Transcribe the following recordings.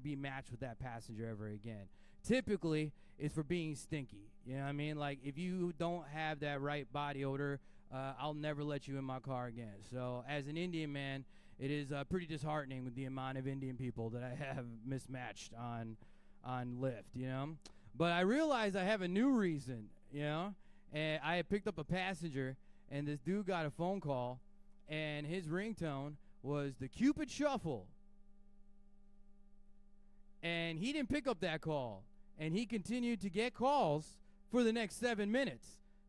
be matched with that passenger ever again. Typically, it's for being stinky. You know what I mean? Like, if you don't have that right body odor, I'll never let you in my car again. So, as an Indian man, it is pretty disheartening with the amount of Indian people that I have mismatched on Lyft, you know? But I realized I have a new reason, you know? And I had picked up a passenger, and this dude got a phone call, and his ringtone was the Cupid Shuffle. And he didn't pick up that call, and he continued to get calls for the next 7 minutes.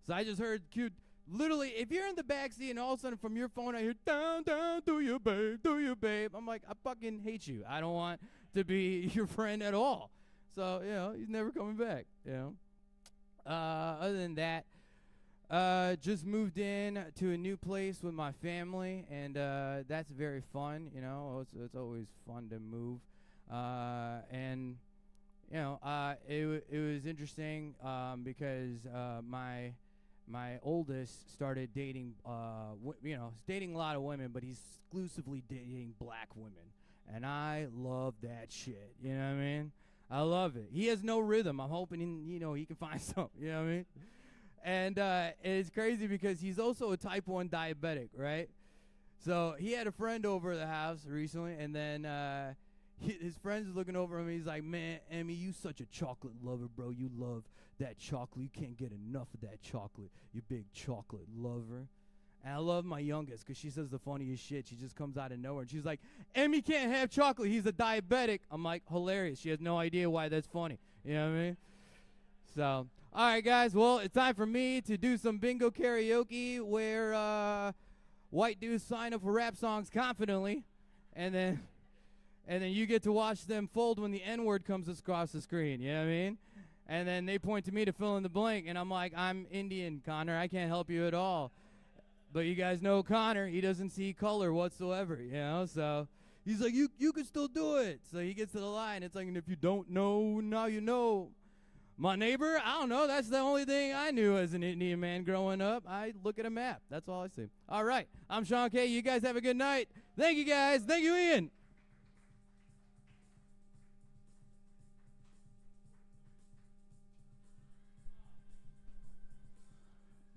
So I just heard cute. Literally, if you're in the backseat and all of a sudden from your phone I hear, down, down, do you, babe. I'm like, I fucking hate you. I don't want to be your friend at all. So, you know, he's never coming back, you know. Other than that, just moved in to a new place with my family, and that's very fun, you know. It's always fun to move. And, you know, it was interesting because my oldest started dating, dating a lot of women, but he's exclusively dating black women. And I love that shit, you know what I mean? I love it. He has no rhythm. I'm hoping, he can find something, you know what I mean? And it's crazy because he's also a type 1 diabetic, right? So he had a friend over at the house recently, and then his friend's looking over him, and he's like, man, Emmy, you such a chocolate lover, bro. You love that chocolate. You can't get enough of that chocolate, you big chocolate lover. And I love my youngest because she says the funniest shit. She just comes out of nowhere, and she's like, Emmy can't have chocolate. He's a diabetic. I'm like, hilarious. She has no idea why that's funny. You know what I mean? So, all right, guys. Well, it's time for me to do some bingo karaoke where white dudes sign up for rap songs confidently, and then you get to watch them fold when the N-word comes across the screen. You know what I mean? And then they point to me to fill in the blank, and I'm like, I'm Indian, Connor. I can't help you at all. But you guys know Connor. He doesn't see color whatsoever, you know? So he's like, you can still do it. So he gets to the line. It's like, and if you don't know, now you know. My neighbor, I don't know. That's the only thing I knew as an Indian man growing up. I look at a map. That's all I see. All right. I'm Sean K. You guys have a good night. Thank you, guys. Thank you, Ian.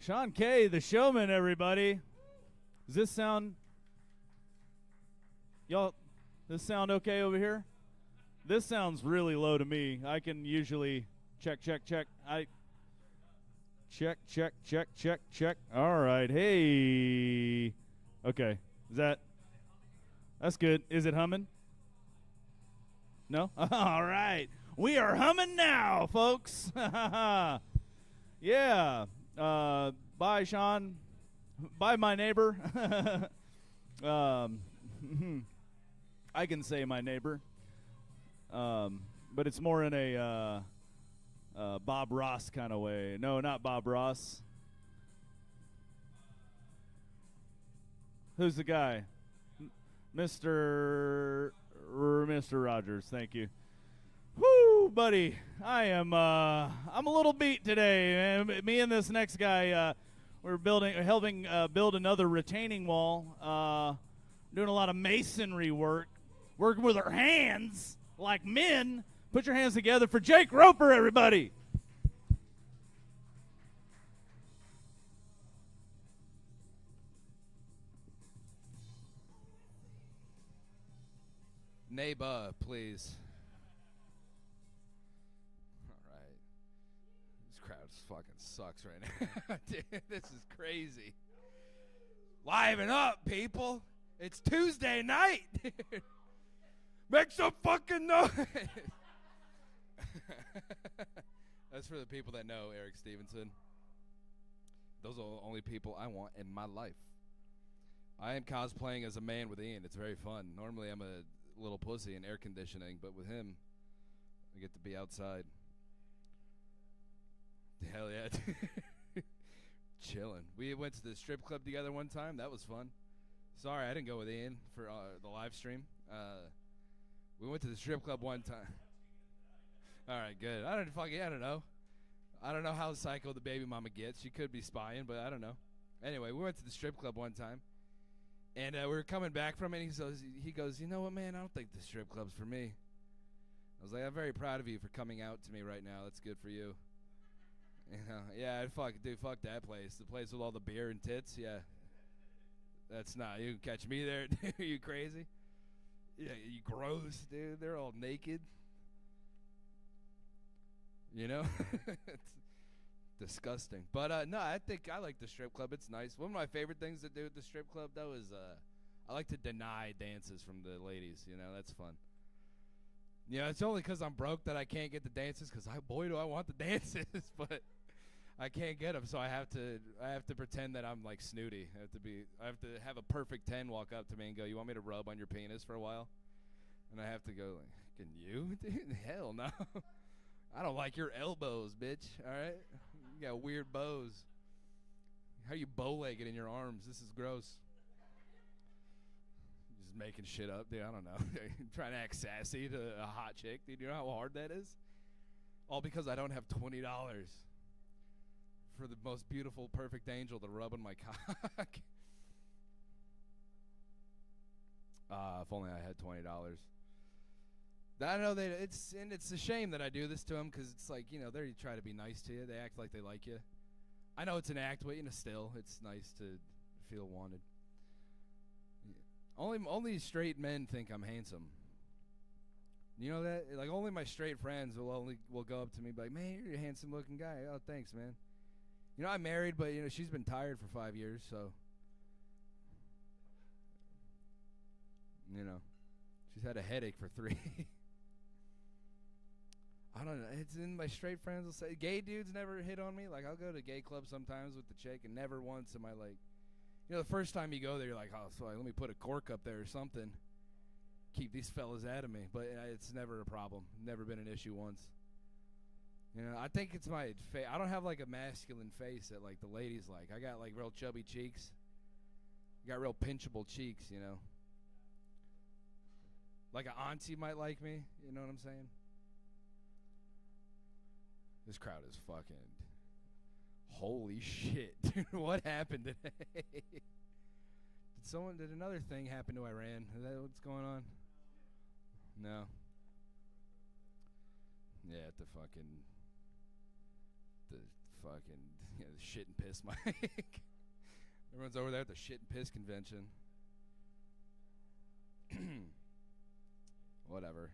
Sean K., the showman, everybody. Does this sound, this sound okay over here? This sounds really low to me. I can usually check. Check. All right. Hey. Okay. That's good. Is it humming? No? All right. We are humming now, folks. Yeah. Bye, Sean. Bye, my neighbor. I can say my neighbor. But it's more in a Bob Ross kind of way. No, not Bob Ross. Who's the guy? Mr. Rogers. Thank you. Woo, buddy. I'm a little beat today. Me and this next guy, we're helping build another retaining wall. Doing a lot of masonry work. Working with our hands like men. Put your hands together for Jake Roper, everybody. Neighbor, please. Fucking sucks right now. Dude, this is crazy. Liven up, people. It's Tuesday night. Make some fucking noise. That's for the people that know Eric Stevenson. Those are the only people I want in my life. I am cosplaying as a man with Ian. It's very fun. Normally I'm a little pussy in air conditioning, but with him, I get to be outside. Hell yeah. Chilling. We went to the strip club together one time. That was fun. Sorry, I didn't go with Ian for the live stream. We went to the strip club one time. All right, good. I don't know. I don't know how psycho the baby mama gets. She could be spying, but I don't know. Anyway, we went to the strip club one time, and we were coming back from it, and he goes, you know what, man? I don't think the strip club's for me. was like, I'm very proud of you for coming out to me right now. That's good for you. You know, yeah, fuck that place. The place with all the beer and tits, yeah. That's not, you can catch me there, dude. Are you crazy? Yeah, you gross, dude. They're all naked. You know? It's disgusting. But, no, I think I like the strip club. It's nice. One of my favorite things to do at the strip club, though, is I like to deny dances from the ladies. You know, that's fun. You know, it's only because I'm broke that I can't get the dances, because boy, do I want the dances. But I can't get them, so I have to pretend that I'm like snooty. I have to have a perfect 10 walk up to me and go, "You want me to rub on your penis for a while?" And I have to go like, "Can you?" Dude, hell no. I don't like your elbows, bitch. All right, you got weird bows. How you bow-legged in your arms? This is gross. Just making shit up, dude. I don't know. Trying to act sassy to a hot chick, dude. You know how hard that is? All because I don't have $20 for the most beautiful, perfect angel to rub on my cock. If only I had $20. I know that it's a shame that I do this to them, because it's like, you know, they try to be nice to you. They act like they like you. I know it's an act, but, you know, still, it's nice to feel wanted. Yeah. Only straight men think I'm handsome. You know that? Like, only my straight friends will go up to me and be like, "Man, you're a handsome looking guy." "Oh, thanks, man." You know, I'm married, but, you know, she's been tired for 5 years, so. You know, she's had a headache for 3. I don't know. It's in my straight friends will say, gay dudes never hit on me. Like, I'll go to gay clubs sometimes with the chick, and never once am I like, you know, the first time you go there, you're like, "Oh, so let me put a cork up there or something. Keep these fellas out of me." But it's never a problem. Never been an issue once. You know, I think it's my face. I don't have like a masculine face that like the ladies like. I got like real chubby cheeks. Got real pinchable cheeks, you know. Like an auntie might like me. You know what I'm saying? This crowd is fucking. Holy shit, dude! What happened today? Did another thing happen to Iran? Is that what's going on? No. Yeah, the shit and piss mic. Everyone's over there at the shit and piss convention. Whatever.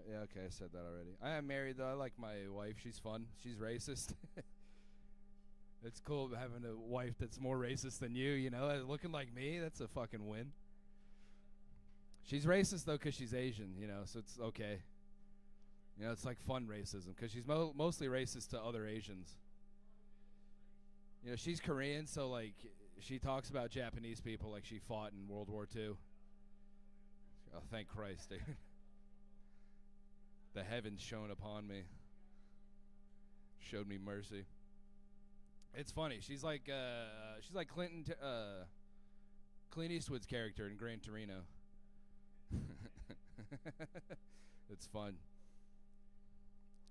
Yeah, okay, I said that already. I am married, though. I like my wife. She's fun. She's racist. It's cool having a wife that's more racist than you know. Looking like me, that's a fucking win. She's racist, though, because she's Asian, you know, so it's okay. You know, it's like fun racism, because she's mostly racist to other Asians. You know, she's Korean, so, like, she talks about Japanese people like she fought in World War II. Oh, thank Christ, dude. The heavens shone upon me. Showed me mercy. It's funny. She's like Clint Eastwood's character in Gran Torino. It's fun.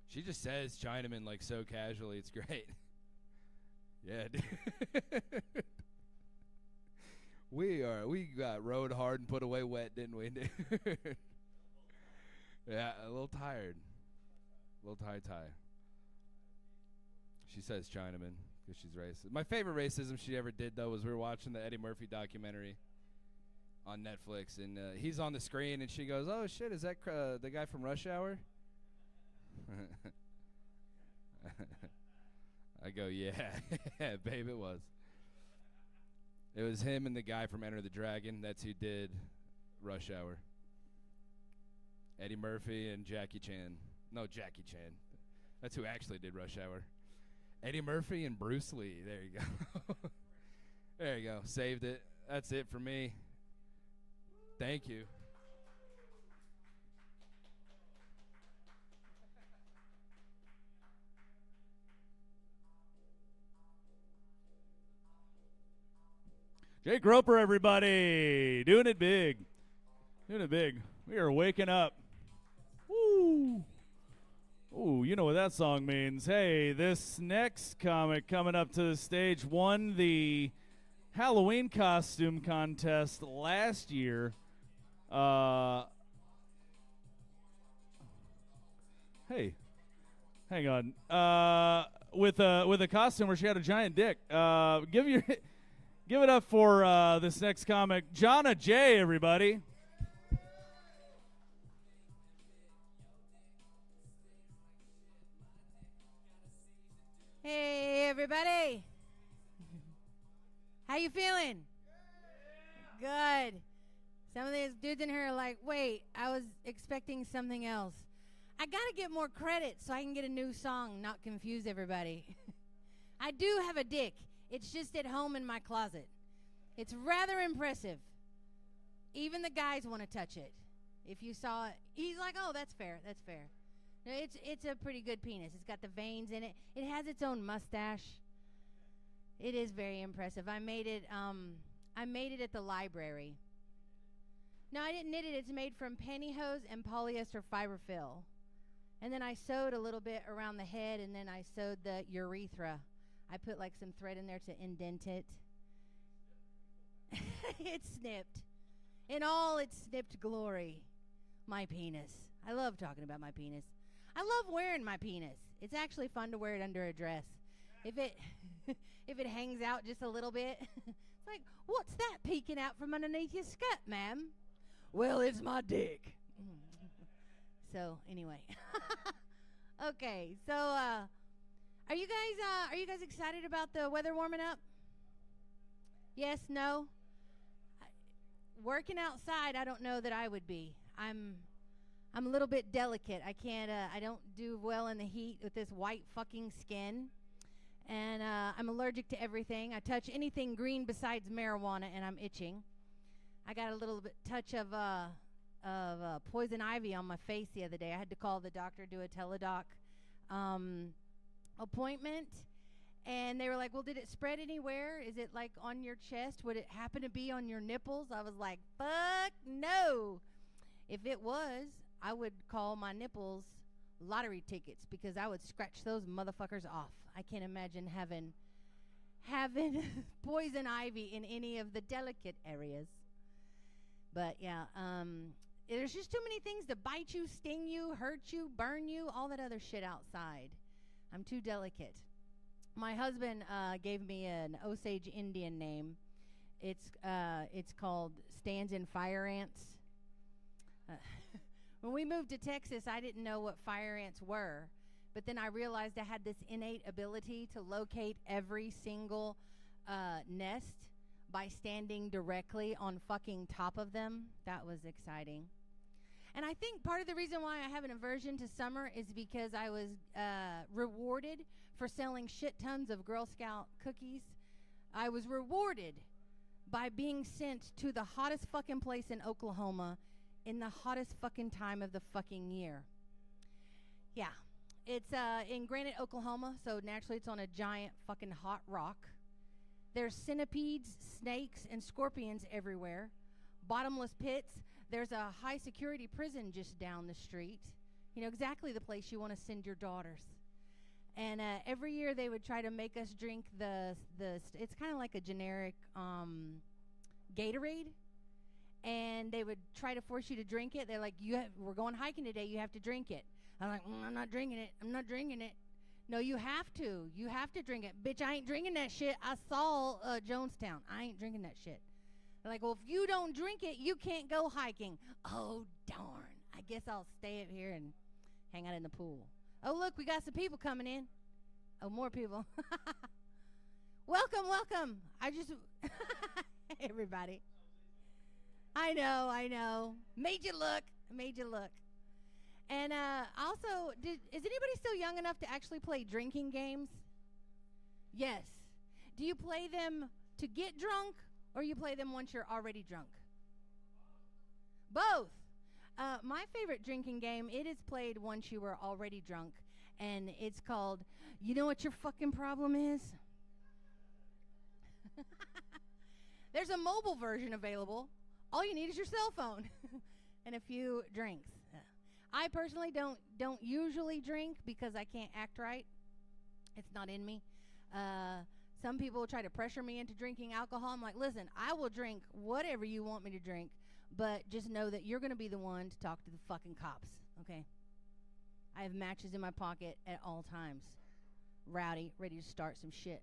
She just says Chinaman like so casually. It's great. Yeah, dude. We got rode hard and put away wet, didn't we, dude? Yeah, a little tired. A little tie. She says Chinaman because she's racist. My favorite racism she ever did, though, was we were watching the Eddie Murphy documentary on Netflix, and he's on the screen, and she goes, "Oh, shit, is that the guy from Rush Hour?" I go, "Yeah, babe, it was. It was him and the guy from Enter the Dragon. That's who did Rush Hour. Eddie Murphy and Jackie Chan. No, Jackie Chan. That's who actually did Rush Hour. Eddie Murphy and Bruce Lee. There you go. There you go. Saved it. That's it for me. Thank you. Jake Roper, everybody. Doing it big. Doing it big. We are waking up. Woo. Ooh, you know what that song means. Hey, this next comic coming up to the stage won the Halloween costume contest last year. Hey, hang on. With a costume where she had a giant dick. Give it up for this next comic, Jonna J. Everybody. Hey, everybody. How you feeling? Good. Some of these dudes in here are like, wait, I was expecting something else. I got to get more credit so I can get a new song, not confuse everybody. I do have a dick. It's just at home in my closet. It's rather impressive. Even the guys want to touch it. If you saw it, he's like, oh, that's fair. That's fair. No, it's a pretty good penis. It's got the veins in it. It has its own mustache. It is very impressive. I made it at the library. No, I didn't knit it. It's made from pantyhose and polyester fiber fill. And then I sewed a little bit around the head, and then I sewed the urethra. I put like some thread in there to indent it. It's snipped. In all its snipped glory. My penis. I love talking about my penis. I love wearing my penis. It's actually fun to wear it under a dress. If it hangs out just a little bit, it's like, what's that peeking out from underneath your skirt, ma'am? Well, it's my dick. So anyway, okay. So are you guys excited about the weather warming up? Yes, no. Working outside, I don't know that I would be. I'm a little bit delicate. I can't. I don't do well in the heat with this white fucking skin, and I'm allergic to everything. I touch anything green besides marijuana, and I'm itching. I got a little bit touch of poison ivy on my face the other day. I had to call the doctor, do a teledoc appointment, and they were like, well, did it spread anywhere? Is it like on your chest? Would it happen to be on your nipples? I was like, fuck no. If it was, I would call my nipples lottery tickets because I would scratch those motherfuckers off. I can't imagine having poison ivy in any of the delicate areas. But yeah, there's just too many things to bite you, sting you, hurt you, burn you, all that other shit outside. I'm too delicate. My husband gave me an Osage Indian name. It's called Stands in Fire Ants. When we moved to Texas, I didn't know what fire ants were, but then I realized I had this innate ability to locate every single nest by standing directly on fucking top of them. That was exciting. And I think part of the reason why I have an aversion to summer is because I was rewarded for selling shit tons of Girl Scout cookies. I was rewarded by being sent to the hottest fucking place in Oklahoma in the hottest fucking time of the fucking year. Yeah. It's in Granite, Oklahoma, so naturally it's on a giant fucking hot rock. There's centipedes, snakes, and scorpions everywhere. Bottomless pits. There's a high security prison just down the street. You know, exactly the place you want to send your daughters. And every year they would try to make us drink it's kind of like a generic Gatorade. And they would try to force you to drink it. They're like, we're going hiking today. You have to drink it. I'm like, I'm not drinking it. I'm not drinking it. No, you have to. You have to drink it. Bitch, I ain't drinking that shit. I saw Jonestown. I ain't drinking that shit. They're like, well, if you don't drink it, you can't go hiking. Oh, darn. I guess I'll stay up here and hang out in the pool. Oh, look, we got some people coming in. Oh, more people. Welcome. Hey, everybody. I know. Made you look. And also, is anybody still young enough to actually play drinking games? Yes. Do you play them to get drunk, or you play them once you're already drunk? Both. My favorite drinking game, it is played once you were already drunk, and it's called, you know what your fucking problem is? There's a mobile version available. All you need is your cell phone and a few drinks. I personally don't usually drink because I can't act right. It's not in me. Some people try to pressure me into drinking alcohol. I'm like, listen, I will drink whatever you want me to drink, But just know that you're going to be the one to talk to the fucking cops, okay? I have matches in my pocket at all times. Rowdy, ready to start some shit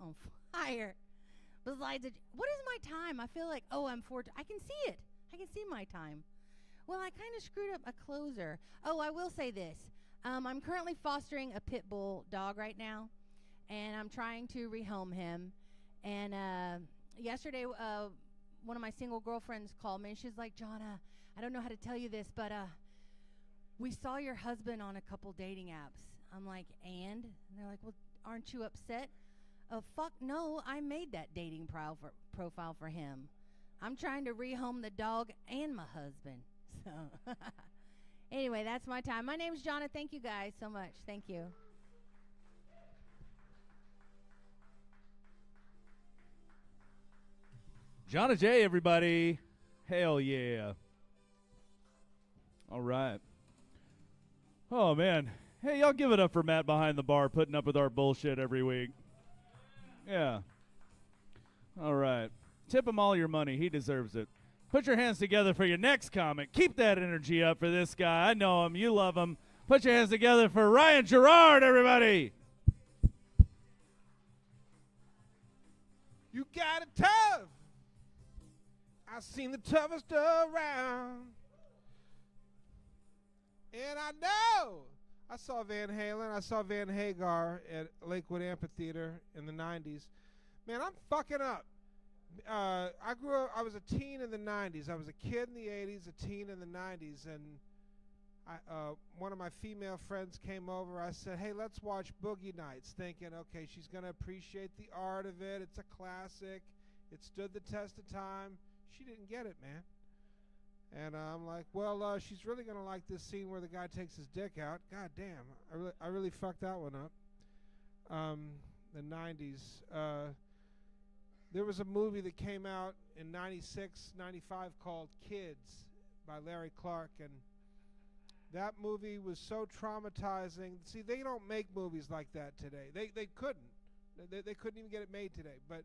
on fire. Besides, what is my time? I feel like, I'm I can see it. I can see my time. Well, I kind of screwed up a closer. Oh, I will say this. I'm currently fostering a pit bull dog right now, and I'm trying to rehome him. And yesterday, one of my single girlfriends called me, and she's like, Jonna, I don't know how to tell you this, but we saw your husband on a couple dating apps. I'm like, and they're like, well, aren't you upset? Oh, fuck no, I made that dating profile for him. I'm trying to rehome the dog and my husband. So, anyway, that's my time. My name's Jonna. Thank you guys so much. Thank you. Jonna J, everybody. Hell yeah. All right. Oh, man. Hey, y'all give it up for Matt behind the bar putting up with our bullshit every week. Yeah. All right. Tip him all your money. He deserves it. Put your hands together for your next comic. Keep that energy up for this guy. I know him. You love him. Put your hands together for Ryan Gerard, everybody. You got it tough. I've seen the toughest around. And I know. I saw Van Halen. I saw Van Hagar at Lakewood Amphitheater in the 90s. Man, I'm fucking up. I was a teen in the 90s. I was a kid in the 80s, a teen in the 90s. And one of my female friends came over. I said, hey, let's watch Boogie Nights, thinking, okay, she's going to appreciate the art of it. It's a classic. It stood the test of time. She didn't get it, man. And I'm like, well, she's really going to like this scene where the guy takes his dick out. God damn, I really fucked that one up. The 90s. There was a movie that came out in 96, 95 called Kids by Larry Clark, and that movie was so traumatizing. See, they don't make movies like that today. They couldn't. They couldn't even get it made today. But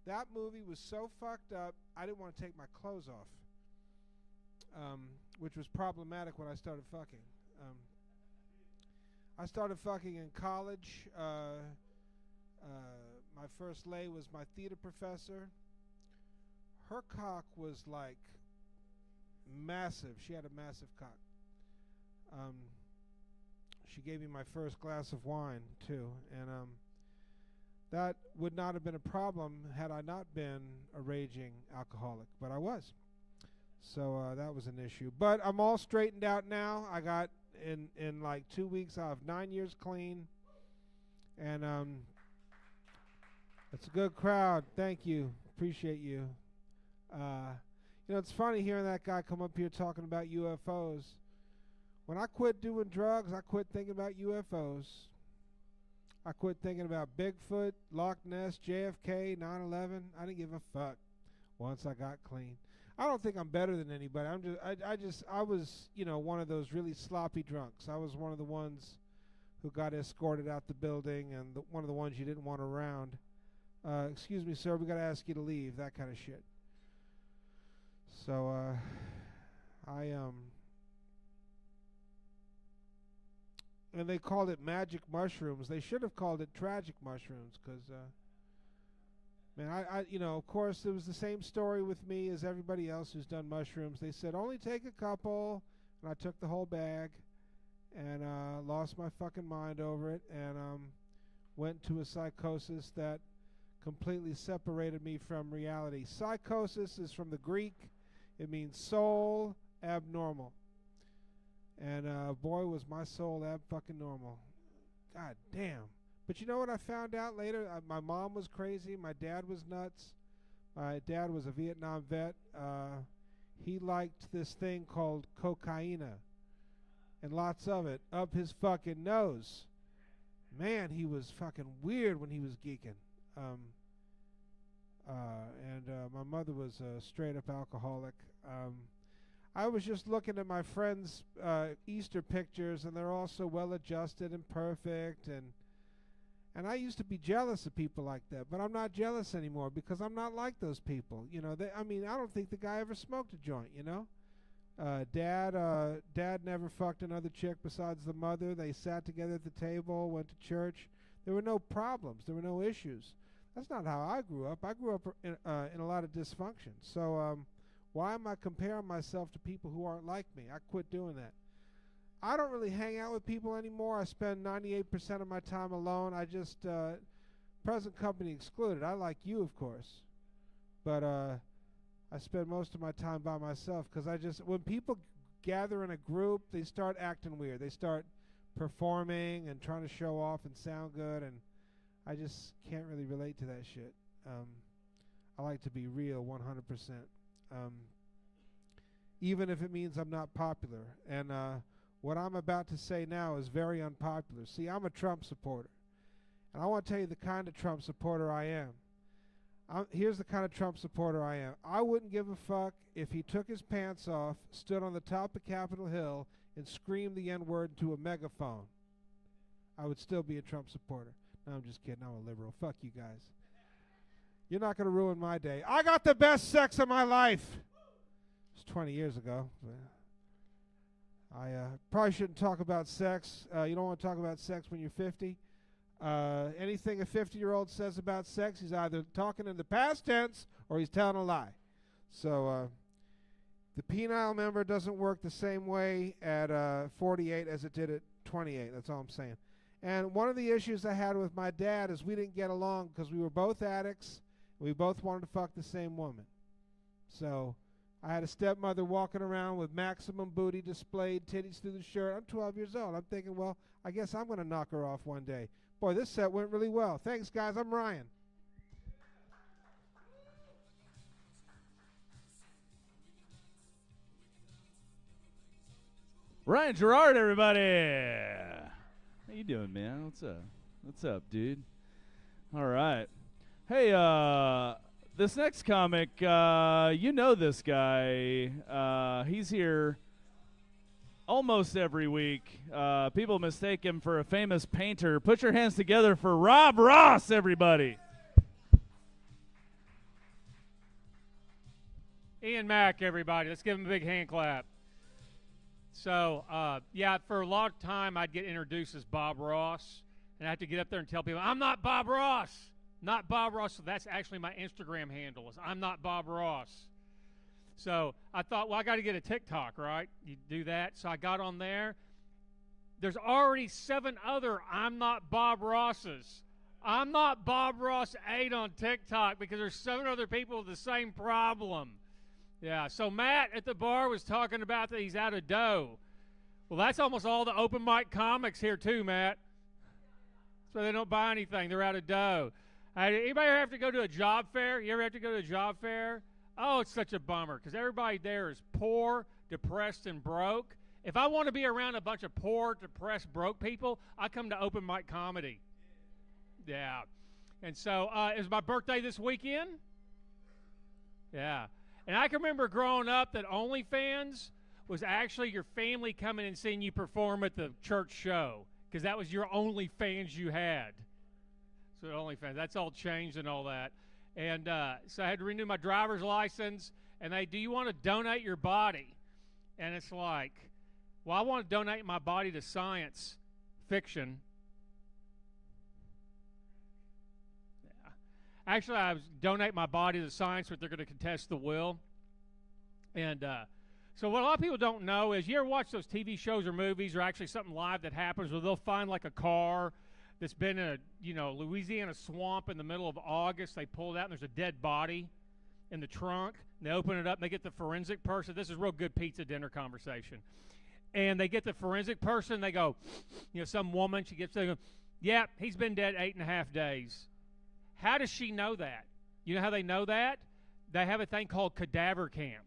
that movie was so fucked up, I didn't want to take my clothes off. Which was problematic when I started fucking. I started fucking in college. My first lay was my theater professor. Her cock was like massive. She had a massive cock. She gave me my first glass of wine too, and that would not have been a problem had I not been a raging alcoholic, but I was. So that was an issue. But I'm all straightened out now. I got, in like 2 weeks, I'll have 9 years clean. And it's a good crowd. Thank you. Appreciate you. You know, it's funny hearing that guy come up here talking about UFOs. When I quit doing drugs, I quit thinking about UFOs. I quit thinking about Bigfoot, Loch Ness, JFK, 9/11. I didn't give a fuck once I got clean. I don't think I'm better than anybody. I was, you know, one of those really sloppy drunks. I was one of the ones who got escorted out the building, and one of the ones you didn't want around. Excuse me, sir, we got to ask you to leave, that kind of shit. So, and they called it magic mushrooms. They should have called it tragic mushrooms, because, man, you know, of course, it was the same story with me as everybody else who's done mushrooms. They said, only take a couple, and I took the whole bag, and lost my fucking mind over it, and went to a psychosis that completely separated me from reality. Psychosis is from the Greek. It means soul abnormal. And boy, was my soul fucking normal. God damn. But you know what I found out later? My mom was crazy. My dad was nuts. My dad was a Vietnam vet. He liked this thing called cocaina, and lots of it up his fucking nose. Man, he was fucking weird when he was geeking. And my mother was a straight-up alcoholic. I was just looking at my friends' Easter pictures, and they're all so well-adjusted and perfect, and And I used to be jealous of people like that, but I'm not jealous anymore because I'm not like those people. You know, I don't think the guy ever smoked a joint, you know? Dad never fucked another chick besides the mother. They sat together at the table, went to church. There were no problems. There were no issues. That's not how I grew up. I grew up in a lot of dysfunction. So why am I comparing myself to people who aren't like me? I quit doing that. I don't really hang out with people anymore. I spend 98% of my time alone. I just, present company excluded. I like you, of course. But I spend most of my time by myself because when people gather in a group, they start acting weird. They start performing and trying to show off and sound good, and I just can't really relate to that shit. I like to be real 100%. Even if it means I'm not popular. And what I'm about to say now is very unpopular. See, I'm a Trump supporter. And I want to tell you the kind of Trump supporter I am. Here's the kind of Trump supporter I am. I wouldn't give a fuck if he took his pants off, stood on the top of Capitol Hill, and screamed the N-word into a megaphone. I would still be a Trump supporter. No, I'm just kidding. I'm a liberal. Fuck you guys. You're not going to ruin my day. I got the best sex of my life. It was 20 years ago. I probably shouldn't talk about sex. You don't want to talk about sex when you're 50. Anything a 50-year-old says about sex, he's either talking in the past tense or he's telling a lie. So the penile member doesn't work the same way at 48 as it did at 28. That's all I'm saying. And one of the issues I had with my dad is we didn't get along because we were both addicts. We both wanted to fuck the same woman. So I had a stepmother walking around with maximum booty displayed, titties through the shirt. I'm 12 years old. I'm thinking, well, I guess I'm going to knock her off one day. Boy, this set went really well. Thanks, guys. I'm Ryan. Ryan Gerard, everybody. How you doing, man? What's up? What's up, dude? All right. Hey, this next comic, you know this guy. He's here almost every week. People mistake him for a famous painter. Put your hands together for Rob Ross, everybody. Ian Mack, everybody. Let's give him a big hand clap. So, yeah, for a long time, I'd get introduced as Bob Ross, and I have to get up there and tell people, I'm not Bob Ross. Not Bob Ross. So that's actually my Instagram handle is I'm not Bob Ross. So I thought, well, I got to get a TikTok, right? You do that. So I got on there. There's already 7 other I'm not Bob Rosses. I'm not Bob Ross 8 on TikTok because there's 7 other people with the same problem. Yeah, so Matt at the bar was talking about that he's out of dough. Well, that's almost all the open mic comics here too, Matt. So they don't buy anything. They're out of dough. Anybody ever have to go to a job fair? You ever have to go to a job fair? Oh, it's such a bummer because everybody there is poor, depressed, and broke. If I want to be around a bunch of poor, depressed, broke people, I come to open mic comedy. Yeah. And so it was my birthday this weekend. Yeah. And I can remember growing up that OnlyFans was actually your family coming and seeing you perform at the church show because that was your only fans you had. So OnlyFans, that's all changed and all that. And so I had to renew my driver's license, and do you want to donate your body? And it's like, well, I want to donate my body to science fiction. Yeah. Actually, I was donate my body to science, but they're going to contest the will. And so what a lot of people don't know is you ever watch those TV shows or movies or actually something live that happens where they'll find like a car that's been in a Louisiana swamp in the middle of August. They pull it out and there's a dead body in the trunk. And they open it up and they get the forensic person. This is real good pizza dinner conversation. And they get the forensic person. They go, some woman, she gets there, yeah, he's been dead 8.5 days. How does she know that? You know how they know that? They have a thing called cadaver camp.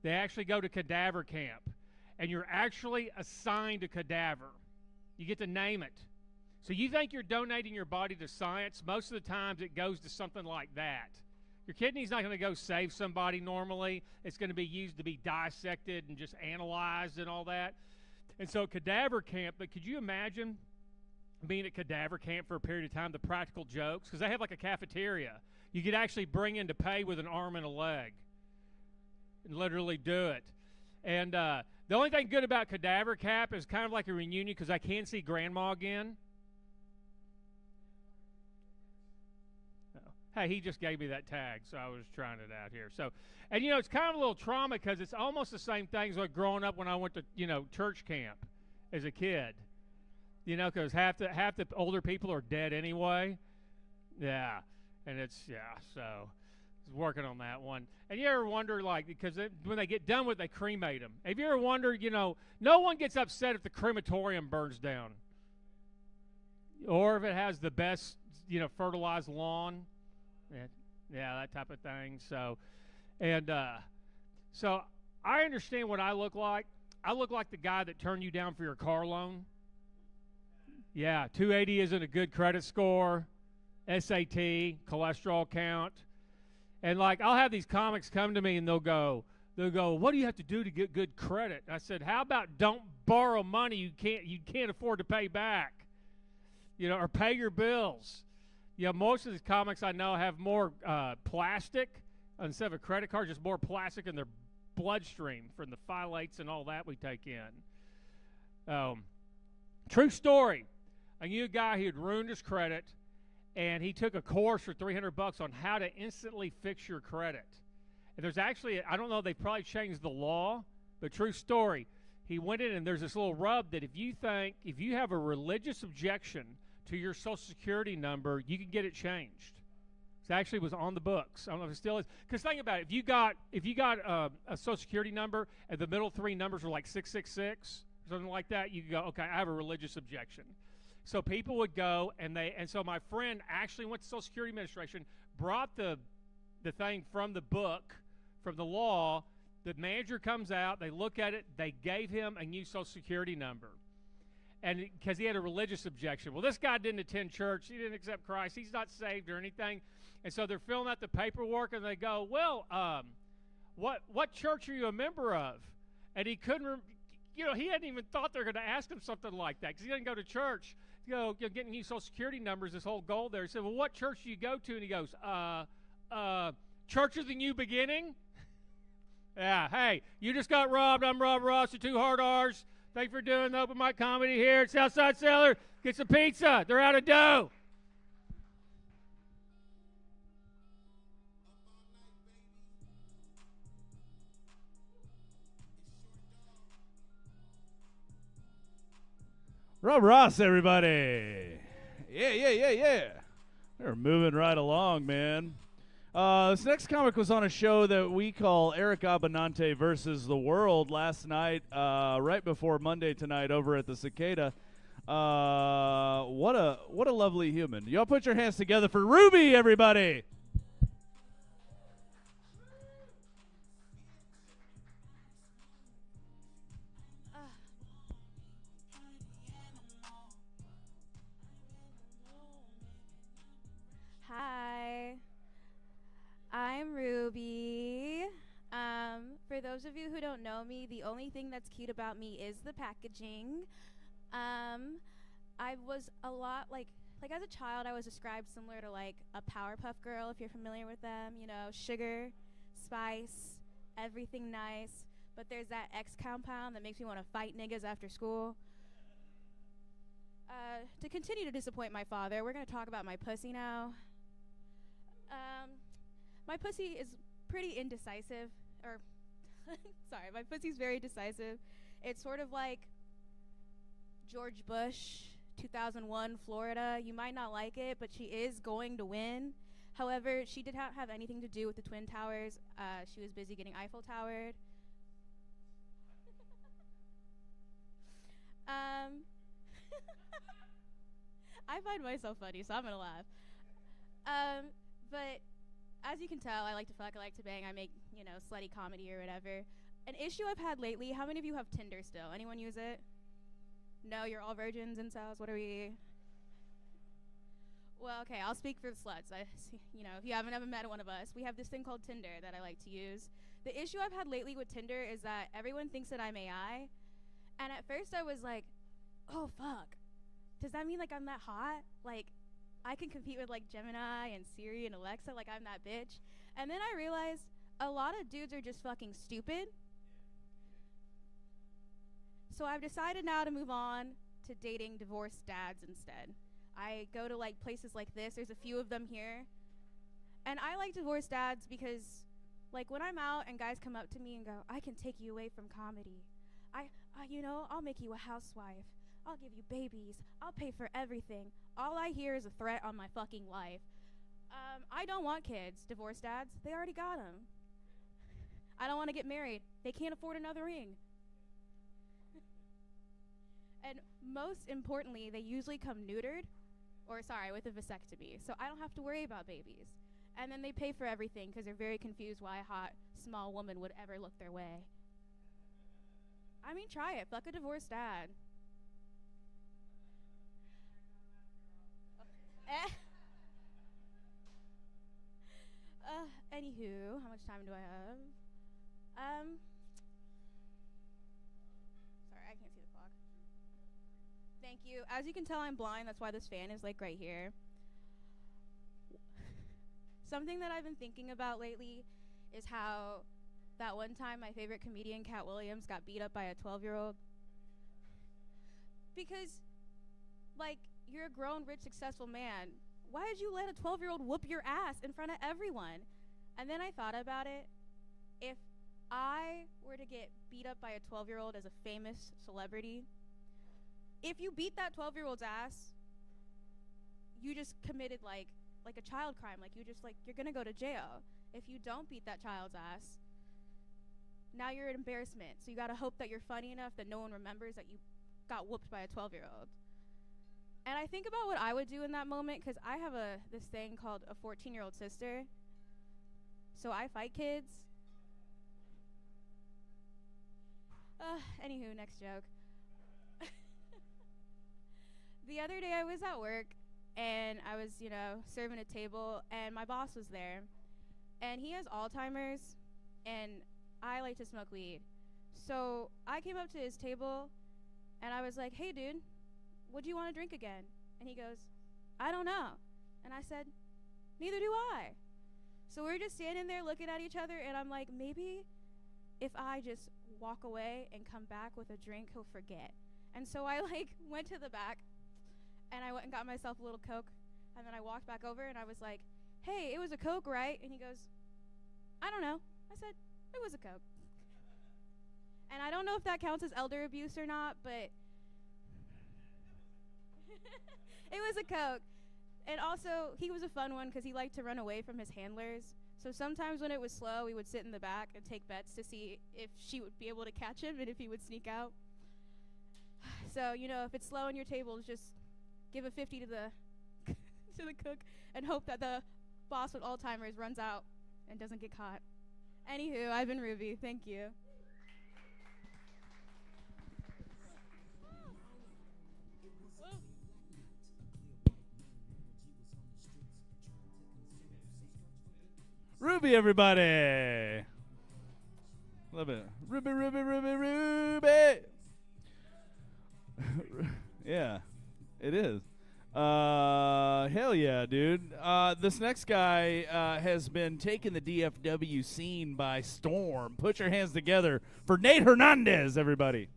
They actually go to cadaver camp. And you're actually assigned a cadaver. You get to name it. So you think you're donating your body to science. Most of the times it goes to something like that. Your kidney's not going to go save somebody normally. It's going to be used to be dissected and just analyzed and all that. And so cadaver camp, but could you imagine being at cadaver camp for a period of time, the practical jokes, because they have like a cafeteria. You could actually bring in to pay with an arm and a leg and literally do it. And the only thing good about cadaver camp is kind of like a reunion because I can see grandma again. Hey, he just gave me that tag, so I was trying it out here. So, and it's kind of a little trauma because it's almost the same thing as like growing up when I went to church camp as a kid. Because half the older people are dead anyway. Yeah, and so I was working on that one. And you ever wonder, like, because when they get done with it, they cremate them. Have you ever wondered, no one gets upset if the crematorium burns down. Or if it has the best, fertilized lawn. Yeah, that type of thing. So, so I understand what I look like. I look like the guy that turned you down for your car loan. Yeah, 280 isn't a good credit score. SAT, cholesterol count. And like I'll have these comics come to me and they'll go, what do you have to do to get good credit? I said, how about don't borrow money you can't afford to pay back? Or pay your bills. Most of these comics I know have more plastic instead of a credit card, just more plastic in their bloodstream from the phthalates and all that we take in. True story. I knew a guy who had ruined his credit, and he took a course for $300 on how to instantly fix your credit. And there's actually, I don't know, they probably changed the law, but true story. He went in, and there's this little rub that if you have a religious objection to your Social Security number, you can get it changed. It actually was on the books. I don't know if it still is. Because think about it. If you got a Social Security number and the middle three numbers were like 666, something like that, you could go, okay, I have a religious objection. So people would go, and so my friend actually went to Social Security Administration, brought the thing from the book, from the law. The manager comes out, they look at it, they gave him a new Social Security number. And because he had a religious objection. Well, this guy didn't attend church. He didn't accept Christ. He's not saved or anything. And so they're filling out the paperwork, and they go, well, what church are you a member of? And he couldn't, he hadn't even thought they were going to ask him something like that because he didn't go to church. Getting new Social Security numbers, this whole goal there. He said, well, what church do you go to? And he goes, Church of the New Beginning? Yeah, hey, you just got robbed. I'm Rob Ross, the two hard R's. Thank you for doing the open mic comedy here at Southside Cellar. Get some pizza. They're out of dough. Rob Ross, everybody. Yeah. They're moving right along, man. This next comic was on a show that we call Eric Abinante versus the World last night, right before Monday tonight over at the Cicada. What a lovely human. Y'all put your hands together for Ruby, everybody. Hi, I'm Ruby. For those of you who don't know me, the only thing that's cute about me is the packaging. I was a lot like as a child, I was described similar to like a Powerpuff Girl, if you're familiar with them. Sugar, spice, everything nice. But there's that X compound that makes me want to fight niggas after school. To continue to disappoint my father, we're going to talk about my pussy now. My pussy is pretty indecisive, sorry, my pussy's very decisive. It's sort of like George Bush, 2001, Florida. You might not like it, but she is going to win. However, she did not have anything to do with the Twin Towers. She was busy getting Eiffel Towered. I find myself funny, so I'm going to laugh. But as you can tell, I like to fuck, I like to bang, I make, slutty comedy or whatever. An issue I've had lately, how many of you have Tinder still? Anyone use it? No, you're all virgins, incels, what are we? Well, okay, I'll speak for the sluts. If you haven't ever met one of us, we have this thing called Tinder that I like to use. The issue I've had lately with Tinder is that everyone thinks that I'm AI. And at first I was like, oh, fuck. does that mean like I'm that hot? Like, I can compete with like Gemini and Siri and Alexa, like I'm that bitch. And then I realized a lot of dudes are just fucking stupid. So I've decided now to move on to dating divorced dads instead. I go to like places like this. There's a few of them here. And I like divorced dads because like when I'm out and guys come up to me and go, I can take you away from comedy. I'll make you a housewife. I'll give you babies. I'll pay for everything. All I hear is a threat on my fucking life. I don't want kids, divorced dads. They already got them. I don't want to get married. They can't afford another ring. And most importantly, they usually come neutered, with a vasectomy. So I don't have to worry about babies. And then they pay for everything because they're very confused why a hot, small woman would ever look their way. I mean, try it. Fuck a divorced dad. Anywho, how much time do I have? Sorry, I can't see the clock. Thank you. As you can tell, I'm blind. That's why this fan is like right here. Something that I've been thinking about lately is how that one time my favorite comedian, Cat Williams, got beat up by a 12-year-old. Because, like, you're a grown, rich, successful man. Why did you let a 12-year-old whoop your ass in front of everyone? And then I thought about it. If I were to get beat up by a 12-year-old as a famous celebrity, if you beat that 12-year-old's ass, you just committed, like a child crime. Like, you're going to go to jail. If you don't beat that child's ass, now you're an embarrassment. So you got to hope that you're funny enough that no one remembers that you got whooped by a 12-year-old. And I think about what I would do in that moment because I have this thing called a 14-year-old sister. So I fight kids. Anywho, next joke. The other day I was at work and I was, serving a table and my boss was there. And he has Alzheimer's and I like to smoke weed. So I came up to his table and I was like, hey, dude, what do you want to drink again? And he goes, I don't know. And I said, neither do I. So we're just standing there looking at each other, and I'm like, maybe if I just walk away and come back with a drink, he'll forget. And so I went to the back, and I went and got myself a little Coke, and then I walked back over, and I was like, hey, it was a Coke, right? And he goes, I don't know. I said, it was a Coke. And I don't know if that counts as elder abuse or not, but it was a Coke. And also, he was a fun one because he liked to run away from his handlers. So sometimes when it was slow, we would sit in the back and take bets to see if she would be able to catch him and if he would sneak out. So, if it's slow on your tables, just give a 50 to the to the cook and hope that the boss with Alzheimer's runs out and doesn't get caught. Anywho, I've been Ruby. Thank you. Ruby, everybody. Love it. Ruby, Ruby, Ruby, Ruby. Yeah, it is. Hell yeah, dude. This next guy has been taking the DFW scene by storm. Put your hands together for Nate Hernandez, everybody.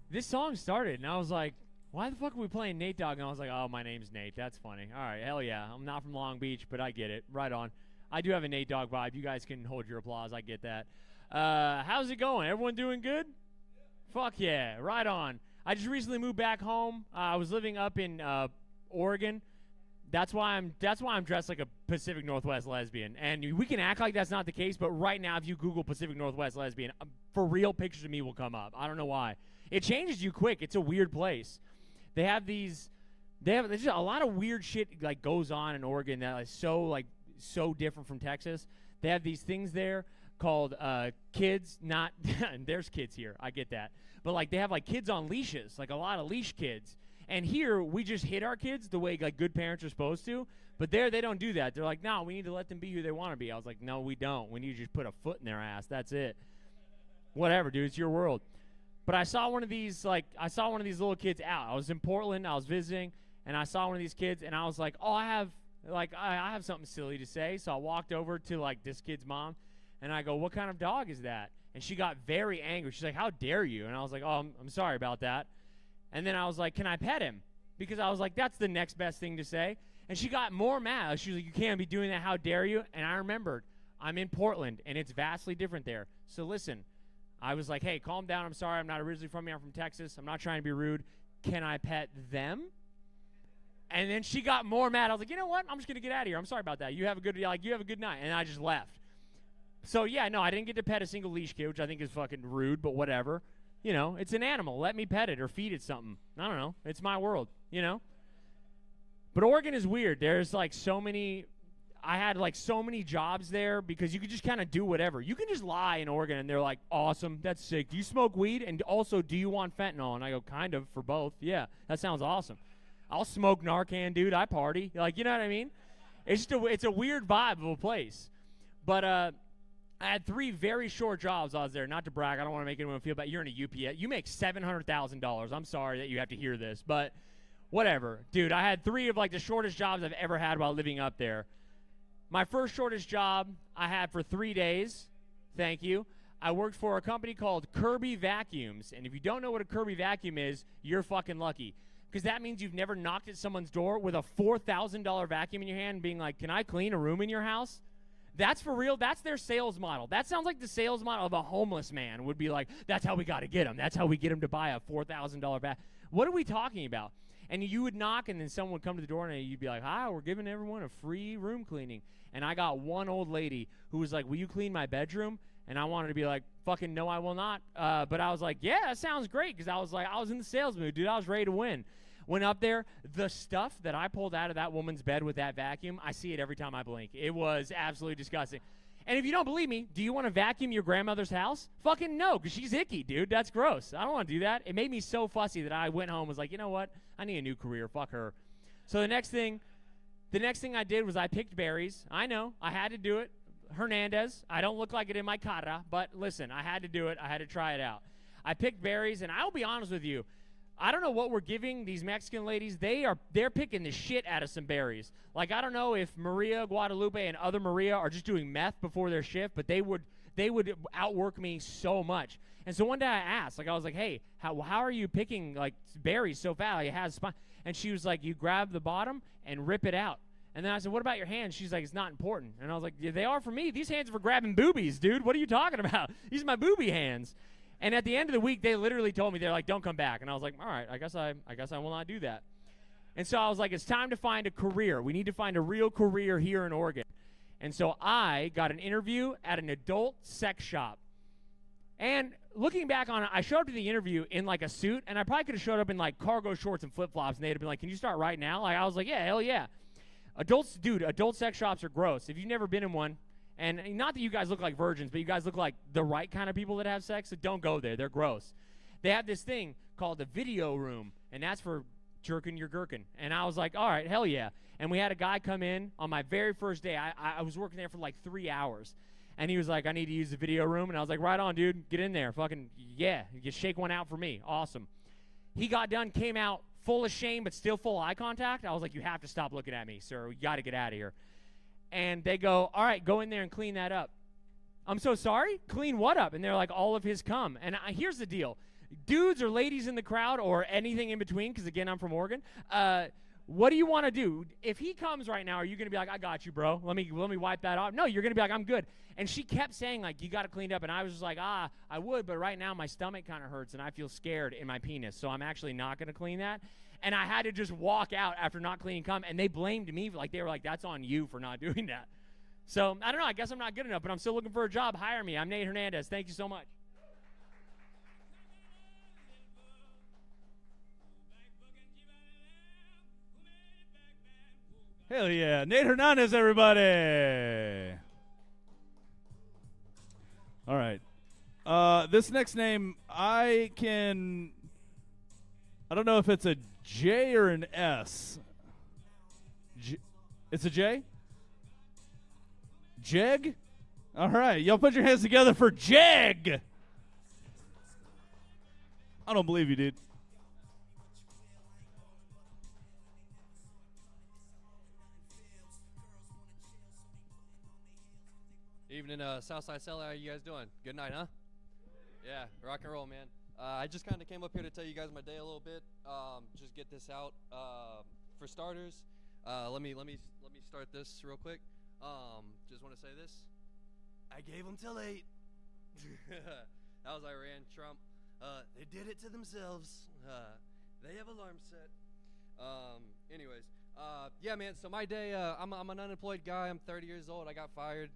This song started, and I was like, why the fuck are we playing Nate Dogg? And I was like, oh, my name's Nate. That's funny. All right, hell yeah. I'm not from Long Beach, but I get it. Right on. I do have a Nate Dogg vibe. You guys can hold your applause. I get that. How's it going? Everyone doing good? Fuck yeah. Right on. I just recently moved back home. I was living up in Oregon. That's why I'm dressed like a Pacific Northwest lesbian. And we can act like that's not the case, but right now if you Google Pacific Northwest lesbian, for real pictures of me will come up. I don't know why. It changes you quick. It's a weird place. There's just a lot of weird shit like goes on in Oregon that is so different from Texas. They have these things there called kids, not there's kids here. I get that. But like they have like kids on leashes, like a lot of leash kids. And here, we just hit our kids the way like good parents are supposed to. But there, they don't do that. They're like, no, we need to let them be who they want to be. I was like, no, we don't. We need to just put a foot in their ass. That's it. Whatever, dude. It's your world. But I saw one of these little kids out. I was in Portland. I was visiting, and I saw one of these kids, and I was like, oh, I have something silly to say. So I walked over to like this kid's mom, and I go, what kind of dog is that? And she got very angry. She's like, how dare you? And I was like, oh, I'm sorry about that. And then I was like, can I pet him? Because I was like, that's the next best thing to say. And she got more mad. She was like, you can't be doing that. How dare you? And I remembered, I'm in Portland, and it's vastly different there. So listen, I was like, hey, calm down. I'm sorry. I'm not originally from here. I'm from Texas. I'm not trying to be rude. Can I pet them? And then she got more mad. I was like, you know what? I'm just going to get out of here. I'm sorry about that. You have a good night. And I just left. So, yeah, no, I didn't get to pet a single leash kid, which I think is fucking rude, but whatever. You know, it's an animal. Let me pet it or feed it something. I don't know. It's my world, you know? But Oregon is weird. There's like I had like so many jobs there because you could just kind of do whatever. You can just lie in Oregon and they're like, awesome, that's sick. Do you smoke weed? And also, do you want fentanyl? And I go, kind of, for both. Yeah, that sounds awesome. I'll smoke Narcan, dude. I party. Like, you know what I mean? It's a weird vibe of a place. But I had 3 very short jobs I was there. Not to brag. I don't want to make anyone feel bad. You're in a UPS. You make $700,000. I'm sorry that you have to hear this, but whatever. Dude, I had 3 of like the shortest jobs I've ever had while living up there. My first shortest job I had for 3 days. Thank you. I worked for a company called Kirby Vacuums. And if you don't know what a Kirby vacuum is, you're fucking lucky. Because that means you've never knocked at someone's door with a $4,000 vacuum in your hand being like, can I clean a room in your house? That's for real. That's their sales model. That sounds like the sales model of a homeless man would be like, that's how we got to get him. That's how we get him to buy a $4,000 vacuum. What are we talking about? And you would knock, and then someone would come to the door, and you'd be like, hi, we're giving everyone a free room cleaning. And I got one old lady who was like, will you clean my bedroom? And I wanted to be like, fucking no, I will not. But I was like, yeah, that sounds great, because I was in the sales mood, dude. I was ready to win. Went up there. The stuff that I pulled out of that woman's bed with that vacuum, I see it every time I blink. It was absolutely disgusting. And if you don't believe me, do you want to vacuum your grandmother's house? Fucking no, because she's icky, dude. That's gross. I don't want to do that. It made me so fussy that I went home and was like, you know what? I need a new career. Fuck her. So the next thing I did was I picked berries. I know. I had to do it. Hernandez. I don't look like it in my cara, but listen, I had to do it. I had to try it out. I picked berries, and I'll be honest with you. I don't know what we're giving these Mexican ladies. They're picking the shit out of some berries. Like, I don't know if Maria Guadalupe and other Maria are just doing meth before their shift, but they would outwork me so much. And so one day I asked, like, I was like, hey, how are you picking like berries so fast? Like, it has spine. And she was like, you grab the bottom and rip it out. And then I said, what about your hands? She's like, it's not important. And I was like, yeah, they are for me. These hands are for grabbing boobies, dude. What are you talking about? These are my booby hands. And at the end of the week, they literally told me, they're like, don't come back. And I was like, all right, I guess I will not do that. And so I was like, it's time to find a career. We need to find a real career here in Oregon. And so I got an interview at an adult sex shop. And looking back on it, I showed up to the interview in like a suit, and I probably could have showed up in like cargo shorts and flip-flops, and they'd have been like, can you start right now? Like, I was like, yeah, hell yeah. Adult sex shops are gross. If you've never been in one, and not that you guys look like virgins, but you guys look like the right kind of people that have sex, so don't go there. They're gross. They have this thing called the video room, and that's for jerking your gherkin. And I was like, all right, hell yeah. And we had a guy come in on my very first day. I was working there for like 3 hours. And he was like, I need to use the video room. And I was like, right on, dude. Get in there. Fucking, yeah. You shake one out for me. Awesome. He got done, came out full of shame, but still full eye contact. I was like, you have to stop looking at me, sir. We got to get out of here. And they go, all right, go in there and clean that up. I'm so sorry? Clean what up? And they're like, all of his cum. And here's the deal. Dudes or ladies in the crowd or anything in between, because, again, I'm from Oregon, what do you want to do? If he comes right now, are you going to be like, I got you, bro. Let me wipe that off. No, you're going to be like, I'm good. And she kept saying, like, you got to clean up. And I was just like, I would, but right now my stomach kind of hurts and I feel scared in my penis. So I'm actually not going to clean that. And I had to just walk out after not cleaning cum. And they blamed me. Like, they were like, that's on you for not doing that. So I don't know. I guess I'm not good enough, but I'm still looking for a job. Hire me. I'm Nate Hernandez. Thank you so much. Hell yeah. Nate Hernandez, everybody. All right. This next name, I don't know if it's a J or an S? It's a J? Jeg? All right, y'all put your hands together for Jeg. I don't believe you, dude. Evening, Southside Cellar. How you guys doing? Good night, huh? Yeah, rock and roll, man. I just kind of came up here to tell you guys my day a little bit. Just get this out. For starters, let me start this real quick. Just want to say this. I gave them till 8. That was Iran, Trump. They did it to themselves. They have alarm set. Anyways, yeah, man. So my day, I'm an unemployed guy. I'm 30 years old. I got fired.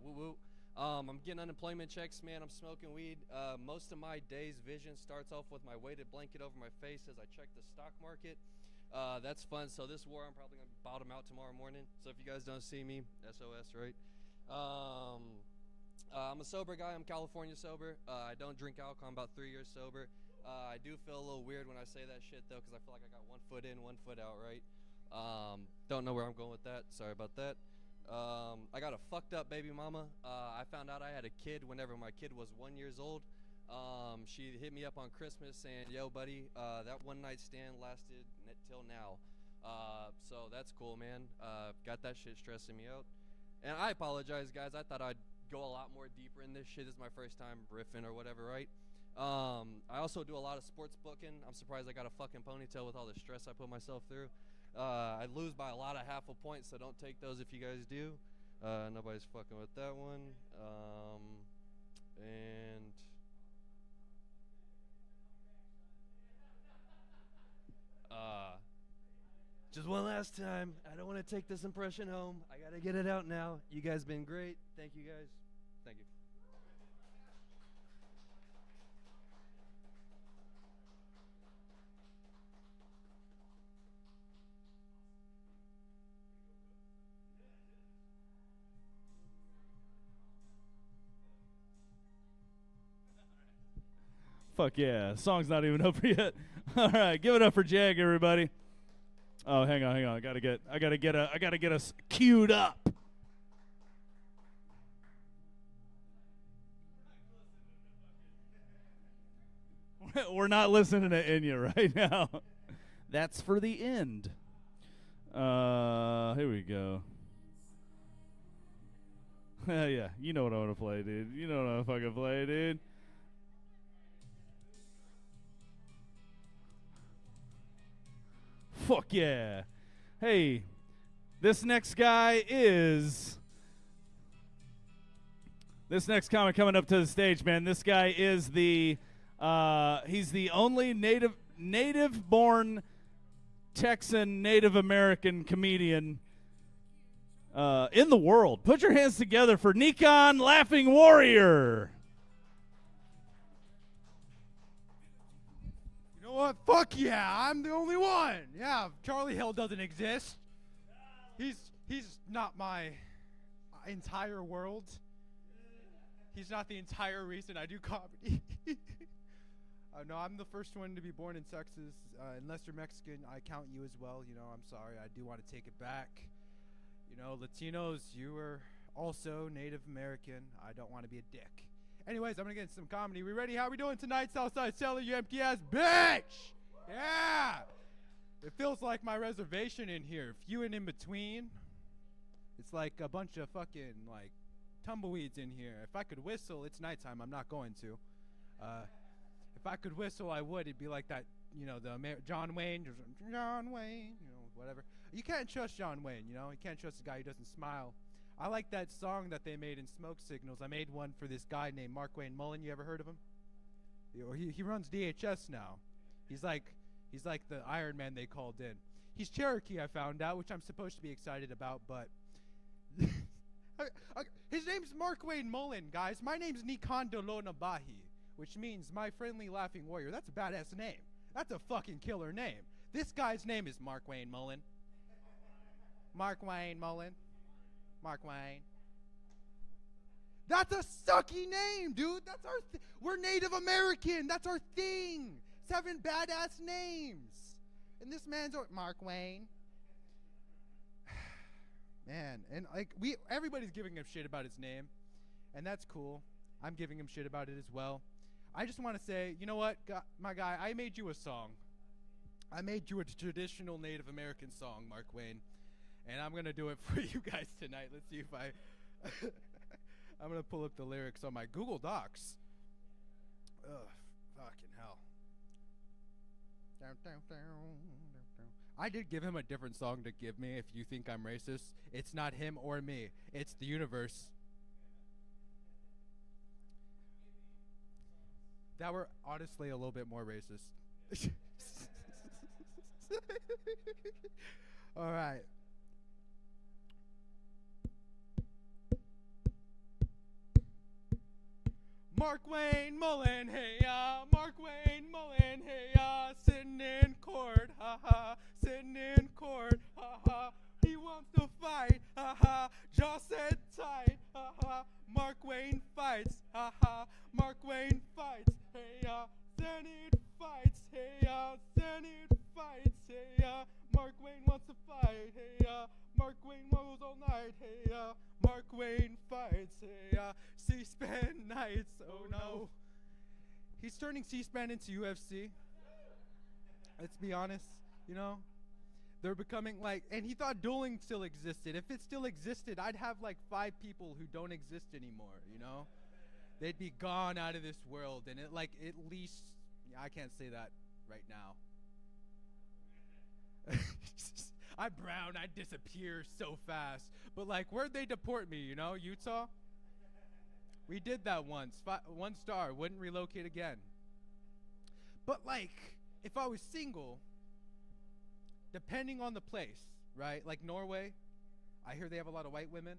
Woo woo. I'm getting unemployment checks, man. I'm smoking weed. Most of my day's vision starts off with my weighted blanket over my face as I check the stock market. That's fun. So this war, I'm probably gonna bottom out tomorrow morning. So if you guys don't see me, SOS, right? I'm a sober guy. I'm California sober. I don't drink alcohol. I'm about 3 years sober. I do feel a little weird when I say that shit, though, because I feel like I got 1 foot in, 1 foot out, right? Don't know where I'm going with that. Sorry about that. I got a fucked up baby mama. I found out I had a kid whenever my kid was 1 year old. She hit me up on Christmas saying, yo, buddy, that one night stand lasted till now. So that's cool, man. Got that shit stressing me out. And I apologize, guys. I thought I'd go a lot more deeper in this shit. This is my first time riffing or whatever, right? I also do a lot of sports booking. I'm surprised I got a fucking ponytail with all the stress I put myself through. I lose by a lot of half a point, so don't take those if you guys do. Nobody's fucking with that one. And just one last time. I don't want to take this impression home. I got to get it out now. You guys been great. Thank you, guys. Thank you. Fuck yeah. Song's not even over yet. All right, give it up for Jag, everybody. Oh, hang on. I gotta get us queued up. We're not listening to Enya right now. That's for the end. Here we go. Yeah, you know what I want to play, dude. You know what I want to fucking play, dude. Fuck yeah. Hey, this next comic coming up to the stage, man. This guy is he's the only native born Texan Native American comedian in the world. Put your hands together for Nikon Laughing Warrior. You know what? Fuck yeah, I'm the only one. Yeah, Charlie Hill doesn't exist. He's not my entire world. He's not the entire reason I do comedy. No, I'm the first one to be born in Texas. Unless you're Mexican, I count you as well. You know, I'm sorry. I do want to take it back. You know, Latinos, you are also Native American. I don't want to be a dick. Anyways, I'm going to get into some comedy. We ready? How we doing tonight, Southside Cellar, you empty ass bitch? Yeah. It feels like my reservation in here. Few and in between. It's like a bunch of fucking, like, tumbleweeds in here. If I could whistle, it's nighttime. I'm not going to. If I could whistle, I would. It'd be like that, you know, John Wayne, you know, whatever. You can't trust John Wayne, you know. You can't trust a guy who doesn't smile. I like that song that they made in Smoke Signals. I made one for this guy named Mark Wayne Mullen. You ever heard of him? He runs DHS now. He's like the Iron Man they called in. He's Cherokee, I found out, which I'm supposed to be excited about, but his name's Mark Wayne Mullen, guys. My name's Nikon Dolona Bahi, which means my friendly laughing warrior. That's a badass name. That's a fucking killer name. This guy's name is Mark Wayne Mullen. Mark Wayne Mullen. Mark Wayne. That's a sucky name, dude. That's our we're Native American. That's our thing. 7 badass names. And this man's Mark Wayne. Man, and like everybody's giving him shit about his name, and that's cool. I'm giving him shit about it as well. I just want to say, you know what, my guy, I made you a song. I made you a traditional Native American song, Mark Wayne, and I'm gonna do it for you guys tonight. Let's see if I'm gonna pull up the lyrics on my Google Docs. Ugh, fucking hell. I did give him a different song to give me if you think I'm racist. It's not him or me. It's the universe. That were honestly a little bit more racist. All right. Mark Wayne Mullen, hey ya. Mark Wayne Mullen, hey ya. Sitting in court, ha ha. Sitting in court, ha ha. He wants to fight, ha ha. Jaw set tight, ha ha. Mark Wayne fights, ha ha. Mark Wayne fights, hey ya. Senate fights, hey ya. Senate fights, hey ya. Mark Wayne wants to fight, hey ya. Mark Wayne goes all night, hey ya. Mark Wayne fights, hey ya. C-SPAN nights, oh no. He's turning C-SPAN into UFC. Let's be honest, you know. They're becoming like, and he thought dueling still existed. If it still existed, I'd have like 5 people who don't exist anymore, you know. They'd be gone out of this world, and it like at least, yeah, I can't say that right now. I'm brown, I'd disappear so fast. But like, where'd they deport me, you know, Utah? We did that once, 1 star, wouldn't relocate again. But like, if I was single, depending on the place, right? Like Norway, I hear they have a lot of white women.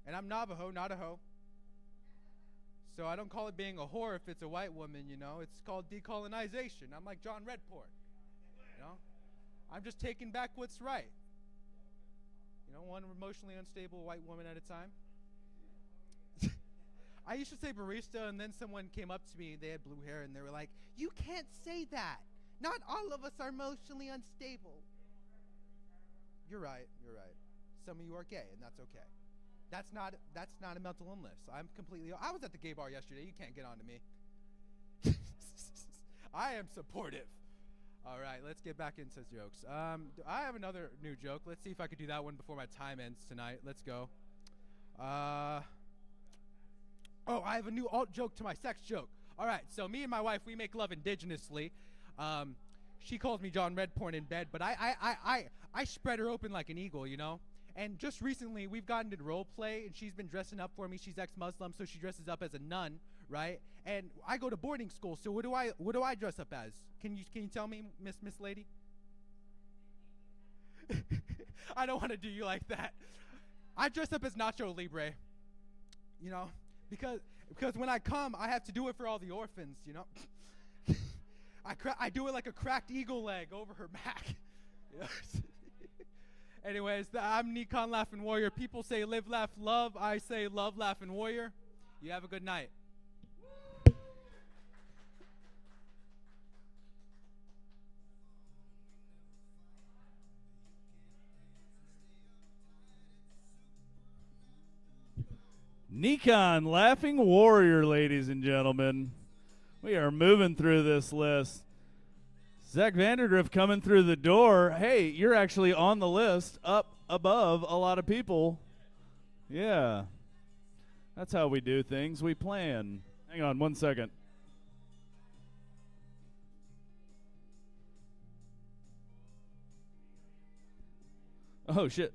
And I'm Navajo, not a hoe. So I don't call it being a whore if it's a white woman, you know. It's called decolonization. I'm like John Redport, you know. I'm just taking back what's right. You know, one emotionally unstable white woman at a time. I used to say barista, and then someone came up to me, they had blue hair, and they were like, "You can't say that. Not all of us are emotionally unstable." You're right, you're right. Some of you are gay, and that's okay. That's not a mental illness. I was at the gay bar yesterday. You can't get on to me. I am supportive. All right, let's get back into jokes. I have another new joke. Let's see if I could do that one before my time ends tonight. Let's go. I have a new alt joke to my sex joke. All right, so me and my wife, we make love indigenously. She calls me John Redporn in bed, but I spread her open like an eagle, you know? And just recently, we've gotten into role play, and she's been dressing up for me. She's ex-Muslim, so she dresses up as a nun, right? And I go to boarding school, so what do I dress up as? Can you tell me, Miss Lady? I don't want to do you like that. I dress up as Nacho Libre, you know, because when I come, I have to do it for all the orphans, you know. I do it like a cracked eagle leg over her back. You know? Anyways, I'm Nikon Laughing Warrior. People say live, laugh, love. I say love, laugh, and warrior. You have a good night. Nikon Laughing Warrior, ladies and gentlemen. We are moving through this list. Zach Vanderdrift coming through the door. Hey, you're actually on the list up above a lot of people. Yeah. That's how we do things. We plan. Hang on 1 second. Oh, shit.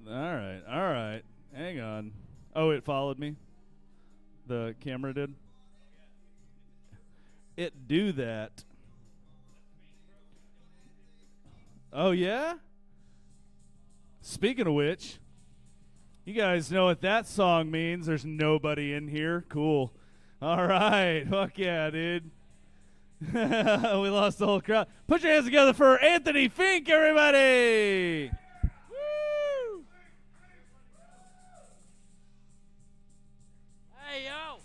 All right. Hang on. Oh, it followed me? The camera did? It do that. Oh, yeah? Speaking of which, you guys know what that song means. There's nobody in here. Cool. All right. Fuck yeah, dude. We lost the whole crowd. Put your hands together for Anthony Fink, everybody. Woo! Hey, yo.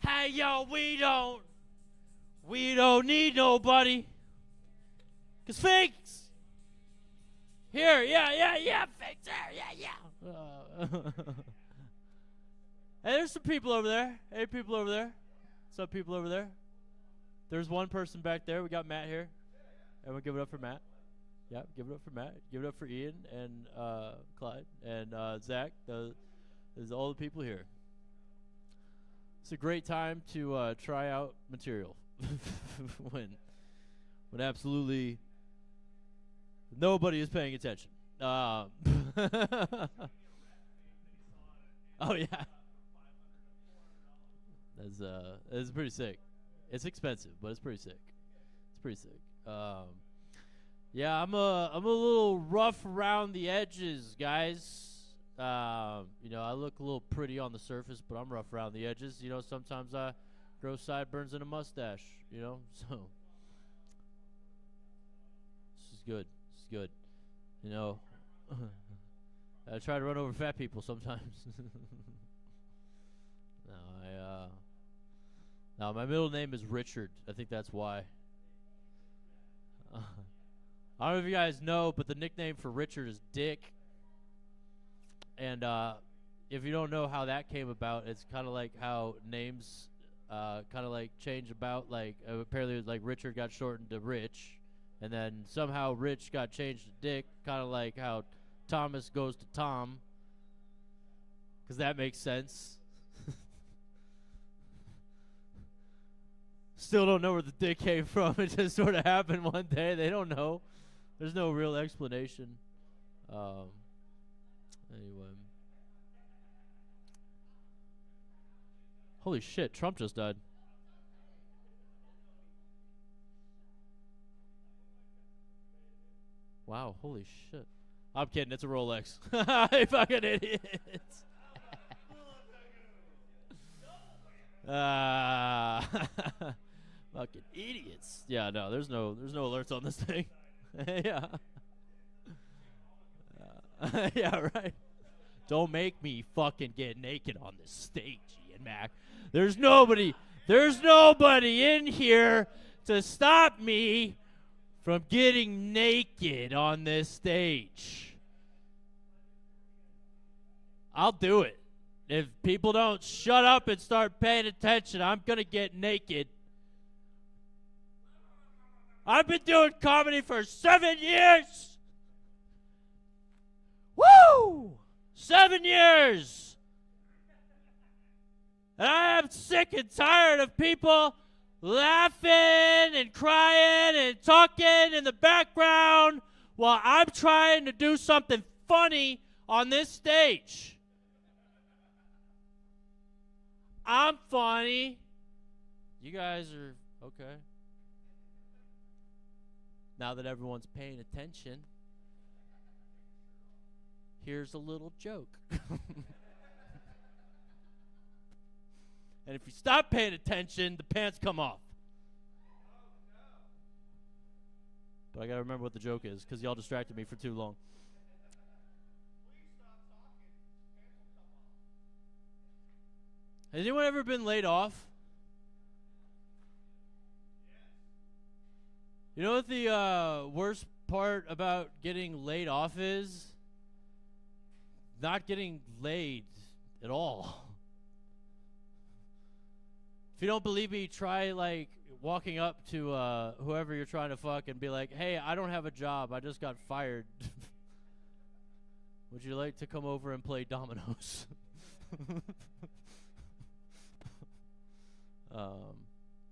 Hey, yo, we don't We don't need nobody. 'Cause fakes. Here, yeah, fakes there, yeah. Hey, there's some people over there. Hey, people over there. What's up, people over there? There's one person back there. We got Matt here. Everyone give it up for Matt. Yeah, give it up for Matt. Give it up for Ian and Clyde and Zach. There's all the people here. It's a great time to try out material when absolutely nobody is paying attention. Oh yeah, that's pretty sick. It's expensive, but it's pretty sick. It's pretty sick. Yeah, I'm a little rough around the edges, guys. You know, I look a little pretty on the surface, but I'm rough around the edges. You know, sometimes I grow sideburns and a mustache. You know, so this is good. This is good. You know, I try to run over fat people sometimes. No, my middle name is Richard. I think that's why. I don't know if you guys know, but the nickname for Richard is Dick. And if you don't know how that came about, it's kind of like how names kind of like change about. Like apparently, it was like Richard got shortened to Rich, and then somehow Rich got changed to Dick. Kind of like how Thomas goes to Tom, because that makes sense. Still don't know where the dick came from. It just sort of happened one day. They don't know. There's no real explanation. Anyway. Holy shit, Trump just died. Wow, holy shit. I'm kidding, it's a Rolex. You fucking idiots. Fucking idiots. Yeah, no, there's no alerts on this thing. Yeah. Yeah, right. Don't make me fucking get naked on this stage, Ian Mac. There's nobody in here to stop me from getting naked on this stage. I'll do it. If people don't shut up and start paying attention, I'm going to get naked. I've been doing comedy for 7 years. Woo! 7 years. And I am sick and tired of people laughing and crying and talking in the background while I'm trying to do something funny on this stage. I'm funny. You guys are okay. Now that everyone's paying attention, here's a little joke. And if you stop paying attention, the pants come off. But I got to remember what the joke is because y'all distracted me for too long. Has anyone ever been laid off? You know what the worst part about getting laid off is? Not getting laid at all. If you don't believe me, try like walking up to whoever you're trying to fuck and be like, "Hey, I don't have a job. I just got fired. Would you like to come over and play dominoes?"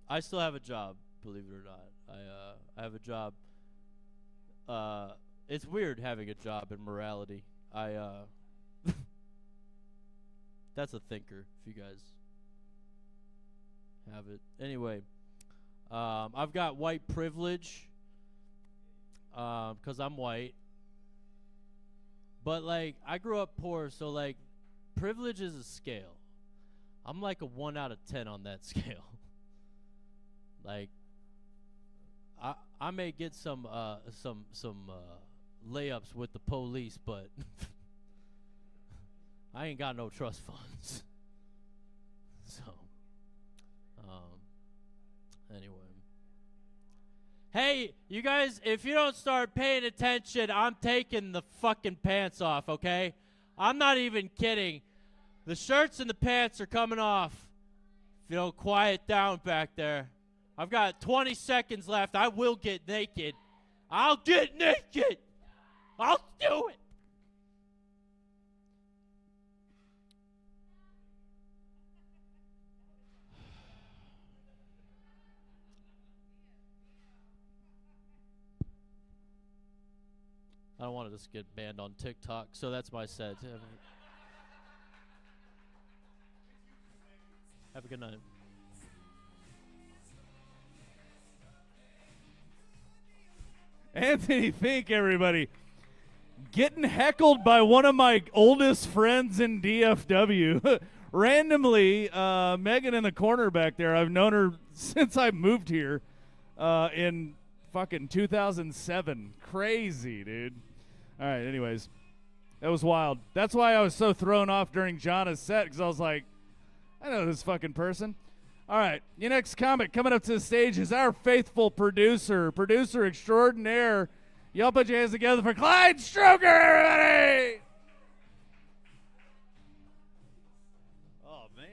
I still have a job, believe it or not. I have a job. It's weird having a job in morality. That's a thinker, if you guys have it. Anyway, I've got white privilege because I'm white. But, like, I grew up poor, so, like, privilege is a scale. I'm like a 1 out of 10 on that scale. Like, I may get some layups with the police, but I ain't got no trust funds. So, anyway, Hey, you guys, if you don't start paying attention, I'm taking the fucking pants off, okay? I'm not even kidding. The shirts and the pants are coming off. If you don't quiet down back there. I've got 20 seconds left. I will get naked. I'll get naked. I'll do it. I don't want to just get banned on TikTok, so that's my set. Have a good night. Anthony Fink, everybody. Getting heckled by one of my oldest friends in DFW. Randomly, Megan in the corner back there, I've known her since I moved here in fucking 2007. Crazy, dude. All right, anyways. That was wild. That's why I was so thrown off during Jana's set, because I was like, I know this fucking person. All right, your next comic coming up to the stage is our faithful producer extraordinaire. Y'all put your hands together for Clyde Stroker, everybody! Oh, man.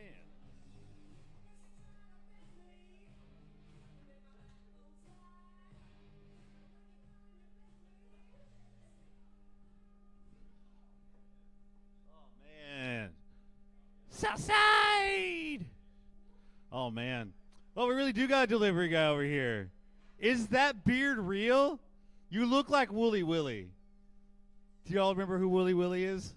Oh, man. Southside! Oh, man. Well, we really do got a delivery guy over here. Is that beard real? You look like Wooly Willy. Do y'all remember who Wooly Willy is?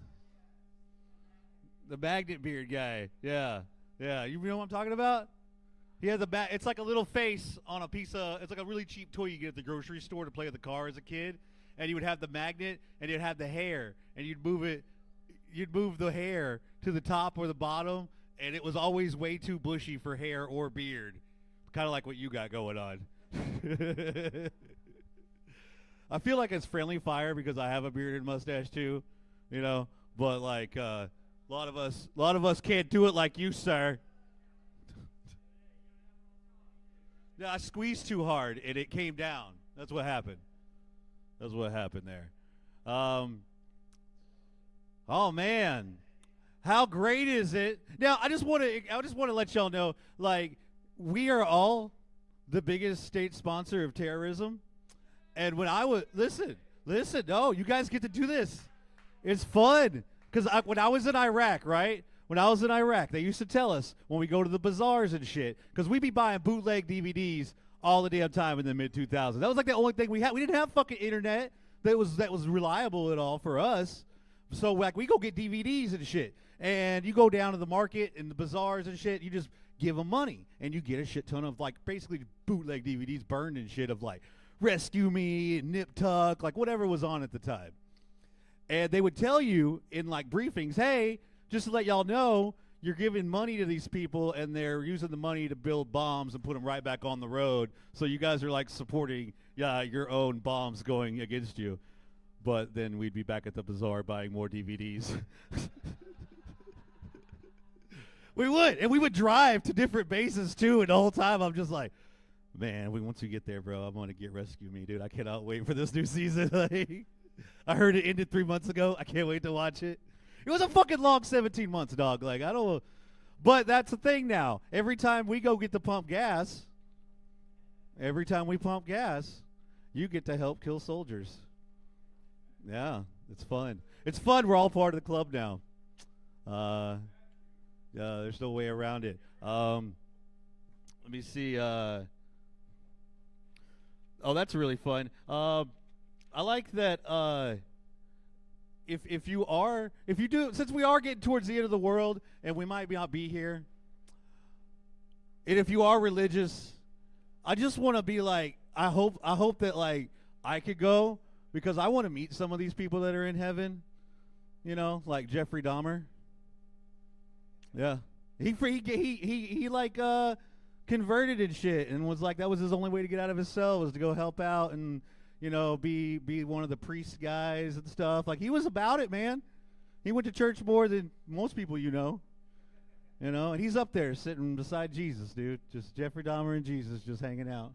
The magnet beard guy. Yeah. Yeah. You know what I'm talking about? He has a it's like a little face on a piece of, it's like a really cheap toy you get at the grocery store to play with the car as a kid. And you would have the magnet and you'd have the hair and you'd move the hair to the top or the bottom, and it was always way too bushy for hair or beard. Kind of like what you got going on. I feel like it's friendly fire because I have a beard and mustache too, you know. But like a lot of us can't do it like you, sir. Yeah, I squeezed too hard and it came down. That's what happened. That's what happened there. Oh man, how great is it? Now I just want to let y'all know, like, we are all the biggest state sponsor of terrorism. And when I was listen, no, you guys get to do this. It's fun because when I was in Iraq, right? When I was in Iraq, they used to tell us when we go to the bazaars and shit, because we'd be buying bootleg DVDs all the damn time in the mid-2000s. That was like the only thing we had. We didn't have fucking internet that was reliable at all for us. So like we go get DVDs and shit, and you go down to the market and the bazaars and shit. You just give them money, and you get a shit ton of like basically bootleg DVDs burned and shit of like Rescue Me, Nip Tuck, like whatever was on at the time. And they would tell you in like briefings, hey, just to let y'all know, you're giving money to these people and they're using the money to build bombs and put them right back on the road. So you guys are like supporting your own bombs going against you. But then we'd be back at the bazaar buying more DVDs. We would. And we would drive to different bases too. And the whole time I'm just like, man, once we get there, bro, I'm going to get Rescue Me, dude. I cannot wait for this new season. I heard it ended 3 months ago. I can't wait to watch it. It was a fucking long 17 months, dog. Like, I don't know. But that's the thing now. Every time we go get to pump gas, you get to help kill soldiers. Yeah, it's fun. It's fun. We're all part of the club now. There's no way around it. Let me see. Oh, that's really fun. I like that. If you do, since we are getting towards the end of the world and we might not be here, and if you are religious, I just want to be like, I hope that like I could go because I want to meet some of these people that are in heaven, you know, like Jeffrey Dahmer. Yeah, he like converted and shit and was like that was his only way to get out of his cell was to go help out and, you know, be one of the priest guys and stuff. Like, he was about it, man. He went to church more than most people, you know, and he's up there sitting beside Jesus, dude. Just Jeffrey Dahmer and Jesus just hanging out.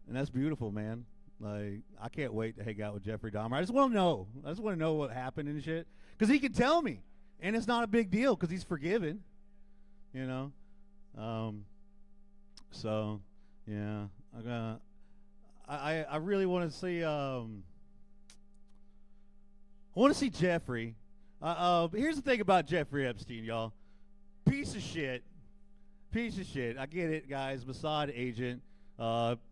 and that's beautiful, man. Like, I can't wait to hang out with Jeffrey Dahmer. I just want to know. I just want to know what happened and shit. Because he can tell me. And it's not a big deal because he's forgiven. You know? So, yeah. I really want to see, I want to see Jeffrey. Here's the thing about Jeffrey Epstein, y'all. Piece of shit. Piece of shit. I get it, guys. Mossad agent.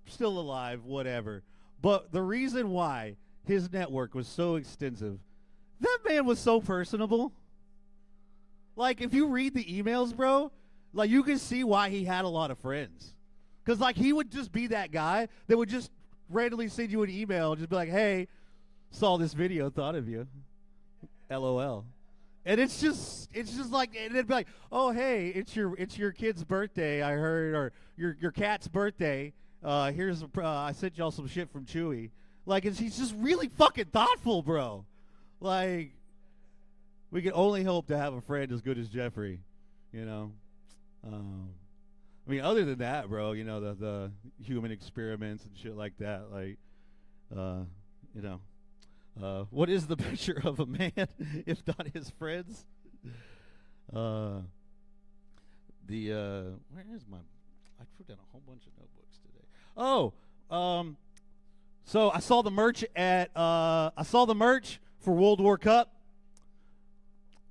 Still alive, whatever. But the reason why his network was so extensive, that man was so personable. Like, if you read the emails, bro, like, you can see why he had a lot of friends. Because, like, he would just be that guy that would just randomly send you an email and just be like, hey, saw this video, thought of you. LOL. And it's just like, and it'd be like, oh, hey, it's your kid's birthday, I heard, or your cat's birthday. Here's I sent y'all some shit from Chewy. Like, he's just really fucking thoughtful, bro. Like, we can only hope to have a friend as good as Jeffrey, you know. I mean, other than that, bro, you know, the human experiments and shit like that, like, you know, what is the picture of a man if not his friends? Where is my? I put down a whole bunch of notebooks today. Oh, so I saw the merch at for World War Cup.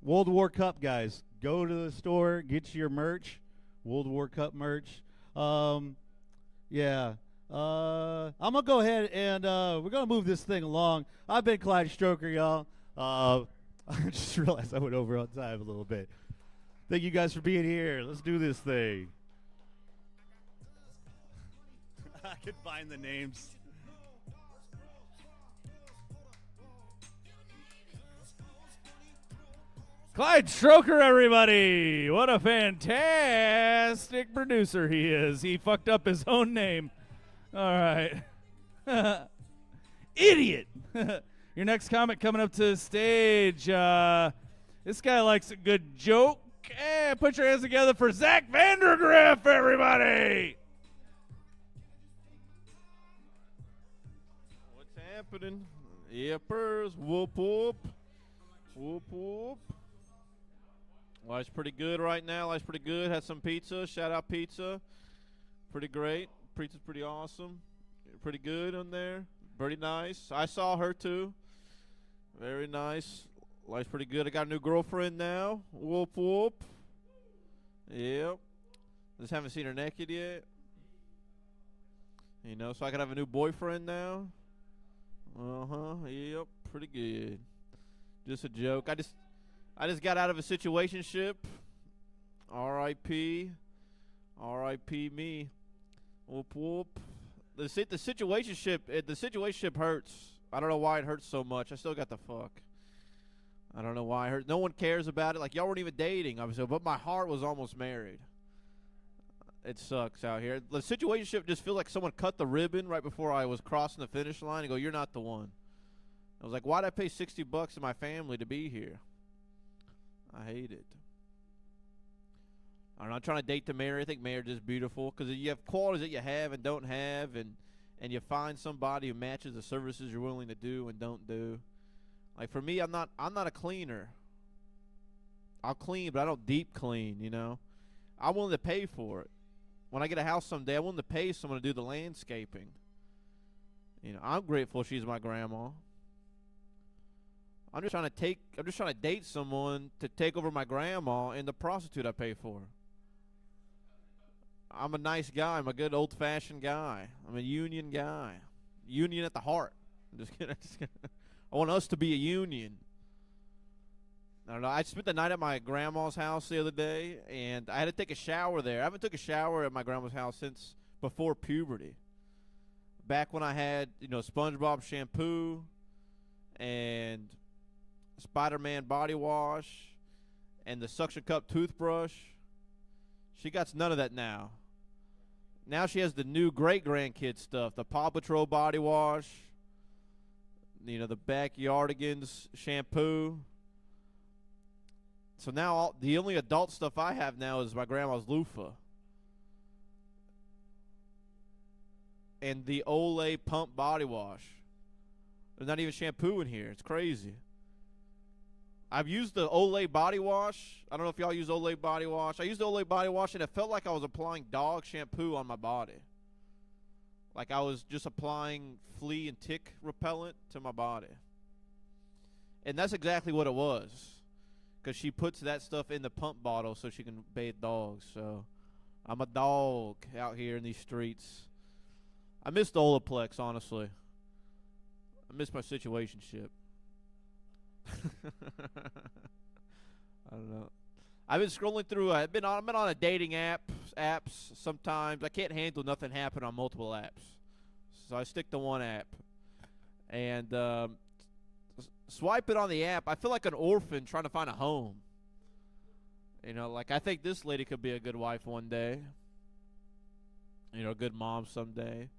World War Cup, guys, go to the store, get your merch. World War Cup merch. Yeah. I'm gonna go ahead and we're gonna move this thing along. I've been Clyde Stroker, y'all. I just realized I went over on time a little bit. Thank you guys for being here. Let's do this thing. I can find the names. Clyde Stroker, everybody! What a fantastic producer he is. He fucked up his own name. All right. Idiot! Your next comic coming up to the stage. This guy likes a good joke. Hey, put your hands together for Zach Vandergriff, everybody! What's happening? Yippers, whoop whoop. Whoop whoop. Life's pretty good right now. Life's pretty good. Had some pizza. Shout out pizza. Pretty great. Pizza's pretty awesome. Pretty good on there. Pretty nice. I saw her too. Very nice. Life's pretty good. I got a new girlfriend now. Whoop whoop. Yep. Just haven't seen her naked yet. You know, so I could have a new boyfriend now. Yep. Pretty good. Just a joke. I just got out of a situationship. R.I.P. R.I.P. me. Whoop whoop. The situationship hurts. I don't know why it hurts so much. I still got the fuck. I don't know why it hurts. No one cares about it. Like, y'all weren't even dating, obviously, but my heart was almost married. It sucks out here. The situationship just feels like someone cut the ribbon right before I was crossing the finish line and go, you're not the one. I was like, why'd I pay $60 to my family to be here? I hate it. I'm not trying to date to marry. I think marriage is beautiful because you have qualities that you have and don't have, and you find somebody who matches the services you're willing to do and don't do. Like, for me, I'm not a cleaner. I'll clean, but I don't deep clean, you know. I'm willing to pay for it. When I get a house someday, I'm willing to pay someone to do the landscaping. You know, I'm grateful she's my grandma. I'm just trying to date someone to take over my grandma and the prostitute I pay for. I'm a nice guy. I'm a good old-fashioned guy. I'm a union guy. Union at the heart. I'm just kidding. I want us to be a union. I don't know. I spent the night at my grandma's house the other day, and I had to take a shower there. I haven't took a shower at my grandma's house since before puberty. Back when I had, you know, SpongeBob shampoo and Spider-Man body wash and the suction cup toothbrush. She got none of that now. Now she has the new great-grandkid stuff, the Paw Patrol body wash, you know, the Backyardigans shampoo. So now the only adult stuff I have now is my grandma's loofah. and the Olay pump body wash. There's not even shampoo in here. It's crazy. I've used the Olay body wash. I don't know if y'all use Olay body wash. I used the Olay body wash, and it felt like I was applying dog shampoo on my body. Like I was just applying flea and tick repellent to my body. And that's exactly what it was. Because she puts that stuff in the pump bottle so she can bathe dogs. So I'm a dog out here in these streets. I miss the Olaplex, honestly. I miss my situationship. I don't know. I've been scrolling through. I've been on a dating apps sometimes. I can't handle nothing happening on multiple apps, so I stick to one app. And swipe it on the app. I feel like an orphan trying to find a home. You know, like I think this lady could be a good wife one day. You know, a good mom someday.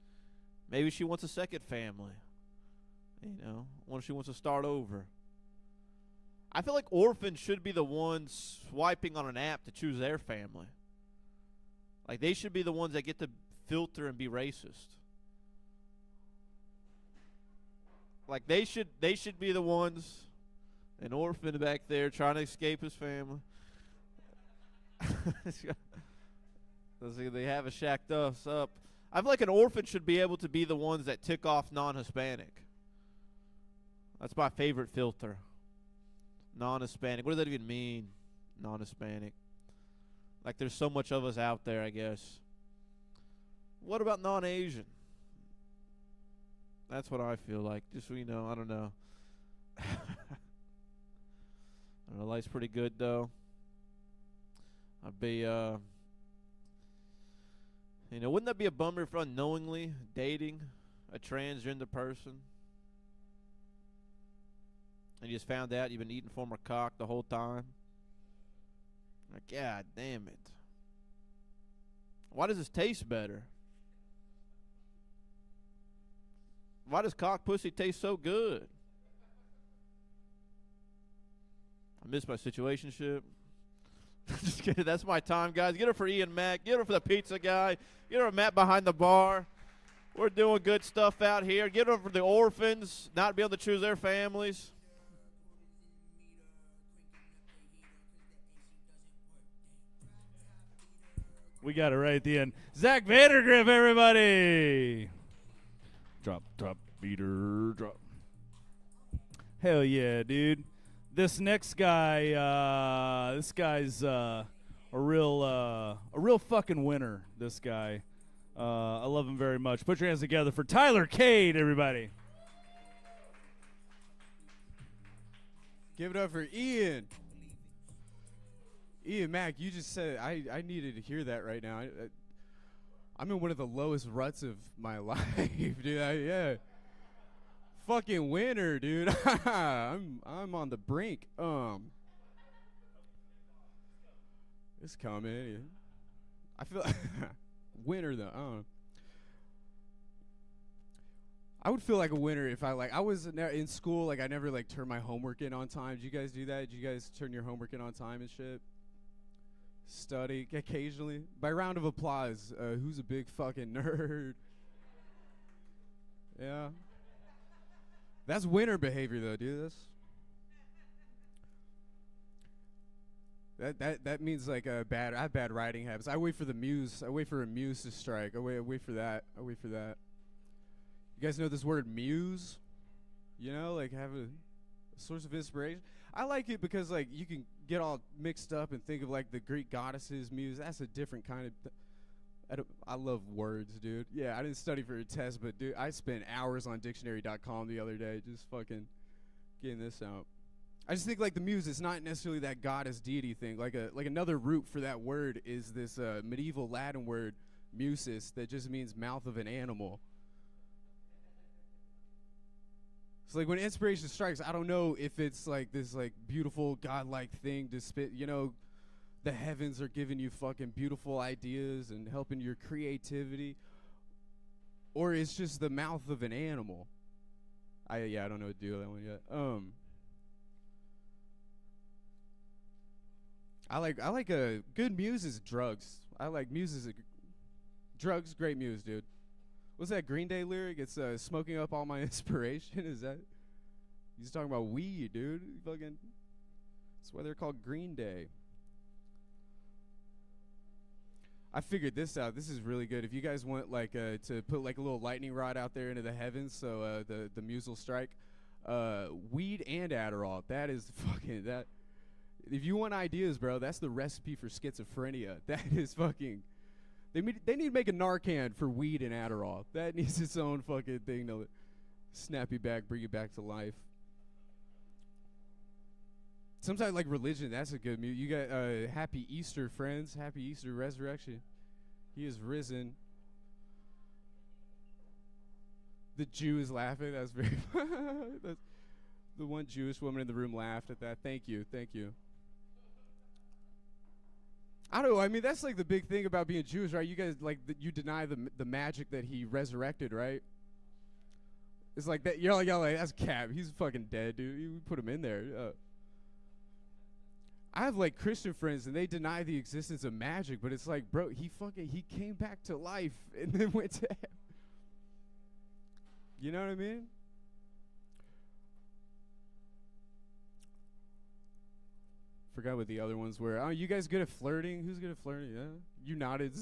Maybe she wants a second family. You know, what if she wants to start over? I feel like orphans should be the ones swiping on an app to choose their family. Like they should be the ones that get to filter and be racist. Like they should be the ones, an orphan back there trying to escape his family. They have a shacked us up. I feel like an orphan should be able to be the ones that tick off non-Hispanic. That's my favorite filter. Non-Hispanic. What does that even mean? Non-Hispanic. Like there's so much of us out there, I guess. What about non-Asian? That's what I feel like. Just so you know, I don't know. I don't know. Life's pretty good though. I'd be you know, wouldn't that be a bummer if unknowingly dating a transgender person? And you just found out you've been eating former cock the whole time? Like, God damn it. Why does this taste better? Why does cock pussy taste so good? I miss my situationship. Just kidding. That's my time, guys. Get it for Ian Mack. Get it for the pizza guy. Get it for Matt behind the bar. We're doing good stuff out here. Get it for the orphans, not be able to choose their families. We got it right at the end. Zach Vandergriff, everybody. Drop, beater, drop. Hell yeah, dude. This next guy, this guy's a real fucking winner. This guy, I love him very much. Put your hands together for Tyler Cade, everybody. Give it up for Ian. Ian Mack, you just said I needed to hear that right now. I'm in one of the lowest ruts of my life, dude. Yeah. Fucking winner, dude. I'm on the brink. It's coming. I feel winner though. I would feel like a winner if I was in school, like I never like turned my homework in on time. Did you guys do that? Did you guys turn your homework in on time and shit? Study occasionally. By round of applause, who's a big fucking nerd? Yeah. That's winner behavior though, dude. That means like I have bad writing habits. I wait for the muse. I wait for a muse to strike. I wait for that. You guys know this word muse? You know, like have a source of inspiration. I like it because like you can get all mixed up and think of like the Greek goddesses muse. That's a different kind of I love words, dude. Yeah, I didn't study for a test, but dude, I spent hours on dictionary.com the other day just fucking getting this out. I just think like the muse is not necessarily that goddess deity thing. Like another root for that word is this medieval Latin word musis that just means mouth of an animal. It's like when inspiration strikes, I don't know if it's like this like beautiful godlike thing to spit, you know, the heavens are giving you fucking beautiful ideas and helping your creativity, or it's just the mouth of an animal. I don't know what to do with that one yet. I like a good muse is drugs. I like muse is drugs, great muse, dude. What's that Green Day lyric? It's smoking up all my inspiration. Is that? He's talking about weed, dude. Fucking. That's why they're called Green Day. I figured this out. This is really good. If you guys want like to put like a little lightning rod out there into the heavens, so the muse will strike. Weed and Adderall. That is fucking that. If you want ideas, bro, that's the recipe for schizophrenia. That is fucking. They need to make a Narcan for weed and Adderall. That needs its own fucking thing to snap you back, bring you back to life. Sometimes like religion, that's a good music. You got Happy Easter, friends. Happy Easter resurrection. He is risen. The Jew is laughing. That's very that's the one Jewish woman in the room laughed at that. Thank you. Thank you. I don't know. I mean, that's like the big thing about being Jewish, right? You guys like you deny the magic that he resurrected, right? It's like that. You're like that's cap. He's fucking dead, dude. You put him in there. I have like Christian friends and they deny the existence of magic, but it's like, bro, he came back to life and then went to heaven. You know what I mean? Forgot what the other ones were. Oh, you guys good at flirting? Who's good at flirting? Yeah, you nodded.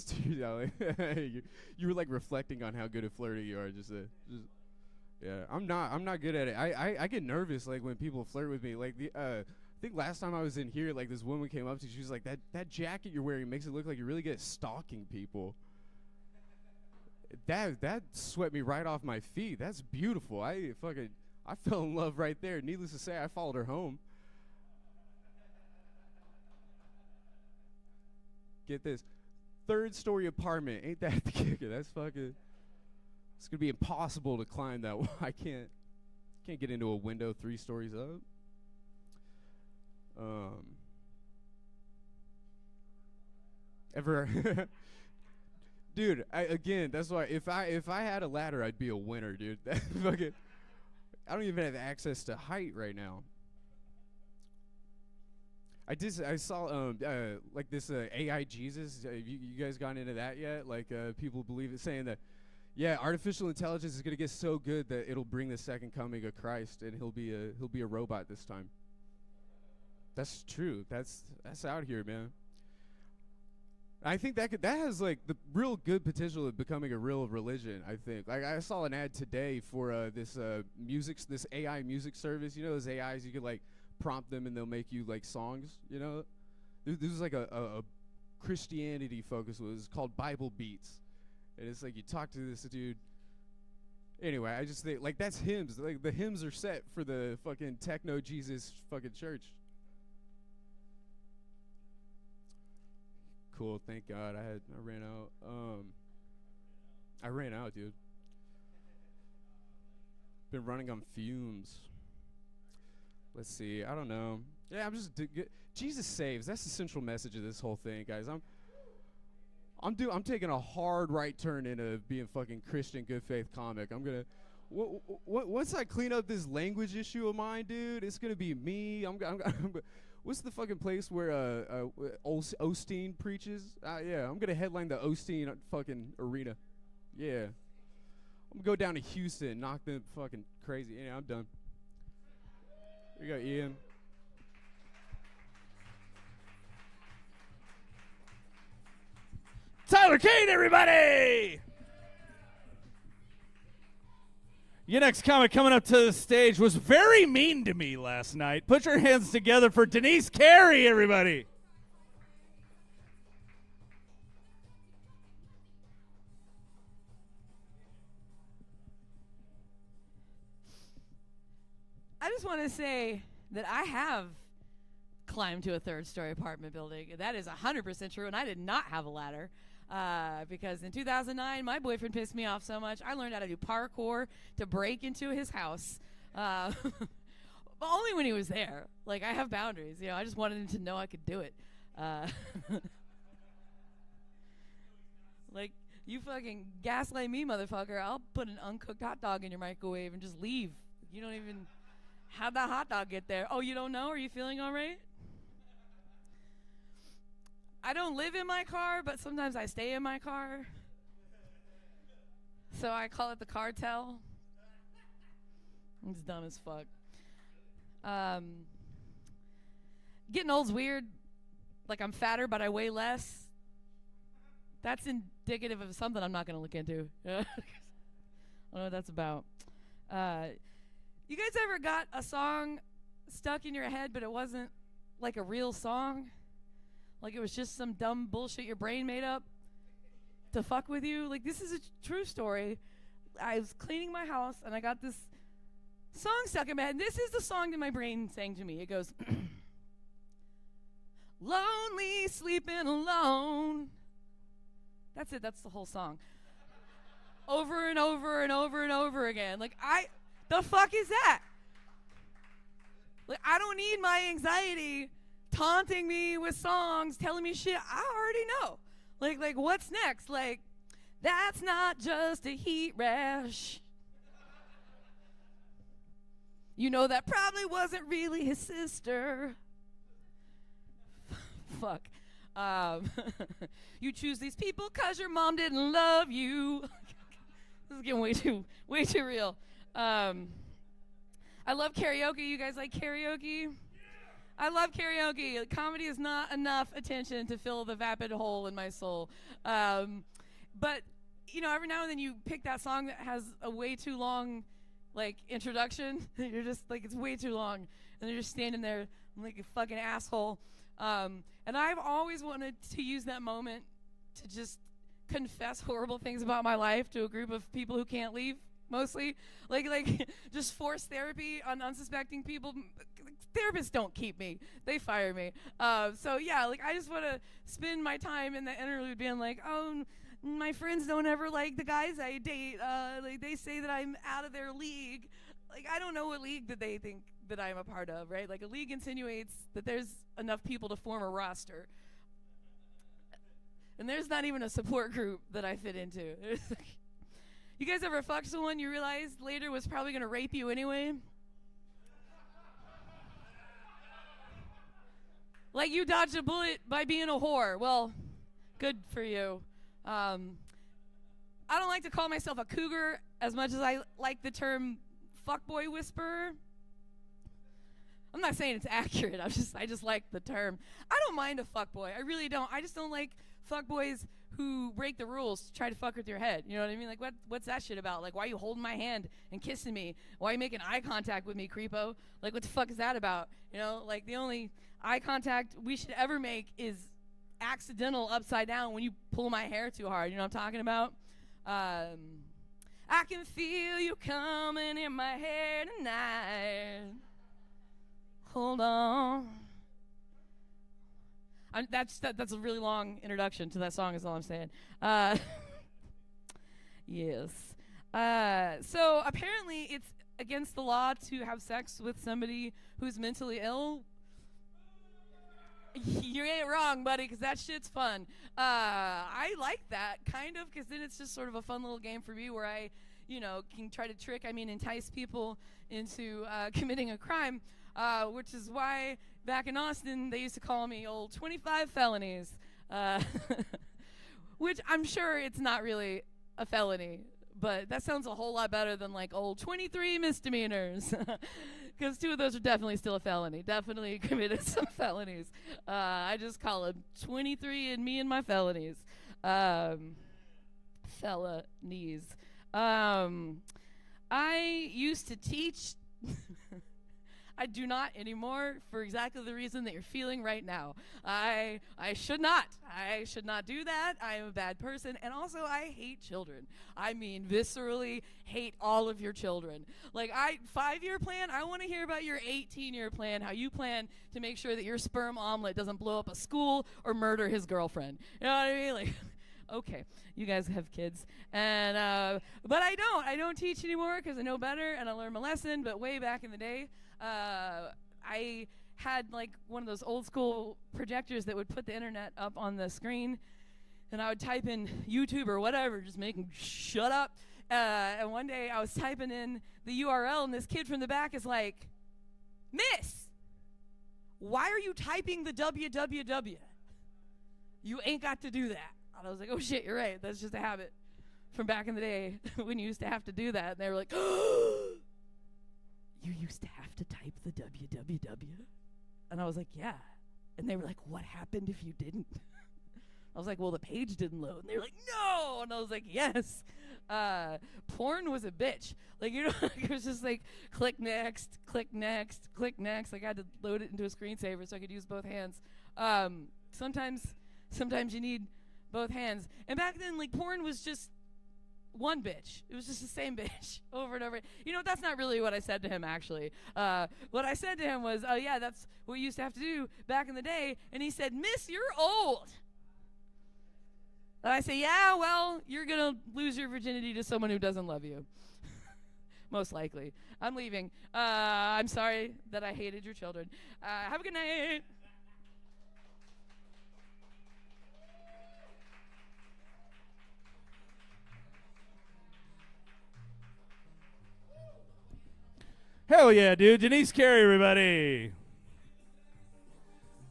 You were like reflecting on how good at flirting you are. Yeah. I'm not good at it. I get nervous like when people flirt with me. Like I think last time I was in here, like this woman came up to me. She was like, "That jacket you're wearing makes it look like you're really good at stalking people." That swept me right off my feet. That's beautiful. I fell in love right there. Needless to say, I followed her home. Get this, 3rd-story apartment. Ain't that the kicker? That's fucking. It's gonna be impossible to climb that. I can't get into a window 3 stories up. Ever, dude? Again, that's why if I had a ladder, I'd be a winner, dude. That fucking. I don't even have access to height right now. I saw like this AI Jesus. You guys gone into that yet? Like people believe it, saying that, yeah, artificial intelligence is gonna get so good that it'll bring the second coming of Christ, and he'll be a robot this time. That's true. That's out here, man. I think that has like the real good potential of becoming a real religion. I think. Like I saw an ad today for this AI music service. You know those AIs you could like prompt them and they'll make you like songs. You know, this is like a Christianity focus. It was called Bible Beats, and it's like you talk to this dude. Anyway, I just think like that's hymns. Like the hymns are set for the fucking techno Jesus fucking church. Cool, thank God. I ran out. I ran out, dude. Been running on fumes. Let's see. I don't know. Yeah, I'm just Jesus saves. That's the central message of this whole thing, guys. I'm taking a hard right turn into being fucking Christian good faith comic. I'm gonna once I clean up this language issue of mine, dude, it's gonna be me. What's the fucking place where Osteen preaches? Yeah, I'm gonna headline the Osteen fucking arena. Yeah, I'm gonna go down to Houston, knock them fucking crazy. Yeah, I'm done. Here you go, Ian. Tyler Kane, everybody! Your next comic coming up to the stage was very mean to me last night. Put your hands together for Denise Carey, everybody. I just want to say that I have climbed to a 3rd-story apartment building. That is 100% true, and I did not have a ladder. Because in 2009, my boyfriend pissed me off so much, I learned how to do parkour to break into his house. But only when he was there. Like, I have boundaries. You know, I just wanted him to know I could do it. Like, you fucking gaslight me, motherfucker. I'll put an uncooked hot dog in your microwave and just leave. You don't even... How'd that hot dog get there? Oh, you don't know? Are you feeling all right? I don't live in my car, but sometimes I stay in my car. So I call it the cartel. It's dumb as fuck. Getting old's weird. Like, I'm fatter, but I weigh less. That's indicative of something I'm not going to look into. I don't know what that's about. You guys ever got a song stuck in your head, but it wasn't like a real song? Like it was just some dumb bullshit your brain made up to fuck with you? Like, this is a true story. I was cleaning my house, and I got this song stuck in my head. And this is the song that my brain sang to me. It goes, lonely, sleeping alone. That's it. That's the whole song. Over and over and over and over again. Like, the fuck is that? Like, I don't need my anxiety taunting me with songs, telling me shit I already know. Like what's next? Like, that's not just a heat rash. You know, that probably wasn't really his sister. Fuck. You choose these people 'cause your mom didn't love you. This is getting way too real. I love karaoke. You guys like karaoke? I love karaoke. Like, comedy is not enough attention to fill the vapid hole in my soul. But, you know, every now and then you pick that song that has a way too long, like, introduction. You're just, like, it's way too long. And you're just standing there like a fucking asshole. And I've always wanted to use that moment to just confess horrible things about my life to a group of people who can't leave, mostly. Like just force therapy on unsuspecting people. Therapists don't keep me. They fire me. So, yeah, like, I just want to spend my time in the interlude being like, oh, my friends don't ever like the guys I date. Like, they say that I'm out of their league. Like, I don't know what league that they think that I'm a part of, right? Like, a league insinuates that there's enough people to form a roster. And there's not even a support group that I fit into. You guys ever fucked someone you realized later was probably going to rape you anyway? Like, you dodged a bullet by being a whore. Well, good for you. I don't like to call myself a cougar as much as I like the term fuckboy whisperer. I'm not saying it's accurate. I just like the term. I don't mind a fuckboy. I really don't. I just don't like fuckboys who break the rules to try to fuck with your head. You know what I mean? Like, what's that shit about? Like, why are you holding my hand and kissing me? Why are you making eye contact with me, creepo? Like, what the fuck is that about? You know, like, the only eye contact we should ever make is accidental upside down when you pull my hair too hard. You know what I'm talking about? I can feel you coming in my hair tonight. Hold on. That's a really long introduction to that song is all I'm saying. Yes. So apparently it's against the law to have sex with somebody who's mentally ill. You ain't wrong, buddy, because that shit's fun. I like that, kind of, because then it's just sort of a fun little game for me where I, you know, can try to entice people into committing a crime, which is why back in Austin they used to call me old 25 felonies, which I'm sure it's not really a felony, but that sounds a whole lot better than like old 23 misdemeanors. Because 2 of those are definitely still a felony. Definitely committed some felonies. I just call them 23 and me and my felonies. Felonies. I used to teach. I do not anymore for exactly the reason that you're feeling right now. I should not. I should not do that. I am a bad person. And also, I hate children. I mean, viscerally hate all of your children. Like, 5-year plan, I want to hear about your 18-year plan, how you plan to make sure that your sperm omelet doesn't blow up a school or murder his girlfriend. You know what I mean? Like, okay, you guys have kids. And, but I don't teach anymore because I know better and I learned my lesson. But way back in the day, I had like one of those old school projectors that would put the internet up on the screen, and I would type in YouTube or whatever, just make them shut up. And one day I was typing in the URL, and this kid from the back is like, "Miss, why are you typing the www? You ain't got to do that." And I was like, "Oh shit, you're right. That's just a habit." from back in the day when you used to have to do that. And they were like, you used to have to type the www? And I was like, yeah. And they were like, what happened if you didn't? I was like, well, the page didn't load. And they were like, no. And I was like, yes. Porn was a bitch. Like, you know, it was just like, click next, click next, click next. Like, I had to load it into a screensaver so I could use both hands. Sometimes you need both hands. And back then, like, porn was just one bitch. It was just the same bitch over and over. You know, that's not really what I said to him, actually. What I said to him was, oh, yeah, that's what you used to have to do back in the day. And he said, Miss, you're old. And I say, yeah, well, you're going to lose your virginity to someone who doesn't love you. Most likely. I'm leaving. I'm sorry that I hated your children. Have a good night. Hell yeah, dude. Denise Carey, everybody.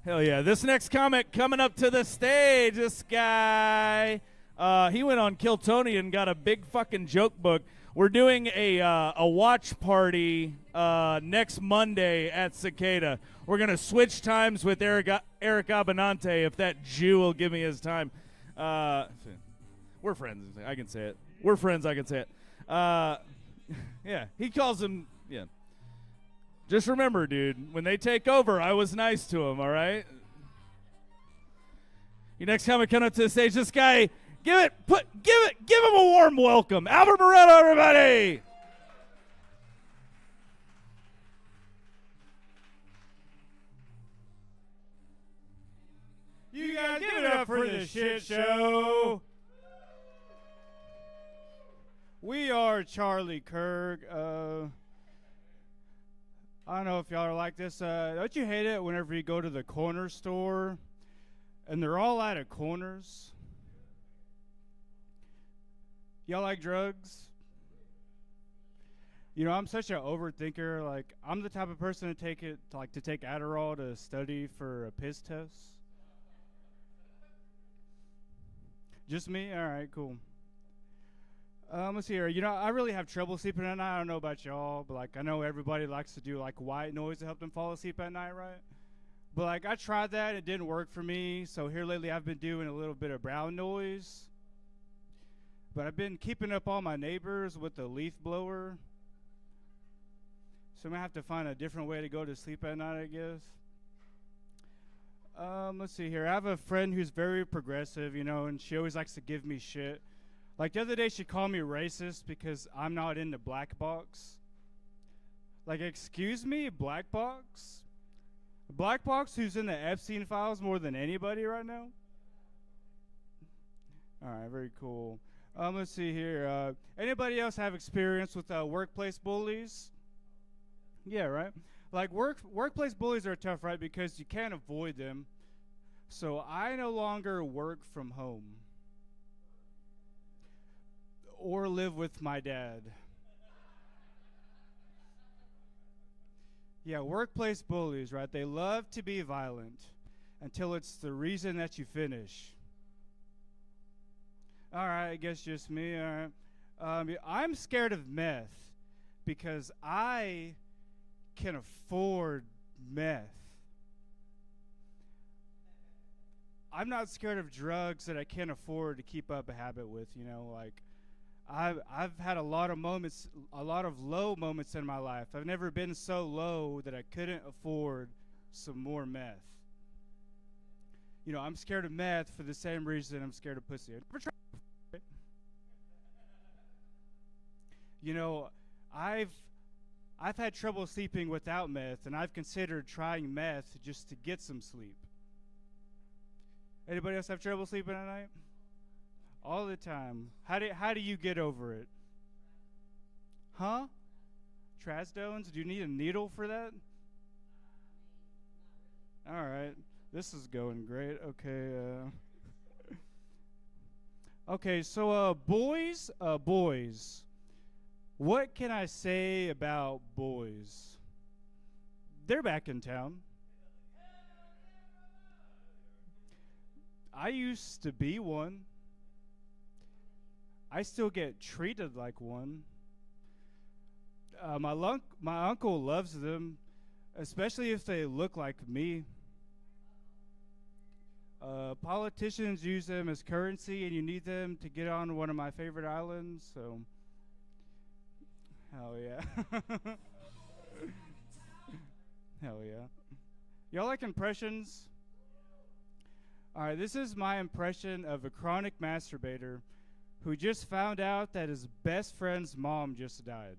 Hell yeah. This next comic coming up to the stage, this guy, he went on Kill Tony and got a big fucking joke book. We're doing a watch party next Monday at Cicada. We're going to switch times with Eric Abinante if that Jew will give me his time. We're friends. I can say it. We're friends. I can say it. Yeah. He calls him, yeah. Just remember, dude, when they take over, I was nice to him, all right? Your next comic coming up to the stage, this guy, give him a warm welcome. Albert Moreno, everybody! You guys give it up for the shit show. We are Charlie Kirk. I don't know if y'all are like this. Don't you hate it whenever you go to the corner store and they're all out of corners? Y'all like drugs? You know, I'm such an overthinker. Like, I'm the type of person to take Adderall to study for a piss test. Just me? All right, cool. Let's see here. You know, I really have trouble sleeping at night. I don't know about y'all, but, like, I know everybody likes to do, like, white noise to help them fall asleep at night, right? But, like, I tried that. It didn't work for me. So here lately I've been doing a little bit of brown noise. But I've been keeping up all my neighbors with the leaf blower. So I'm going to have to find a different way to go to sleep at night, I guess. Let's see here. I have a friend who's very progressive, you know, and she always likes to give me shit. Like, the other day, she called me racist because I'm not in the black box. Like, excuse me, black box? Black box who's in the Epstein files more than anybody right now? All right, very cool. Let's see here. Anybody else have experience with workplace bullies? Yeah, right? Like, workplace bullies are tough, right? Because you can't avoid them. So I no longer work from home. Or live with my dad. Yeah, workplace bullies, right? They love to be violent until it's the reason that you finish. All right, I guess just me. All right. I'm scared of meth because I can afford meth. I'm not scared of drugs that I can't afford to keep up a habit with, you know, like I've had a lot of moments, a lot of low moments in my life. I've never been so low that I couldn't afford some more meth. You know, I'm scared of meth for the same reason I'm scared of pussy. You know, I've had trouble sleeping without meth, and I've considered trying meth just to get some sleep. Anybody else have trouble sleeping at night? All the time. How do you get over it? Huh? Trazdones? Do you need a needle for that? All right. This is going great. Okay. Okay, so boys. What can I say about boys? They're back in town. I used to be one. I still get treated like one. My uncle loves them, especially if they look like me. Politicians use them as currency, and you need them to get on one of my favorite islands, so hell yeah. Hell yeah. Y'all like impressions? Alright, this is my impression of a chronic masturbator who just found out that his best friend's mom just died.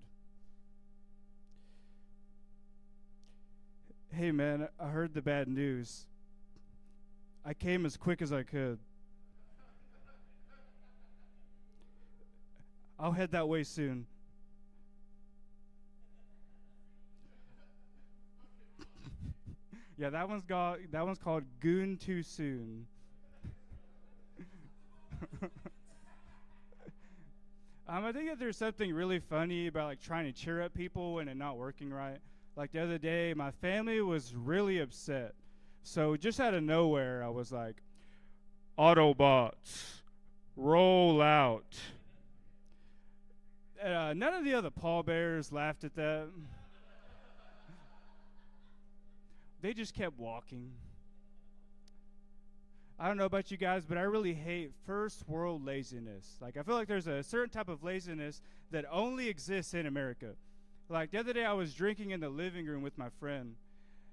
Hey man, I heard the bad news. I came as quick as I could. I'll head that way soon. Yeah, that one's called Goon Too Soon. I think that there's something really funny about like trying to cheer up people and it not working right. Like the other day, my family was really upset. So just out of nowhere, I was like, Autobots, roll out. None of the other pallbearers laughed at that. They just kept walking. I don't know about you guys, but I really hate first world laziness. Like, I feel like there's a certain type of laziness that only exists in America. Like, the other day I was drinking in the living room with my friend.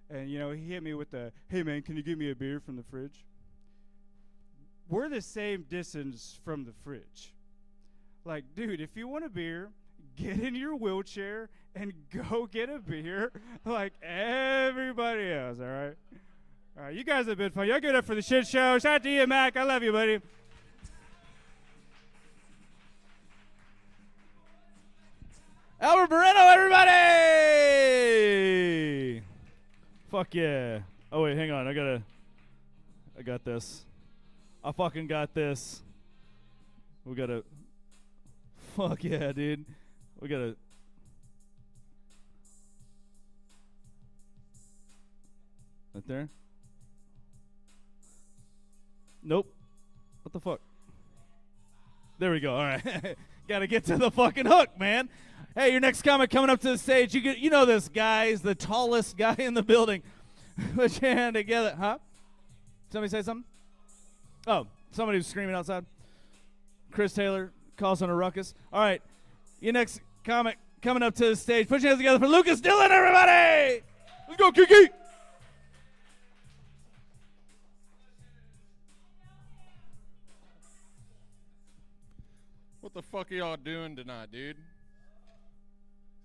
And, you know, he hit me with the, hey, man, can you give me a beer from the fridge? We're the same distance from the fridge. Like, dude, if you want a beer, get in your wheelchair and go get a beer like everybody else, all right? All right, you guys have been fun. Y'all give it up for the shit show. Shout out to you, Mac. I love you, buddy. Albert Moreno, everybody! Fuck yeah. Oh, wait, hang on. I got this. I fucking got this. We gotta. Fuck yeah, dude. We gotta. Right there? Nope. What the fuck? There we go. All right. Gotta get to the fucking hook, man. Hey, your next comic coming up to the stage. You know this guy. He's the tallest guy in the building. Put your hand together. Huh? Somebody say something? Oh, somebody was screaming outside. Chris Taylor causing a ruckus. All right. Your next comic coming up to the stage. Put your hands together for Lucas Dillon, everybody. Let's go, Kiki. What the fuck are y'all doing tonight, dude?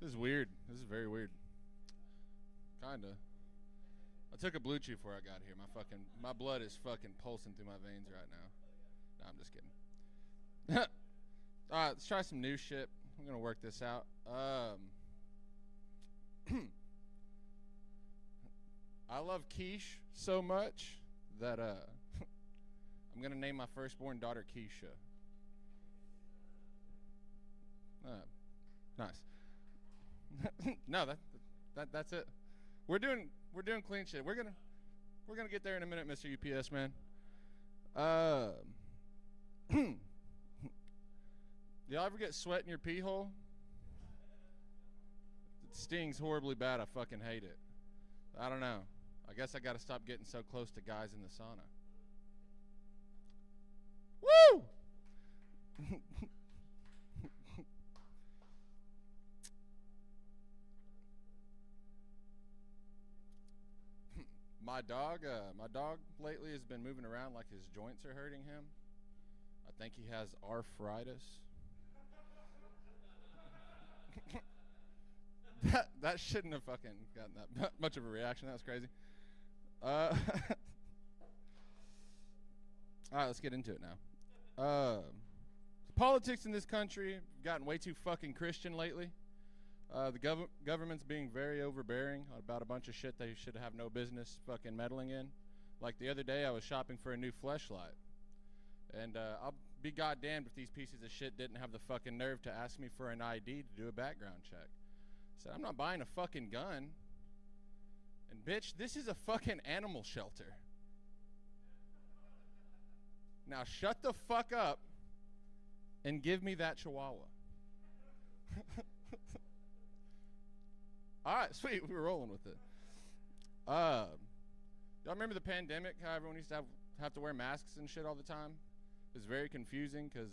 This is weird. This is very weird. Kinda. I took a blue chew before I got here. My blood is fucking pulsing through my veins right now. No, I'm just kidding. All right, let's try some new shit. I'm gonna work this out. I love quiche so much that I'm gonna name my firstborn daughter Keisha. Nice. No, that's it. We're doing clean shit. We're gonna get there in a minute, Mr. UPS man. Y'all ever get sweat in your pee hole? It stings horribly bad. I fucking hate it. I don't know. I guess I gotta stop getting so close to guys in the sauna. Woo! My dog lately has been moving around like his joints are hurting him. I think he has arthritis. that shouldn't have fucking gotten that much of a reaction. That was crazy. All right, let's get into it now. Politics in this country have gotten way too fucking Christian lately. The government's being very overbearing about a bunch of shit they should have no business fucking meddling in. Like the other day, I was shopping for a new fleshlight. And I'll be goddamned if these pieces of shit didn't have the fucking nerve to ask me for an ID to do a background check. I said, I'm not buying a fucking gun. And bitch, this is a fucking animal shelter. Now shut the fuck up and give me that chihuahua. All right, sweet. We were rolling with it. Y'all remember the pandemic? How everyone used to have to wear masks and shit all the time? It was very confusing because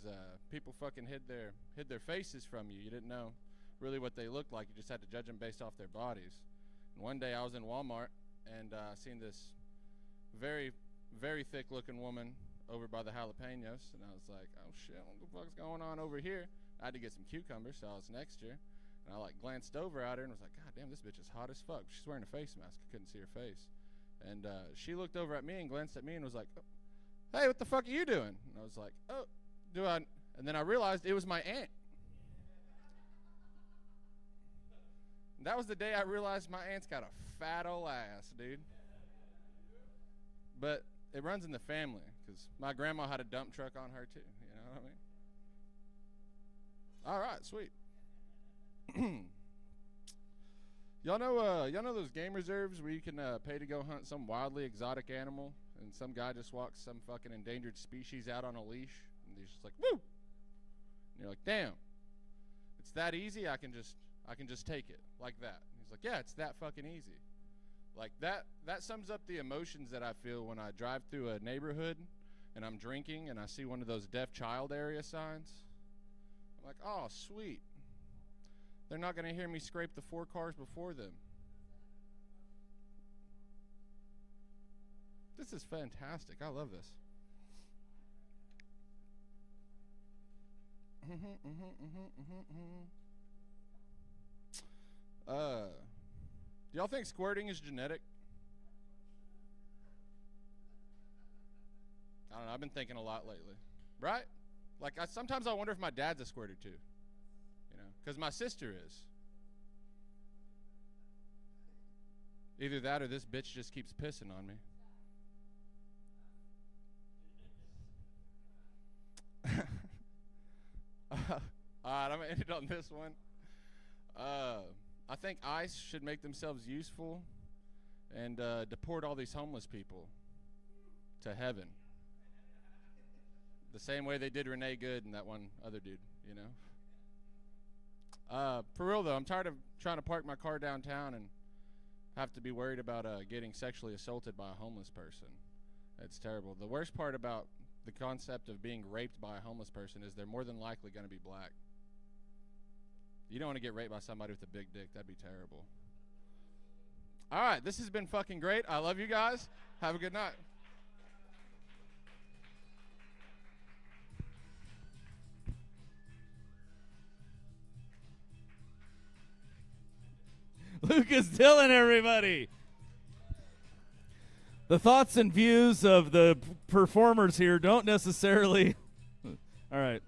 people fucking hid their faces from you. You didn't know really what they looked like. You just had to judge them based off their bodies. And one day I was in Walmart and seen this very, very thick-looking woman over by the jalapenos, and I was like, oh shit, what the fuck's going on over here? I had to get some cucumbers, so I was next to her, and I like glanced over at her and was like, god damn, this bitch is hot as fuck. She's wearing a face mask. I couldn't see her face. And she looked over at me and glanced at me and was like, oh, hey, what the fuck are you doing? And I was like, oh, do I? And then I realized it was my aunt. And that was the day I realized my aunt's got a fat ol' ass, dude. But it runs in the family, because my grandma had a dump truck on her too. You know what I mean? All right, sweet. Y'all know those game reserves where you can pay to go hunt some wildly exotic animal, and some guy just walks some fucking endangered species out on a leash, and he's just like, woo! And you're like, damn, it's that easy. I can just take it like that. And he's like, yeah, it's that fucking easy. Like that sums up the emotions that I feel when I drive through a neighborhood and I'm drinking and I see one of those deaf child area signs. I'm like, oh, sweet. They're not going to hear me scrape the 4 cars before them. This is fantastic. I love this. Do y'all think squirting is genetic? I don't know. I've been thinking a lot lately. Right? Like, sometimes I wonder if my dad's a squirter too. You know, because my sister is. Either that or this bitch just keeps pissing on me. All right, I'm going to end it on this one. I think ICE should make themselves useful and deport all these homeless people to heaven. The same way they did Renee Good and that one other dude, you know? For real, though, I'm tired of trying to park my car downtown and have to be worried about getting sexually assaulted by a homeless person. It's terrible. The worst part about the concept of being raped by a homeless person is they're more than likely going to be black. You don't want to get raped by somebody with a big dick. That'd be terrible. All right, this has been fucking great. I love you guys. Have a good night. Lucas Dillon, everybody. The thoughts and views of the performers here don't necessarily... All right.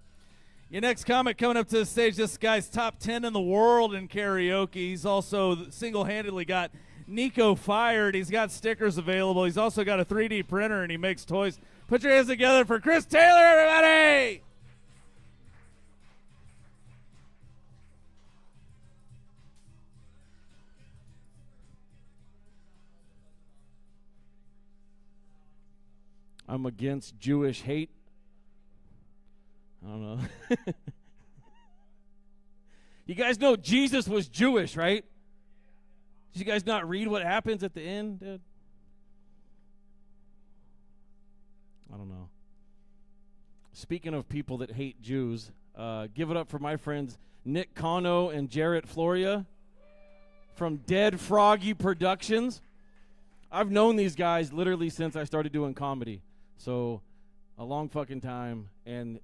Your next comic coming up to the stage, this guy's top 10 in the world in karaoke. He's also single-handedly got Nico fired. He's got stickers available. He's also got a 3D printer, and he makes toys. Put your hands together for Chris Taylor, everybody! I'm against Jewish hate. I don't know. You guys know Jesus was Jewish, right? Did you guys not read what happens at the end, dude? I don't know. Speaking of people that hate Jews, give it up for my friends Nick Cano and Jarrett Floria from Dead Froggy Productions. I've known these guys literally since I started doing comedy. So, a long fucking time. And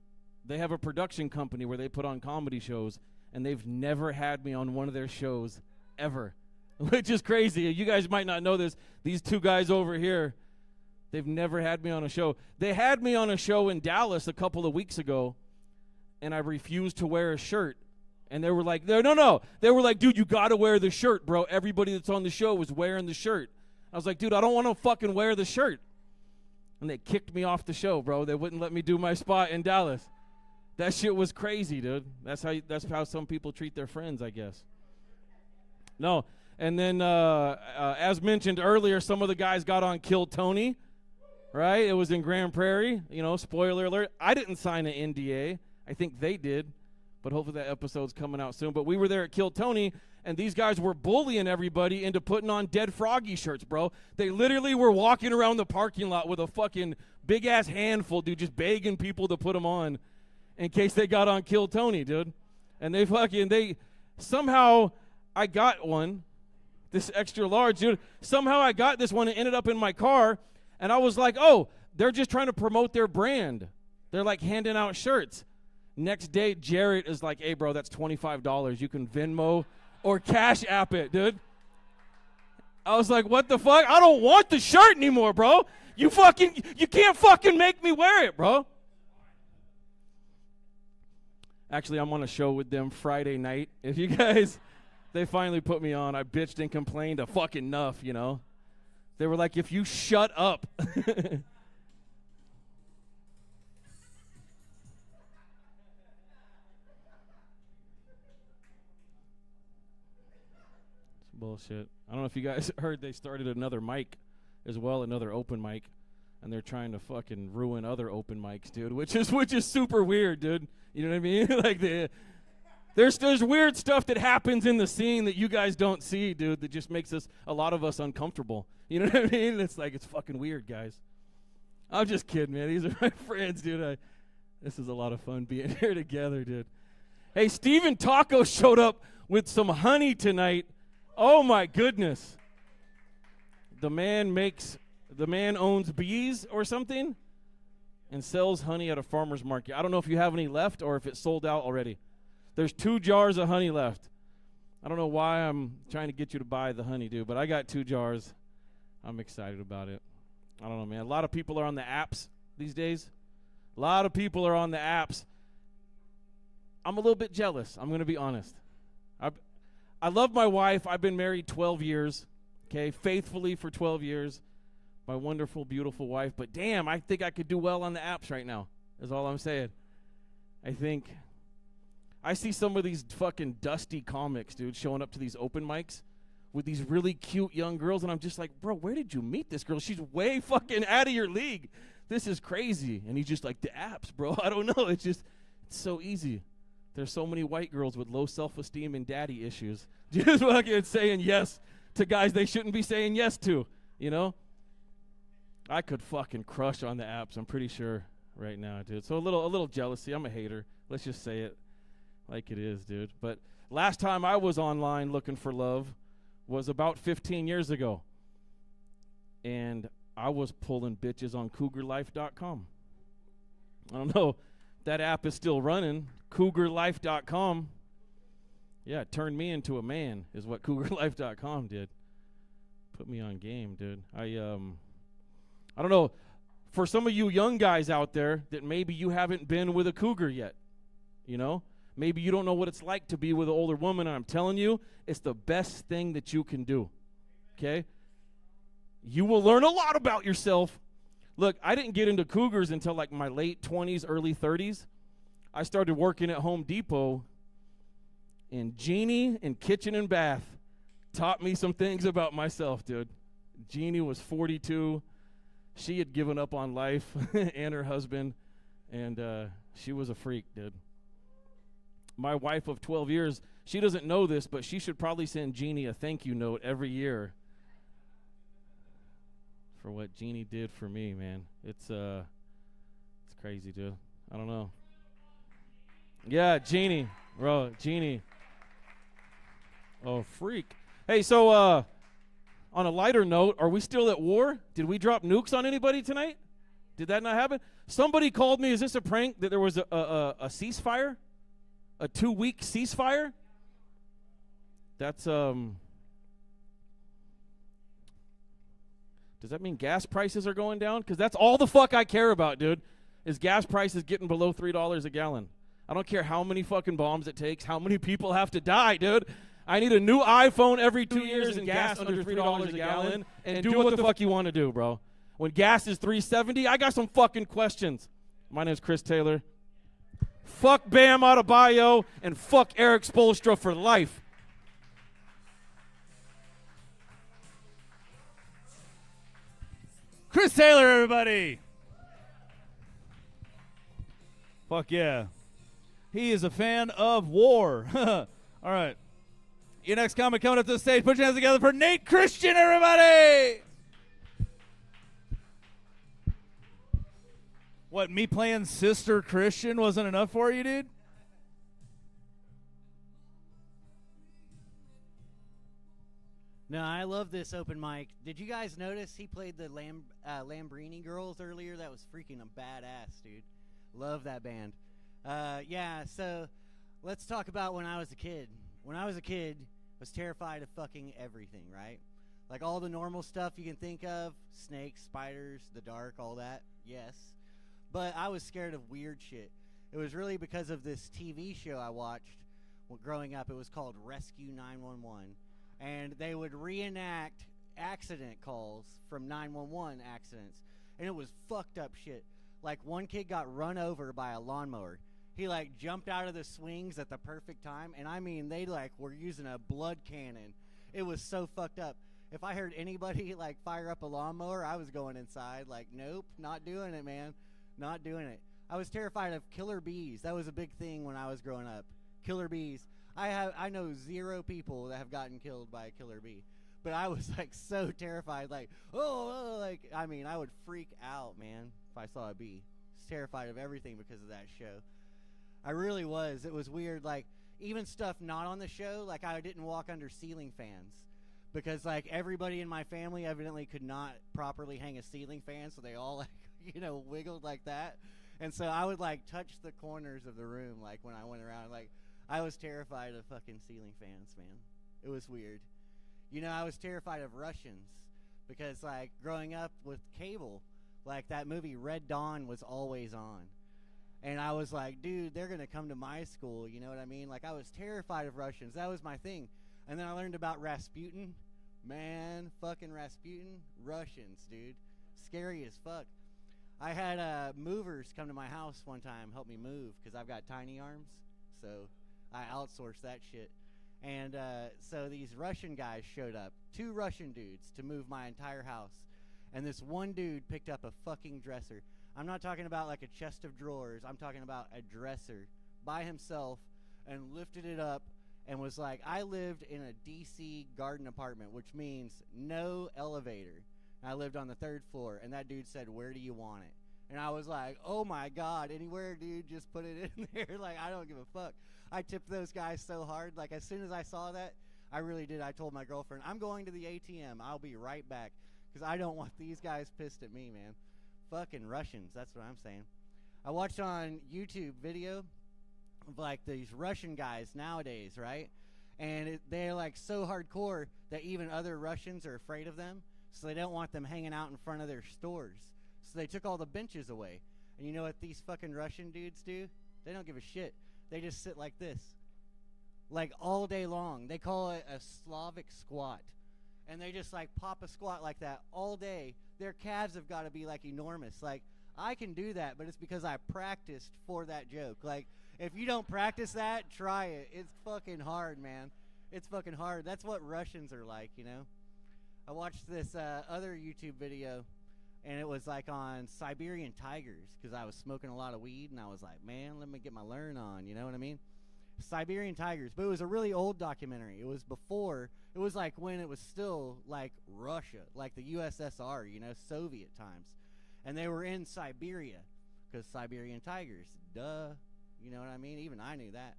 they have a production company where they put on comedy shows, and they've never had me on one of their shows ever, which is crazy. You guys might not know this. These two guys over here, they've never had me on a show. They had me on a show in Dallas a couple of weeks ago, and I refused to wear a shirt. And they were like, no. They were like, dude, you got to wear the shirt, bro. Everybody that's on the show was wearing the shirt. I was like, dude, I don't want to fucking wear the shirt. And they kicked me off the show, bro. They wouldn't let me do my spot in Dallas. That shit was crazy, dude. That's how some people treat their friends, I guess. No. And then, as mentioned earlier, some of the guys got on Kill Tony, right? It was in Grand Prairie. You know, spoiler alert. I didn't sign an NDA. I think they did, but hopefully that episode's coming out soon. But we were there at Kill Tony, and these guys were bullying everybody into putting on Dead Froggy shirts, bro. They literally were walking around the parking lot with a fucking big-ass handful, dude, just begging people to put them on in case they got on Kill Tony, dude. And they somehow I got one, this extra large, dude. Somehow I got this one and ended up in my car, and I was like, oh, they're just trying to promote their brand. They're like handing out shirts. Next day, Jarrett is like, hey, bro, that's $25. You can Venmo or Cash App it, dude. I was like, what the fuck? I don't want the shirt anymore, bro. You can't fucking make me wear it, bro. Actually, I'm on a show with them Friday night. If you guys, they finally put me on. I bitched and complained a fucking enough, you know. They were like, if you shut up. It's bullshit. I don't know if you guys heard they started another mic as well, another open mic, and they're trying to fucking ruin other open mics, dude, which is super weird, dude. You know what I mean? Like there's weird stuff that happens in the scene that you guys don't see, dude, that just makes a lot of us uncomfortable. You know what I mean? It's like, it's fucking weird, guys. I'm just kidding, man. These are my friends, dude. This is a lot of fun being here together, dude. Hey, Steven Taco showed up with some honey tonight. Oh my goodness. The man owns bees or something and sells honey at a farmer's market. I don't know if you have any left or if it's sold out already. There's 2 jars of honey left. I don't know why I'm trying to get you to buy the honey, dude, but I got 2 jars. I'm excited about it. I don't know, man. A lot of people are on the apps these days. A lot of people are on the apps. I'm a little bit jealous. I'm going to be honest. I love my wife. I've been married 12 years, okay, faithfully for 12 years. My wonderful, beautiful wife. But damn, I think I could do well on the apps right now, is all I'm saying. I see some of these fucking dusty comics, dude, showing up to these open mics with these really cute young girls, and I'm just like, bro, where did you meet this girl? She's way fucking out of your league. This is crazy. And he's just like, the apps, bro. I don't know. It's so easy. There's so many white girls with low self-esteem and daddy issues just fucking saying yes to guys they shouldn't be saying yes to, you know? I could fucking crush on the apps, I'm pretty sure, right now, dude. So a little jealousy. I'm a hater. Let's just say it like it is, dude. But last time I was online looking for love was about 15 years ago. And I was pulling bitches on cougarlife.com. I don't know. That app is still running. cougarlife.com. Yeah, it turned me into a man is what cougarlife.com did. Put me on game, dude. I don't know. For some of you young guys out there that maybe you haven't been with a cougar yet, you know? Maybe you don't know what it's like to be with an older woman, and I'm telling you, it's the best thing that you can do, okay? You will learn a lot about yourself. Look, I didn't get into cougars until like my late 20s, early 30s. I started working at Home Depot, and Jeannie in kitchen and bath taught me some things about myself, dude. Jeannie was 42. She had given up on life and her husband, and she was a freak, dude. My wife of 12 years, she doesn't know this, but she should probably send Jeannie a thank you note every year for what Jeannie did for me, man. It's crazy, dude. I don't know. Yeah, Jeannie. Bro, Jeannie. Oh, freak. Hey, so on a lighter note, are we still at war? Did we drop nukes on anybody tonight? Did that not happen? Somebody called me, is this a prank, that there was a ceasefire? A 2-week ceasefire? That's, does that mean gas prices are going down? Because that's all the fuck I care about, dude, is gas prices getting below $3 a gallon. I don't care how many fucking bombs it takes, how many people have to die, dude. I need a new iPhone every 2 years and gas under $3 a gallon, and do what the fuck you want to do, bro. When gas is $3.70, I got some fucking questions. My name's Chris Taylor. Fuck Bam Adebayo and fuck Eric Spoelstra for life. Chris Taylor, everybody. Fuck yeah. He is a fan of war. All right. Your next comic coming up to the stage. Put your hands together for Nate Christian, everybody. What, me playing Sister Christian wasn't enough for you, dude? No, I love this open mic. Did you guys notice he played the Lambrini Girls earlier? That was freaking a badass, dude. Love that band. Yeah, so let's talk about when I was a kid. When I was a kid, I was terrified of fucking everything, right? Like all the normal stuff you can think of, snakes, spiders, the dark, all that, yes. But I was scared of weird shit. It was really because of this TV show I watched growing up. It was called Rescue 911. And they would reenact accident calls from 911 accidents. And it was fucked up shit. Like one kid got run over by a lawnmower. He like jumped out of the swings at the perfect time. And I mean, they like were using a blood cannon. It was so fucked up. If I heard anybody like fire up a lawnmower, I was going inside like, nope, not doing it, man. Not doing it. I was terrified of killer bees. That was a big thing when I was growing up. Killer bees. I know 0 people that have gotten killed by a killer bee. But I was like so terrified, like, like, I mean, I would freak out, man, if I saw a bee. I was terrified of everything because of that show. I really was. It was weird, like, even stuff not on the show, like I didn't walk under ceiling fans. Because, like, everybody in my family evidently could not properly hang a ceiling fan, so they all, like, you know, wiggled like that. And so I would, like, touch the corners of the room, like, when I went around, like, I was terrified of fucking ceiling fans, man. It was weird. You know, I was terrified of Russians because, like, growing up with cable, like, that movie Red Dawn was always on. And I was like, dude, they're going to come to my school, you know what I mean? Like, I was terrified of Russians. That was my thing. And then I learned about Rasputin. Man, fucking Rasputin. Russians, dude. Scary as fuck. I had movers come to my house one time, help me move, because I've got tiny arms. So I outsourced that shit. And so these Russian guys showed up, 2 Russian dudes, to move my entire house. And this one dude picked up a fucking dresser. I'm not talking about like a chest of drawers. I'm talking about a dresser by himself and lifted it up and was like, I lived in a DC garden apartment, which means no elevator. And I lived on the 3rd floor. And that dude said, where do you want it? And I was like, oh my God, anywhere, dude, just put it in there. Like, I don't give a fuck. I tipped those guys so hard. Like, as soon as I saw that, I really did. I told my girlfriend, I'm going to the ATM. I'll be right back. Because I don't want these guys pissed at me, man. Fucking Russians, that's what I'm saying. I watched on YouTube video of, like, these Russian guys nowadays, right? And they're, like, so hardcore that even other Russians are afraid of them. So they don't want them hanging out in front of their stores. So they took all the benches away. And you know what these fucking Russian dudes do? They don't give a shit. They just sit like this. Like all day long. They call it a Slavic squat. And they just like pop a squat like that all day. Their calves have got to be like enormous. Like, I can do that, but it's because I practiced for that joke. Like, if you don't practice that, try it. It's fucking hard, man. It's fucking hard. That's what Russians are like, you know? I watched this other YouTube video, and it was like on Siberian tigers, because I was smoking a lot of weed, and I was like, man, let me get my learn on, you know what I mean? Siberian tigers. But it was a really old documentary. It was before, it was like when it was still like Russia, like the USSR, you know, Soviet times. And they were in Siberia, because Siberian tigers, duh, you know what I mean? Even I knew that.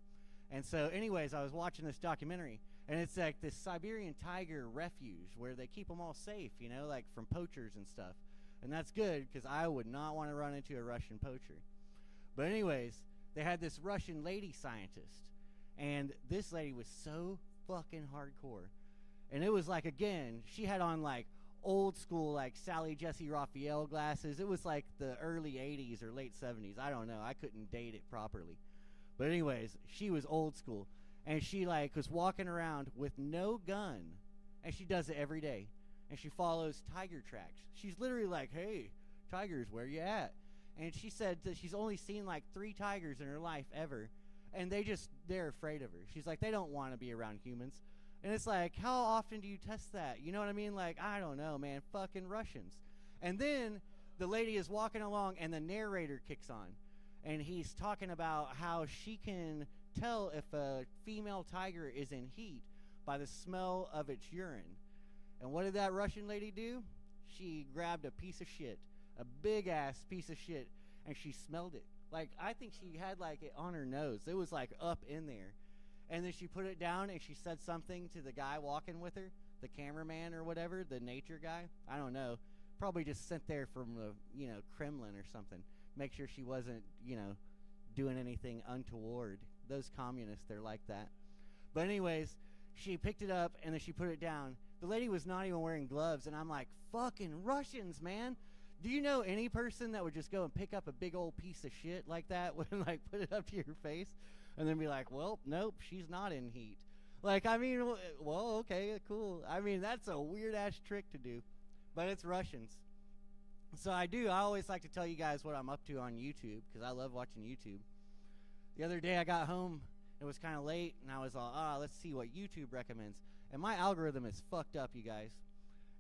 And so anyways, I was watching this documentary, and it's like this Siberian tiger refuge where they keep them all safe, you know, like from poachers and stuff. And that's good, because I would not want to run into a Russian poacher. But anyways, they had this Russian lady scientist, and this lady was so fucking hardcore. And it was like, again, she had on like old school like Sally Jesse Raphael glasses. It was like the early 80s or late 70s. I don't know. I couldn't date it properly. But anyways, she was old school. And she like was walking around with no gun. And she does it every day. And she follows tiger tracks. She's literally like, hey, tigers, where you at? And she said that she's only seen like 3 tigers in her life ever. And they're afraid of her. She's like, they don't want to be around humans. And it's like, how often do you test that? You know what I mean? Like, I don't know, man. Fucking Russians. And then the lady is walking along and the narrator kicks on. and he's talking about how she can tell if a female tiger is in heat by the smell of its urine. And what did that Russian lady do? She grabbed a piece of shit, a big ass piece of shit, and she smelled it. Like, I think she had like it on her nose. It was like up in there. And then she put it down and she said something to the guy walking with her, the cameraman or whatever, the nature guy. I don't know. Probably just sent there from the, Kremlin or something. Make sure she wasn't, doing anything untoward. Those communists, they're like that. But anyways, she picked it up and then she put it down. The lady was not even wearing gloves, and I'm like, fucking Russians, man. Do you know any person that would just go and pick up a big old piece of shit like that and like put it up to your face and then be like, well, nope, she's not in heat? Like, I mean, well, okay, cool. I mean, that's a weird-ass trick to do, but it's Russians. So I always like to tell you guys what I'm up to on YouTube because I love watching YouTube. The other day I got home, it was kind of late, and I was all, let's see what YouTube recommends. And my algorithm is fucked up, you guys.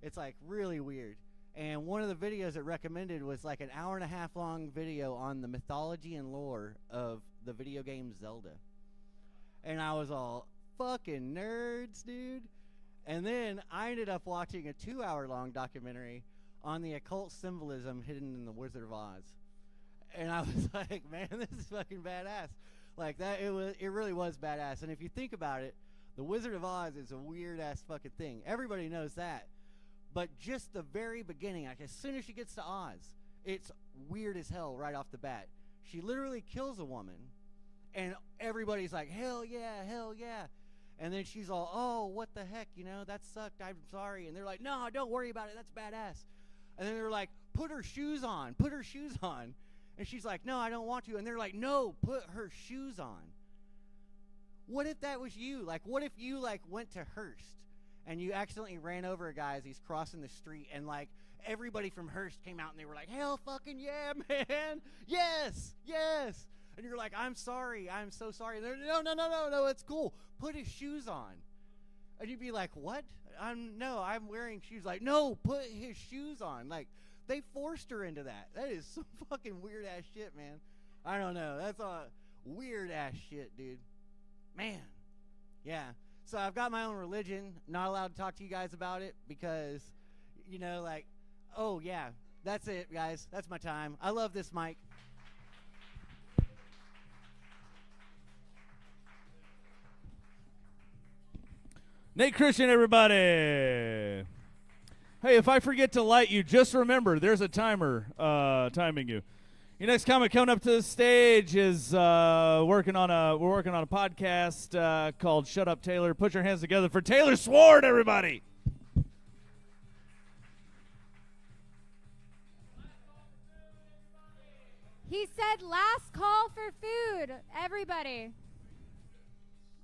It's like really weird. And one of the videos it recommended was like an 1.5-hour long video on the mythology and lore of the video game Zelda. And I was all, fucking nerds, dude. And then I ended up watching a 2-hour long documentary on the occult symbolism hidden in the Wizard of Oz. And I was like, man, this is fucking badass. Like that, it really was badass. And if you think about it, the Wizard of Oz is a weird-ass fucking thing. Everybody knows that. But just the very beginning, like as soon as she gets to Oz, it's weird as hell right off the bat. She literally kills a woman, and everybody's like, hell yeah, hell yeah. And then she's all, oh, what the heck, that sucked, I'm sorry. And they're like, no, don't worry about it, that's badass. And then they're like, put her shoes on. And she's like, no, I don't want to. And they're like, no, put her shoes on. What if that was you? Like, what if you, went to Hearst and you accidentally ran over a guy as he's crossing the street and, everybody from Hearst came out and they were like, hell fucking yeah, man. Yes, yes. And you're like, I'm sorry. I'm so sorry. And they're, no, it's cool. Put his shoes on. And you'd be like, what? I'm wearing shoes. Like, no, put his shoes on. Like, they forced her into that. That is some fucking weird-ass shit, man. I don't know. That's a weird-ass shit, dude. Man, yeah. So I've got my own religion. Not allowed to talk to you guys about it because, oh, yeah. That's it, guys. That's my time. I love this mic. Nate Christian, everybody. Hey, if I forget to light you, just remember there's a timer timing you. Your next comic coming up to the stage is we're working on a podcast called Shut Up Taylor. Put your hands together for Taylor Sword, everybody. He said last call for food, everybody.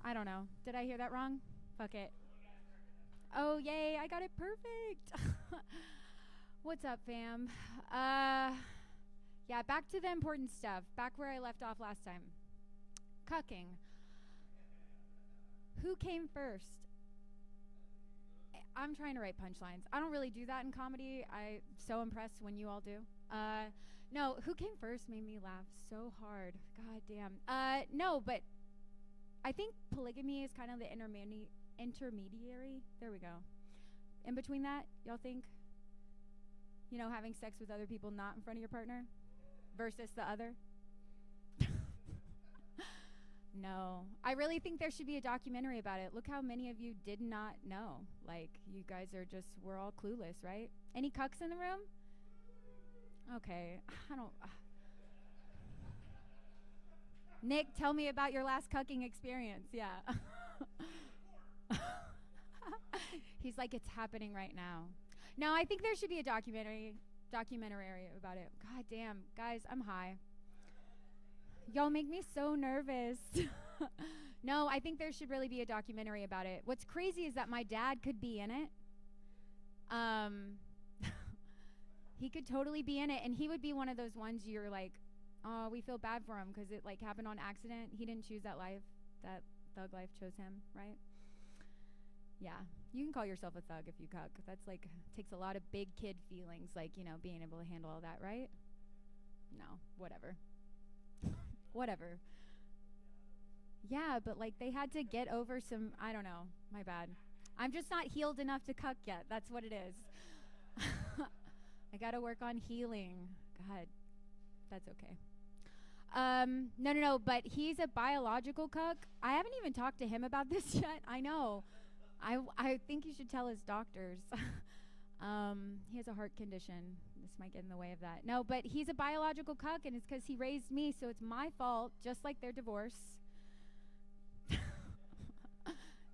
I don't know. Did I hear that wrong? Fuck it. Oh, yay, I got it perfect. What's up, fam? Yeah, back to the important stuff. Back where I left off last time. Cucking. Who came first? I'm trying to write punchlines. I don't really do that in comedy. I'm so impressed when you all do. No, who came first made me laugh so hard. God damn. No, but I think polygamy is kind of the intermediary. There we go. In between that, y'all think? Having sex with other people not in front of your partner versus the other? No. I really think there should be a documentary about it. Look how many of you did not know. You guys we're all clueless, right? Any cucks in the room? Okay. I don't... Nick, tell me about your last cucking experience. Yeah. He's like, it's happening right now. No, I think there should be a documentary about it. God damn, guys, I'm high. Y'all make me so nervous. No, I think there should really be a documentary about it. What's crazy is that my dad could be in it. He could totally be in it, and he would be one of those ones you're like, oh, we feel bad for him because it happened on accident. He didn't choose that life. That thug life chose him, right? Yeah, you can call yourself a thug if you cuck. That's takes a lot of big kid feelings, being able to handle all that, right? No, whatever. whatever. Yeah, but like they had to get over some, I don't know, my bad. I'm just not healed enough to cuck yet. That's what it is. I got to work on healing. God, that's okay. No, but he's a biological cuck. I haven't even talked to him about this yet. I know. I think you should tell his doctors. He has a heart condition. This might get in the way of that. No, but he's a biological cuck, and it's because he raised me, so it's my fault, just like their divorce.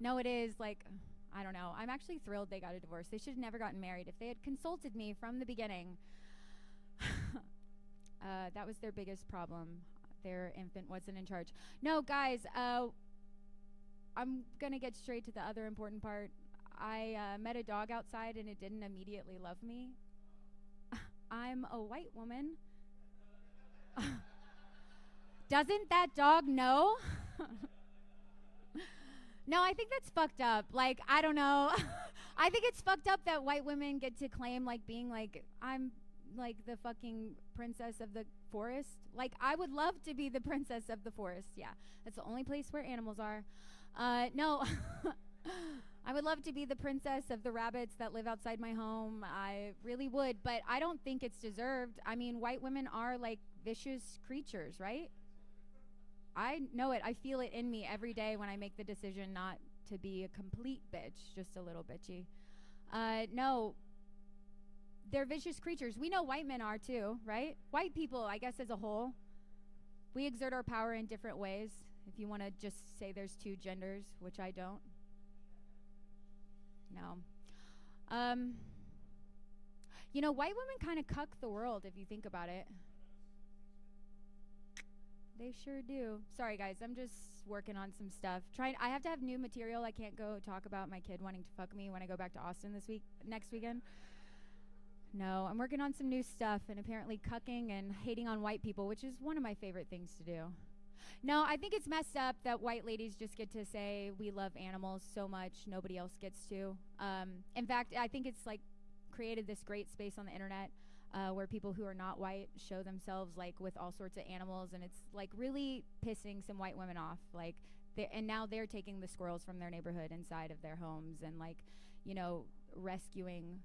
No, it is, like, I don't know. I'm actually thrilled they got a divorce. They should have never gotten married. If they had consulted me from the beginning, that was their biggest problem. Their infant wasn't in charge. No, guys, I'm going to get straight to the other important part. I met a dog outside, and it didn't immediately love me. I'm a white woman. Doesn't that dog know? No, I think that's fucked up. Like, I don't know. I think it's fucked up that white women get to claim, like, being like, I'm like the fucking princess of the forest. Like, I would love to be the princess of the forest. Yeah, that's the only place where animals are. No, I would love to be the princess of the rabbits that live outside my home. I really would, but I don't think it's deserved. I mean, white women are like vicious creatures, right? I know it. I feel it in me every day when I make the decision not to be a complete bitch, just a little bitchy. No, they're vicious creatures. We know white men are too, right? White people, I guess, as a whole, we exert our power in different ways. If you want to just say there's two genders, which I don't. No. You know, white women kind of cuck the world if you think about it. They sure do. Sorry, guys. I'm just working on some stuff. I have to have new material. I can't go talk about my kid wanting to fuck me when I go back to Austin next weekend. No, I'm working on some new stuff, and apparently cucking and hating on white people, which is one of my favorite things to do. No, I think it's messed up that white ladies just get to say we love animals so much nobody else gets to. In fact, I think it's like created this great space on the internet where people who are not white show themselves like with all sorts of animals, and it's like really pissing some white women off. Like, and now they're taking the squirrels from their neighborhood inside of their homes and like, you know, rescuing,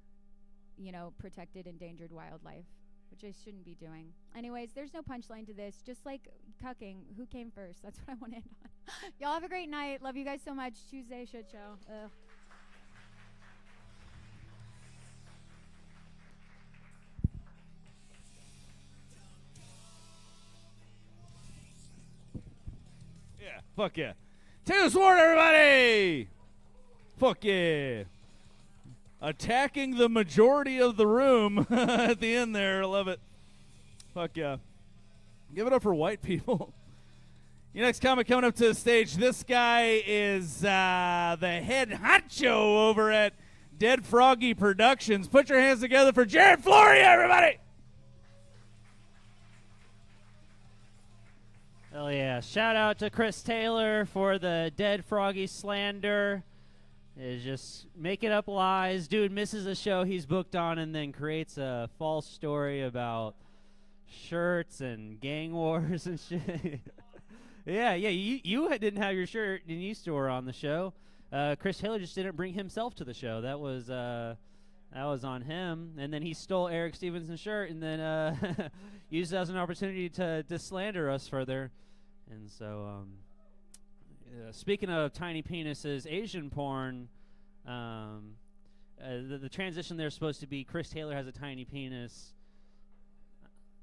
you know, protected endangered wildlife, which I shouldn't be doing. Anyways, there's no punchline to this. Just like cucking, who came first? That's what I want to end on. Y'all have a great night. Love you guys so much. Tuesday shit show. Ugh. Yeah, fuck yeah. Taylor Sword, everybody! Fuck yeah. Attacking the majority of the room at the end there. I love it. Fuck yeah. Give it up for white people. Your next comic coming up to the stage. This guy is the head honcho over at Dead Froggy Productions. Put your hands together for Jared Flory, everybody! Hell yeah. Shout out to Chris Taylor for the Dead Froggy slander. Is just making up lies. Dude misses a show he's booked on and then creates a false story about shirts and gang wars and shit. yeah, you didn't have your shirt and you store on the show. Chris Taylor just didn't bring himself to the show. That was on him. And then he stole Eric Stevenson's shirt and then used it as an opportunity to slander us further. And so, speaking of tiny penises, Asian porn, the transition there is supposed to be Chris Taylor has a tiny penis.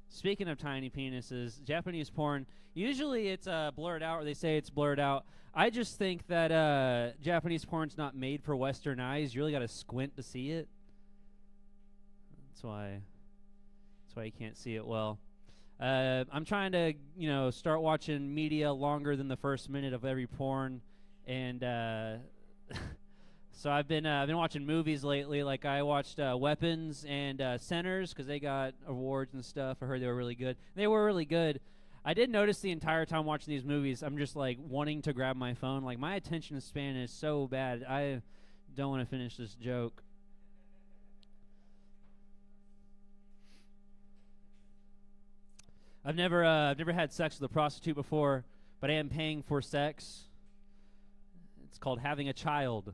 Speaking of tiny penises, Japanese porn, usually it's blurred out, or they say it's blurred out. I just think that Japanese porn's not made for Western eyes. You really got to squint to see it. That's why you can't see it well. I'm trying to, start watching media longer than the first minute of every porn, and so I've been watching movies lately. Like I watched Weapons and Centers because they got awards and stuff. I heard they were really good. They were really good. I did notice the entire time watching these movies, I'm just like wanting to grab my phone. Like my attention span is so bad. I don't want to finish this joke. I've never had sex with a prostitute before, but I am paying for sex. It's called having a child.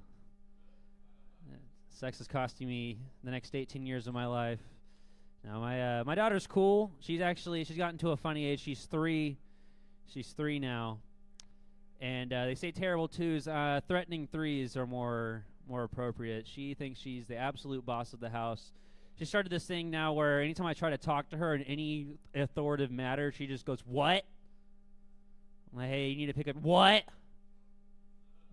Sex is costing me the next 18 years of my life. Now my daughter's cool. She's gotten to a funny age. She's 3. She's 3 now, and they say terrible 2s. Threatening 3s are more appropriate. She thinks she's the absolute boss of the house. She started this thing now where anytime I try to talk to her in any authoritative matter, she just goes, "What?" I'm like, "Hey, you need to pick up what?"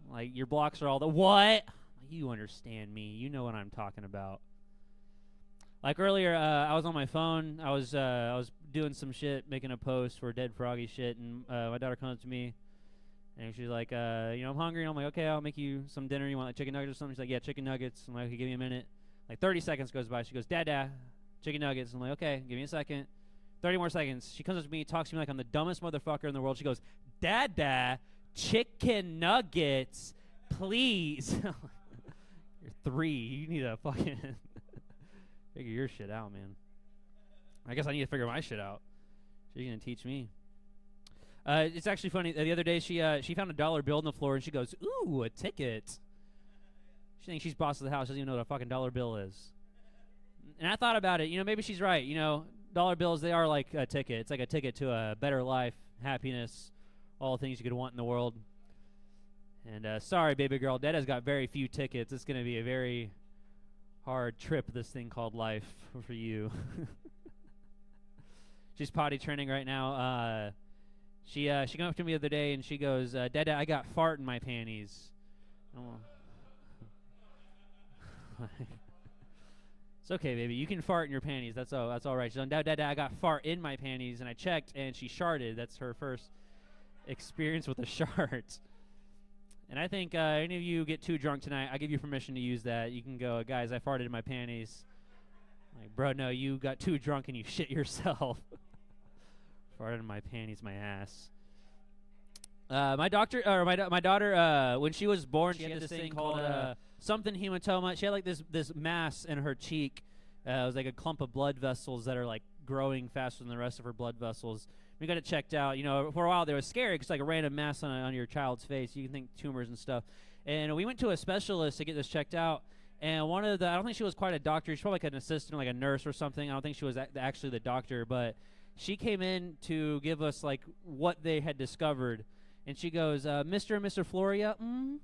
Like, your blocks are all the what? You understand me. You know what I'm talking about. Like earlier, I was on my phone. I was doing some shit, making a post for Dead Froggy shit, and my daughter comes to me, and she's like, I'm hungry. And I'm like, okay, I'll make you some dinner. You want like chicken nuggets or something? She's like, yeah, chicken nuggets. I'm like, okay, give me a minute. Like 30 seconds goes by. She goes, Dad, chicken nuggets. I'm like, okay, give me a second. 30 more seconds. She comes up to me, talks to me like I'm the dumbest motherfucker in the world. She goes, Dad, chicken nuggets, please. You're 3. You need to fucking figure your shit out, man. I guess I need to figure my shit out. She's gonna teach me. It's actually funny. The other day, she found a dollar bill on the floor, and she goes, "Ooh, a ticket." She thinks she's boss of the house. Doesn't even know what a fucking dollar bill is. And I thought about it. Maybe she's right. Dollar bills, they are like a ticket. It's like a ticket to a better life, happiness, all the things you could want in the world. And sorry, baby girl, Dad has got very few tickets. It's going to be a very hard trip, this thing called life, for you. She's potty training right now. She came up to me the other day, and she goes, Dad, I got fart in my panties. Oh. It's okay, baby. You can fart in your panties. That's all right. She's on, Dad, I got fart in my panties, and I checked, and she sharted. That's her first experience with a shart. And I think any of you get too drunk tonight, I give you permission to use that. You can go, guys, I farted in my panties. Like, bro, no, you got too drunk and you shit yourself. Farted in my panties, my ass. My daughter, when she was born, she had this thing called something hematoma. She had like this mass in her cheek. It was like a clump of blood vessels that are like growing faster than the rest of her blood vessels. We got it checked out. For a while they were scary because like a random mass on your child's face. You can think tumors and stuff. And we went to a specialist to get this checked out. And I don't think she was quite a doctor. She's probably like an assistant, like a nurse or something. I don't think she was actually the doctor. But she came in to give us like what they had discovered. And she goes, Mr. and Mr. Floria, can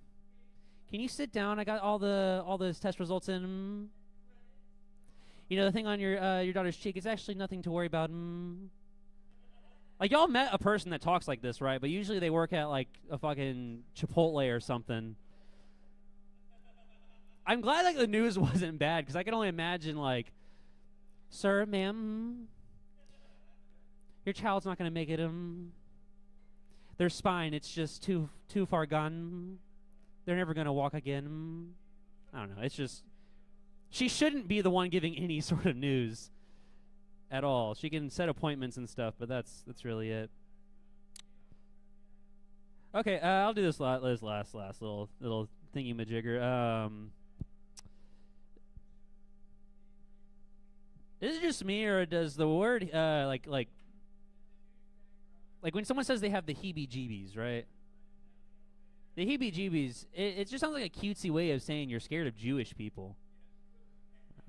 you sit down? I got all the test results in. The thing on your daughter's cheek is actually nothing to worry about. Like, y'all met a person that talks like this, right? But usually they work at, like, a fucking Chipotle or something. I'm glad, like, the news wasn't bad, because I can only imagine, like, sir, ma'am, your child's not going to make it, their spine, it's just too far gone. They're never going to walk again. I don't know. It's just, she shouldn't be the one giving any sort of news at all. She can set appointments and stuff, but that's really it. Okay, I'll do this last little thingy-majigger. Is it just me, or does the word like when someone says they have the heebie-jeebies, right? The heebie-jeebies, it just sounds like a cutesy way of saying you're scared of Jewish people.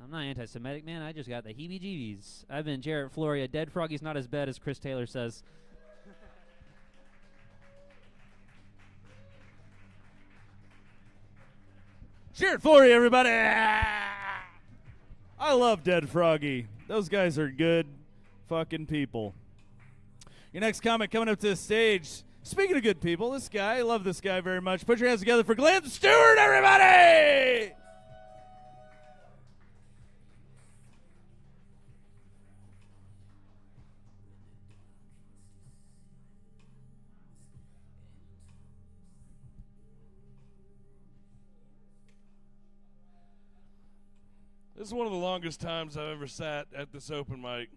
I'm not anti-Semitic, man. I just got the heebie-jeebies. I've been Jarrett Floria. Dead Froggy's not as bad as Chris Taylor says. Jarrett Floria, everybody! I love Dead Froggy. Those guys are good fucking people. Your next comic coming up to the stage. Speaking of good people, this guy, I love this guy very much. Put your hands together for Glenn Stewart, everybody! This is one of the longest times I've ever sat at this open mic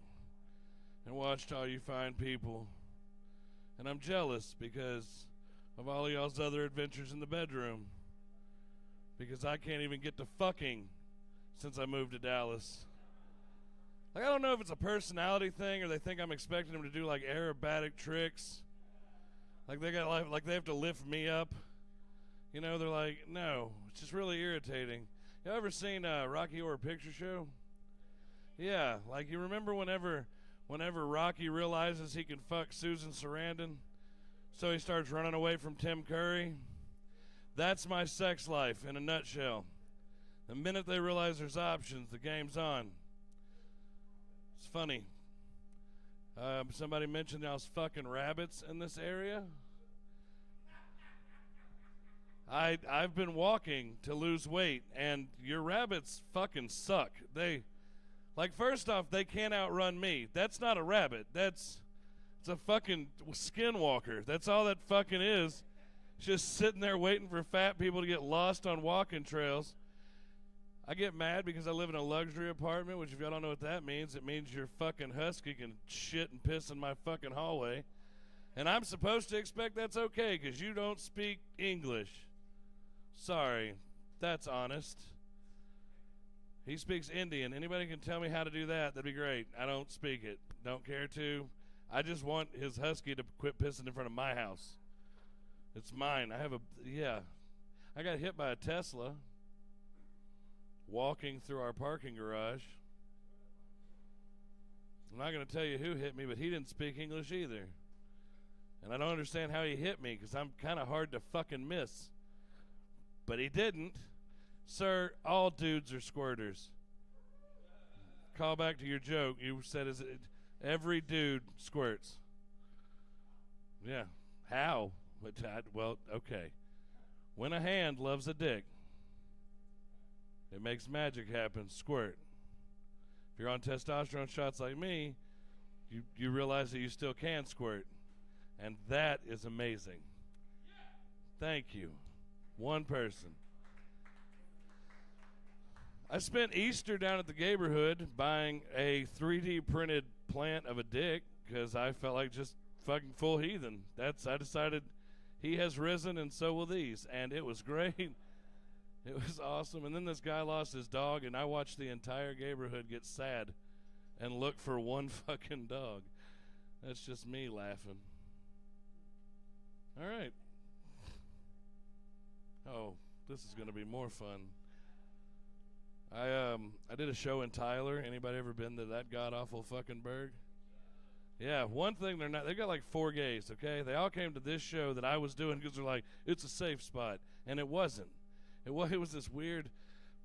and watched all you fine people. And I'm jealous because of all y'all's other adventures in the bedroom. Because I can't even get to fucking since I moved to Dallas. Like, I don't know if it's a personality thing or they think I'm expecting them to do like aerobatic tricks. Like they got like they have to lift me up. You know, they're like, no, it's just really irritating. You ever seen Rocky Horror Picture Show? Yeah, like you remember whenever Rocky realizes he can fuck Susan Sarandon, so he starts running away from Tim Curry? That's my sex life in a nutshell. The minute they realize there's options, the game's on. It's funny. Somebody mentioned I was fucking rabbits in this area. I've been walking to lose weight, and your rabbits fucking suck. Like, first off, they can't outrun me. That's not a rabbit. It's a fucking skinwalker. That's all that fucking is. It's just sitting there waiting for fat people to get lost on walking trails. I get mad because I live in a luxury apartment, which if y'all don't know what that means, it means your fucking husky can shit and piss in my fucking hallway. And I'm supposed to expect that's okay because you don't speak English. Sorry, that's honest. He speaks Indian. Anybody can tell me how to do that, that'd be great. I don't speak it. Don't care to. I just want his husky to quit pissing in front of my house. It's mine. I got hit by a Tesla walking through our parking garage. I'm not going to tell you who hit me, but he didn't speak English either. And I don't understand how he hit me because I'm kind of hard to fucking miss. But he didn't. Sir, all dudes are squirters. Call back to your joke. You said every dude squirts. Yeah. How? Well, okay. When a hand loves a dick, it makes magic happen. Squirt. If you're on testosterone shots like me, you realize that you still can squirt. And that is amazing. Thank you. One person. I spent Easter down at the neighborhood buying a 3D printed plant of a dick because I felt like just fucking full heathen. I decided he has risen and so will these. And it was great. It was awesome. And then this guy lost his dog and I watched the entire neighborhood get sad and look for one fucking dog. That's just me laughing. All right. Oh, this is going to be more fun. I did a show in Tyler. Anybody ever been to that god-awful fucking burg? Yeah, one thing they've got like 4 gays, okay? They all came to this show that I was doing because they're like, it's a safe spot. And it wasn't. It was this weird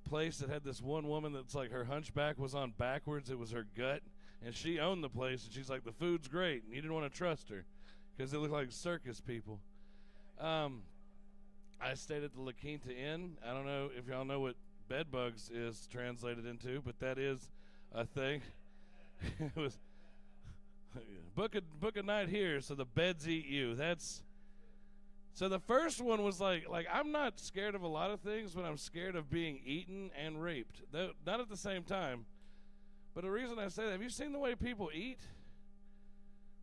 place that had this one woman that's like her hunchback was on backwards. It was her gut. And she owned the place. And she's like, the food's great. And you didn't want to trust her because they look like circus people. I stayed at the La Quinta Inn. I don't know if y'all know what bedbugs is translated into, but that is a thing. It was book a night here so the beds eat you. So the first one was like I'm not scared of a lot of things, but I'm scared of being eaten and raped. Not at the same time. But the reason I say that, have you seen the way people eat?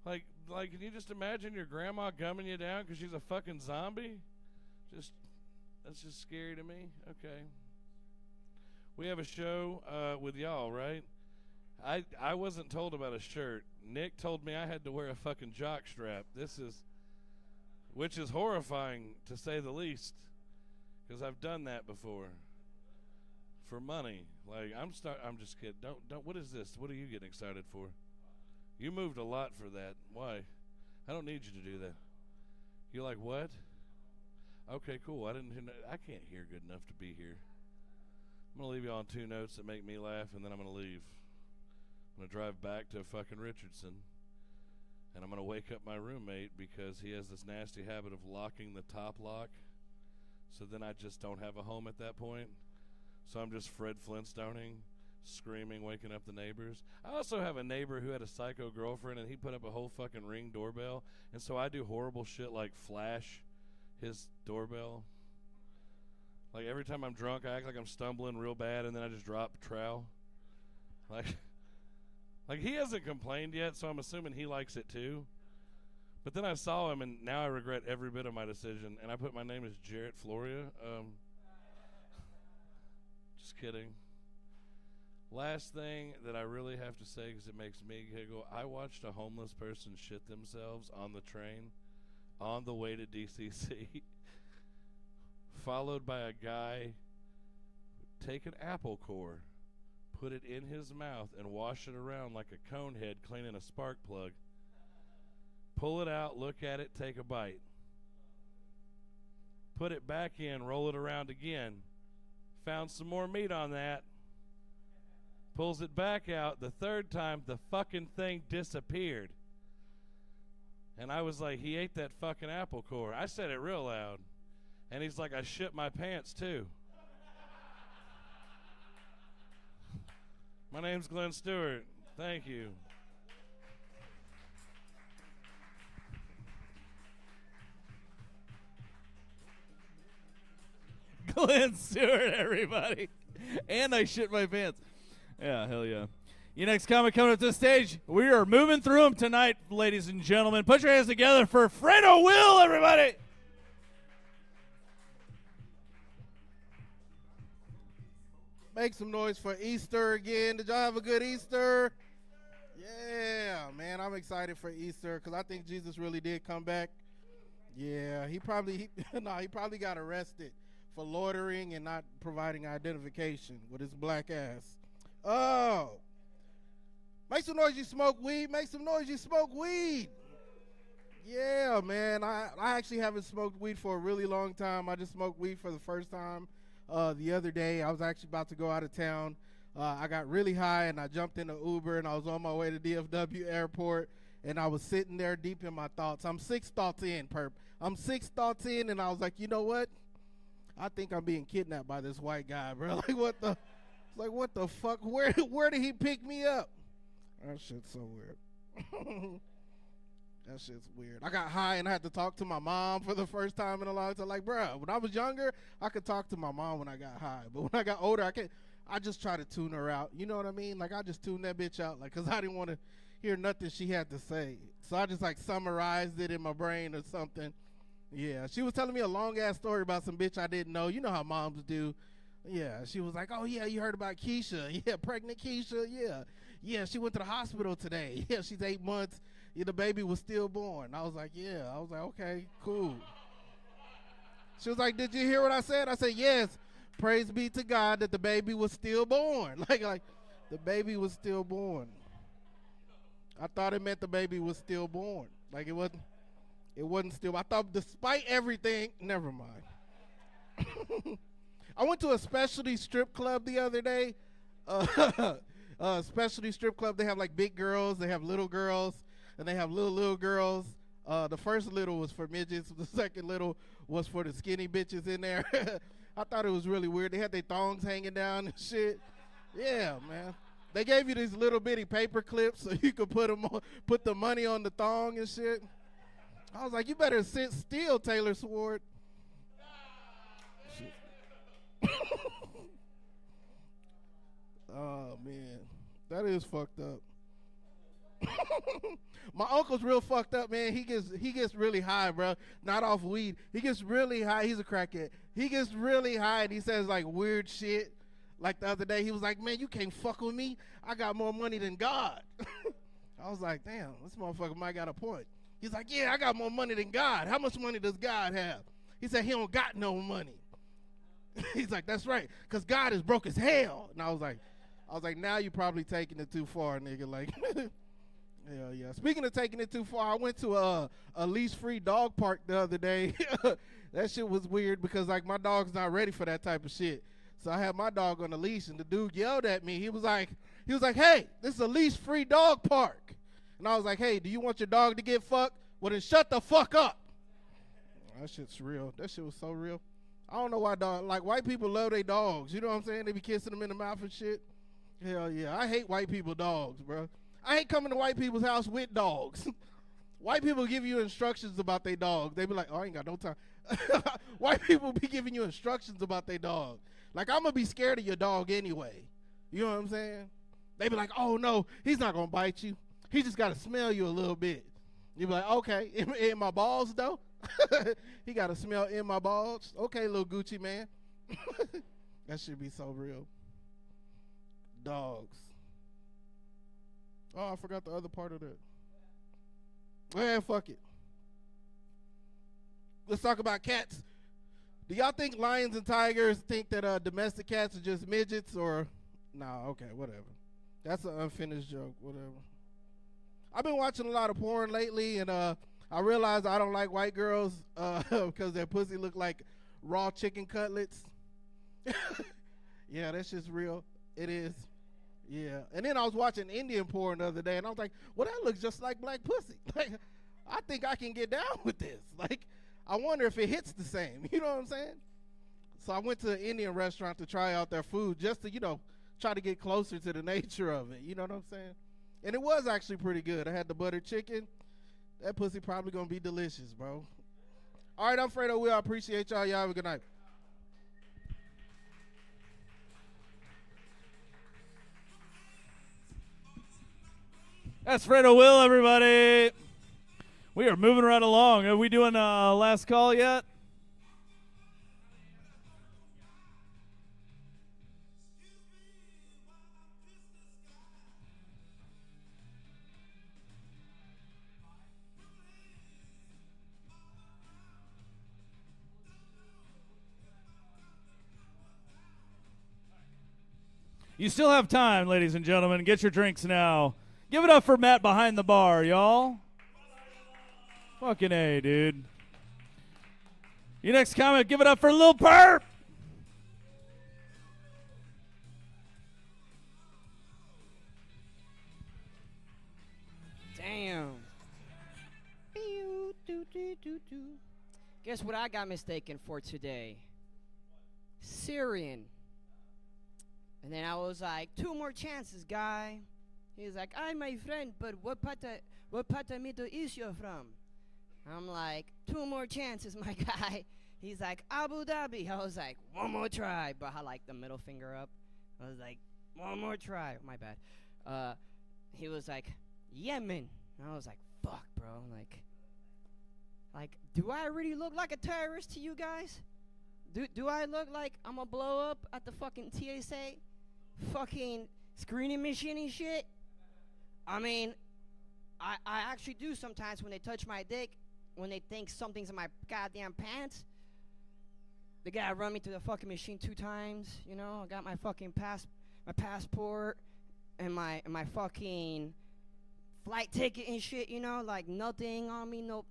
Like can you just imagine your grandma gumming you down because she's a fucking zombie? That's just scary to me. Okay. We have a show with y'all, right? I wasn't told about a shirt. Nick told me I had to wear a fucking jock strap. Which is horrifying to say the least, because I've done that before for money. Like I'm just kidding. Don't. What is this? What are you getting excited for? You moved a lot for that. Why? I don't need you to do that. You're like, what? Okay, cool. I can't hear good enough to be here. I'm going to leave you on 2 notes that make me laugh, and then I'm going to leave. I'm going to drive back to fucking Richardson, and I'm going to wake up my roommate because he has this nasty habit of locking the top lock, so then I just don't have a home at that point. So I'm just Fred Flintstoning, screaming, waking up the neighbors. I also have a neighbor who had a psycho girlfriend, and he put up a whole fucking Ring doorbell, and so I do horrible shit like flash his doorbell. Like every time I'm drunk, I act like I'm stumbling real bad, and then I just drop trowel. Like he hasn't complained yet, so I'm assuming he likes it too. But then I saw him, and now I regret every bit of my decision. And I put my name as Jarrett Floria. Just kidding. Last thing that I really have to say, because it makes me giggle, I watched a homeless person shit themselves on the train on the way to DCC, followed by a guy take an apple core, put it in his mouth, and wash it around like a cone head cleaning a spark plug. Pull it out, look at it, take a bite. Put it back in, roll it around again. Found some more meat on that. Pulls it back out. The third time, the fucking thing disappeared. And I was like, he ate that fucking apple core. I said it real loud. And he's like, I shit my pants too. My name's Glenn Stewart. Thank you. Glenn Stewart, everybody. And I shit my pants. Yeah, hell yeah. Your next comic coming up to the stage. We are moving through them tonight, ladies and gentlemen. Put your hands together for Fredo Will, everybody. Make some noise for Easter again. Did y'all have a good Easter? Yeah, man, I'm excited for Easter because I think Jesus really did come back. Yeah, he probably got arrested for loitering and not providing identification with his black ass. Oh, make some noise, you smoke weed. Make some noise, you smoke weed. Yeah, man, I actually haven't smoked weed for a really long time. I just smoked weed for the first time the other day. I was actually about to go out of town. I got really high and I jumped in an Uber and I was on my way to DFW airport and I was sitting there deep in my thoughts. I'm 6 thoughts in, perp. I'm 6 thoughts in and I was like, you know what? I think I'm being kidnapped by this white guy, bro. What the fuck? Where did he pick me up? That shit's so weird. That shit's weird. I got high and I had to talk to my mom for the first time in a long time. Like, bro, when I was younger, I could talk to my mom when I got high. But when I got older, I just try to tune her out. You know what I mean? Like, I just tuned that bitch out, like, because I didn't want to hear nothing she had to say. So I just, like, summarized it in my brain or something. Yeah, she was telling me a long-ass story about some bitch I didn't know. You know how moms do. Yeah, she was like, oh, yeah, you heard about Keisha. Yeah, pregnant Keisha, yeah. Yeah, she went to the hospital today. Yeah, she's 8 months. Yeah, the baby was stillborn. I was like, yeah. I was like, okay, cool. She was like, did you hear what I said? I said, yes. Praise be to God that the baby was stillborn. Like the baby was stillborn. I thought it meant the baby was stillborn. Like it wasn't still. I thought despite everything, never mind. I went to a specialty strip club the other day. Specialty strip club, they have like big girls, they have little girls, and they have little girls. The first little was for midgets. The second little was for the skinny bitches in there. I thought it was really weird. They had their thongs hanging down and shit. Yeah, man. They gave you these little bitty paper clips so you could put the money on the thong and shit. I was like, you better sit still, Taylor Sword. Oh, man. That is fucked up. My uncle's real fucked up, man. He gets really high, bro. Not off weed. He gets really high. He's a crackhead. He gets really high and he says like weird shit. Like the other day, he was like, man, you can't fuck with me. I got more money than God. I was like, damn, this motherfucker might got a point. He's like, yeah, I got more money than God. How much money does God have? He said he don't got no money. He's like, that's right, because God is broke as hell. And I was like, now you probably taking it too far, nigga. Like, hell yeah. Speaking of taking it too far, I went to a leash-free dog park the other day. That shit was weird because, like, my dog's not ready for that type of shit. So I had my dog on the leash, and the dude yelled at me. He was like, hey, this is a leash-free dog park. And I was like, hey, do you want your dog to get fucked? Well, then shut the fuck up. That shit's real. That shit was so real. I don't know why white people love their dogs. You know what I'm saying? They be kissing them in the mouth and shit. Hell yeah. I hate white people dogs, bro. I hate coming to white people's house with dogs. White people give you instructions about their dog. They be like, oh, I ain't got no time. White people be giving you instructions about their dog. Like, I'm going to be scared of your dog anyway. You know what I'm saying? They be like, oh, no, he's not going to bite you. He just got to smell you a little bit. You be like, okay, in my balls, though? He got to smell in my balls? Okay, little Gucci man. That should be so real. dogs. Oh, I forgot the other part of that. Man, fuck it. Let's talk about cats. Do y'all think lions and tigers think that domestic cats are just midgets or... Nah, okay, whatever. That's an unfinished joke, whatever. I've been watching a lot of porn lately, and I realized I don't like white girls because their pussy look like raw chicken cutlets. Yeah, that's just real. It is. Yeah. And then I was watching Indian porn the other day, and I was like, well, that looks just like black pussy. Like, I think I can get down with this. Like, I wonder if it hits the same. You know what I'm saying? So I went to an Indian restaurant to try out their food just to, try to get closer to the nature of it. You know what I'm saying? And it was actually pretty good. I had the buttered chicken. That pussy probably going to be delicious, bro. All right, I'm Fredo Will. I appreciate y'all. Y'all have a good night. That's Fredo Will, everybody. We are moving right along. Are we doing last call yet? You still have time, ladies and gentlemen. Get your drinks now. Give it up for Matt behind the bar, y'all. Fucking A, dude. Your next comment, give it up for Lil Perp. Damn. Guess what I got mistaken for today? Syrian. And then I was like, 2 more chances, guy. He's like, I'm my friend, but what part of Middle East you're from? I'm like, 2 more chances, my guy. He's like, Abu Dhabi. I was like, 1 more try. But I like the middle finger up. I was like, 1 more try. My bad. He was like, Yemen. And I was like, fuck, bro. Like, do I really look like a terrorist to you guys? Do I look like I'm gonna blow up at the fucking TSA fucking screening machine and shit? I mean, I actually do sometimes when they touch my dick, when they think something's in my goddamn pants. The guy run me through the fucking machine 2 times, I got my fucking my passport and my fucking flight ticket and shit, like nothing on me, no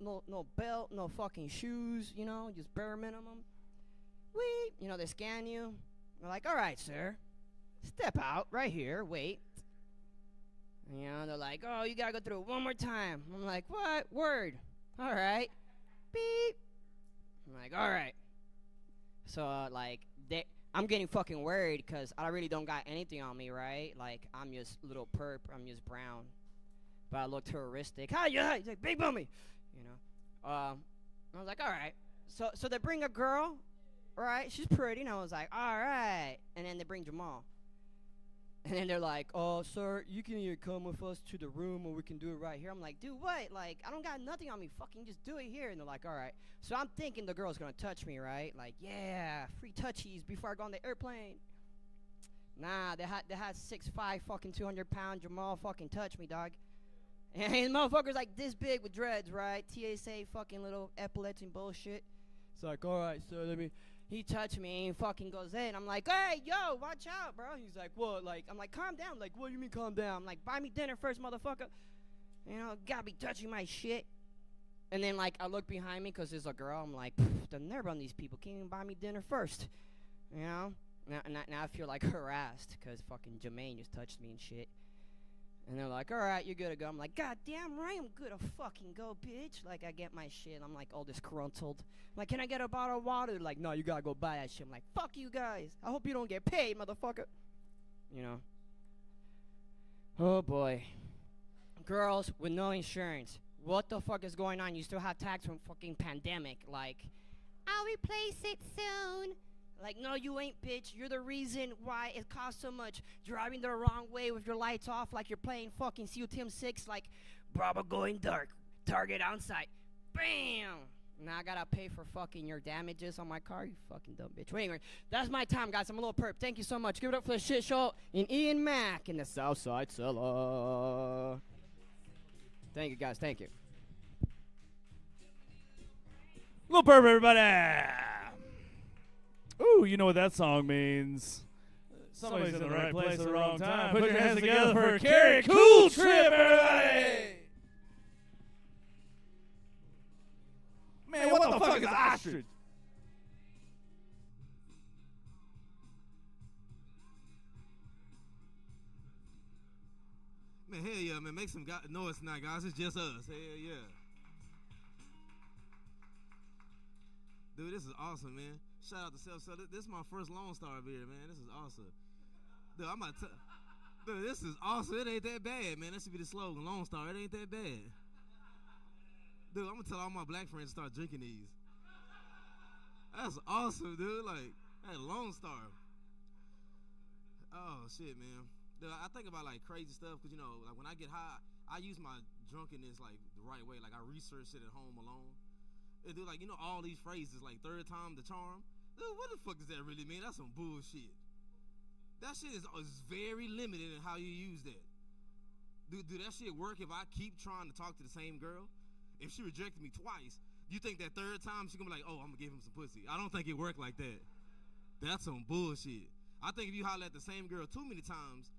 belt, no fucking shoes, just bare minimum. They scan you. They're like, all right, sir, step out right here, wait. They're like, oh, you gotta go through it 1 more time. I'm like, what? Word. All right. Beep. I'm like, all right. So, I'm getting fucking worried because I really don't got anything on me, right? Like, I'm just little perp. I'm just brown. But I look terroristic. Hi, yeah. He's like, big bummy. I was like, all right. So they bring a girl, right? She's pretty. And I was like, all right. And then they bring Jamal. And then they're like, oh, sir, you can either come with us to the room or we can do it right here. I'm like, dude, what? Like, I don't got nothing on me. Fucking just do it here. And they're like, all right. So I'm thinking the girl's going to touch me, right? Like, yeah, free touchies before I go on the airplane. Nah, they had 6'5", fucking 200-pound Jamal fucking touch me, dog. And his motherfucker's like this big with dreads, right? TSA fucking little epaulets and bullshit. It's like, all right, so let me... He touched me and fucking goes in. I'm like, hey, yo, watch out, bro. He's like, what? Like, I'm like, calm down. Like, what do you mean calm down? I'm like, buy me dinner first, motherfucker. Gotta be touching my shit. And then, like, I look behind me because there's a girl. I'm like, the nerve on these people. Can't even buy me dinner first. Now I feel, like, harassed because fucking Jermaine just touched me and shit. And they're like, all right, you're good to go. I'm like, God damn right, I'm good to fucking go, bitch. Like, I get my shit. I'm like all disgruntled. I'm like, can I get a bottle of water? They're like, no, you gotta go buy that shit. I'm like, fuck you guys. I hope you don't get paid, motherfucker. Oh, boy. Girls with no insurance. What the fuck is going on? You still have tax from fucking pandemic. Like, I'll replace it soon. Like, no, you ain't, bitch. You're the reason why it costs so much. Driving the wrong way with your lights off like you're playing fucking SEAL Team 6. Like, Bravo going dark. Target on sight. Bam! Now I gotta pay for fucking your damages on my car, you fucking dumb bitch. But anyway, that's my time, guys. I'm a little perp. Thank you so much. Give it up for the shit show and Ian Mack in the Southside Cellar. Thank you, guys. Thank you. Little perp, everybody. Ooh, you know what that song means. Somebody's in the right place at the wrong time. Put your hands together for a Carry Cool trip, everybody. Man, what the fuck is ostrich? Man, hell yeah, man. Make some noise tonight, guys. It's just us. Hell yeah. Dude, this is awesome, man. Shout out to Southside. This is my first Lone Star beer, man. This is awesome. Dude, I'm about to dude, this is awesome. It ain't that bad, man. That should be the slogan. Lone Star. It ain't that bad. Dude, I'm going to tell all my black friends to start drinking these. That's awesome, dude. Like, hey, Lone Star. Oh, shit, man. Dude, I think about, like, crazy stuff because, you know, like, when I get high, I use my drunkenness, like, the right way. Like, I research it at home alone. And, dude, like, you know, all these phrases, like, third time the charm. Dude, what the fuck does that really mean? That's some bullshit. That shit is very limited in how you use that. Do that shit work if I keep trying to talk to the same girl? If she rejected me twice, you think that third time she's gonna be like, oh, I'm gonna give him some pussy? I don't think it worked like that. That's some bullshit. I think if you holler at the same girl too many times,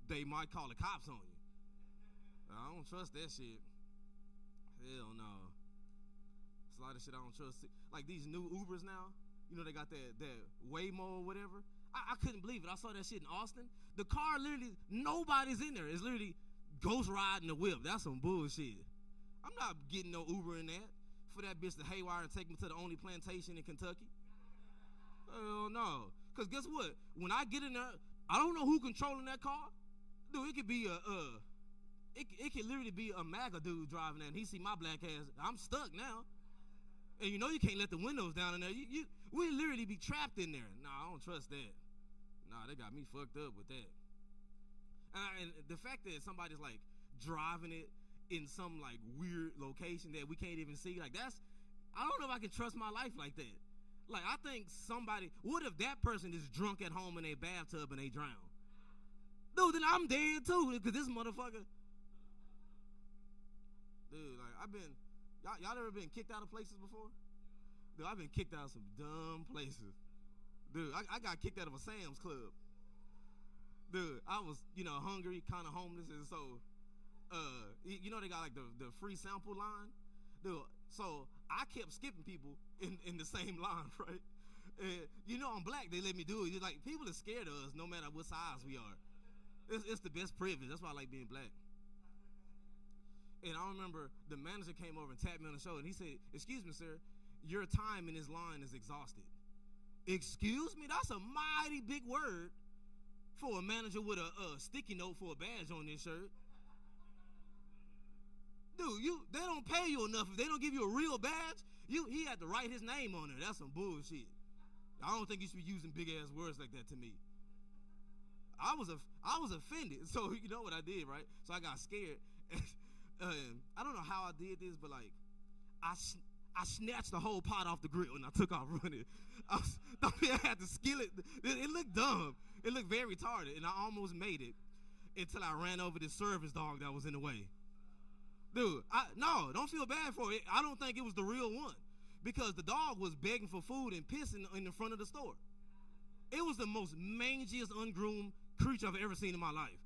they might call the cops on you. I don't trust that shit. Hell no. It's a lot of shit I don't trust. Like these new Ubers now, you know, they got that Waymo or whatever. I couldn't believe it. I saw that shit in Austin. The car literally, nobody's in there. It's literally ghost riding the whip. That's some bullshit. I'm not getting no Uber in that for that bitch to haywire and take me to the only plantation in Kentucky. Hell no. Because guess what? When I get in there, I don't know who controlling that car. Dude, it could be it could literally be a MAGA dude driving that, and he see my black ass. I'm stuck now. And you know you can't let the windows down in there. We literally be trapped in there. Nah, I don't trust that. Nah, they got me fucked up with that. And the fact that somebody's like driving it in some like weird location that we can't even see, like that's, I don't know if I can trust my life like that. Like I think somebody, what if that person is drunk at home in a bathtub and they drown? Dude, then I'm dead too, because this motherfucker. Dude, like I've been, y'all ever been kicked out of places before? Dude, I've been kicked out of some dumb places. Dude, I got kicked out of a Sam's Club. Dude, I was, you know, hungry, kind of homeless, and so, you know they got like the free sample line? Dude, so I kept skipping people in the same line, right? And you know I'm black, they let me do it. It's like, people are scared of us no matter what size we are. It's the best privilege. That's why I like being black. And I remember the manager came over and tapped me on the shoulder, and he said, "Excuse me, sir, your time in this line is exhausted." Excuse me? That's a mighty big word for a manager with a sticky note for a badge on this shirt. Dude, they don't pay you enough. If they don't give you a real badge, he had to write his name on there. That's some bullshit. I don't think you should be using big ass words like that to me. I was offended. So you know what I did, right? So I got scared. I don't know how I did this, but like I snatched the whole pot off the grill and I took off running. I had to skill it. It looked dumb. It looked very retarded, and I almost made it until I ran over this service dog that was in the way. Dude, no, don't feel bad for it. I don't think it was the real one because the dog was begging for food and pissing in the front of the store. It was the most mangiest, ungroomed creature I've ever seen in my life.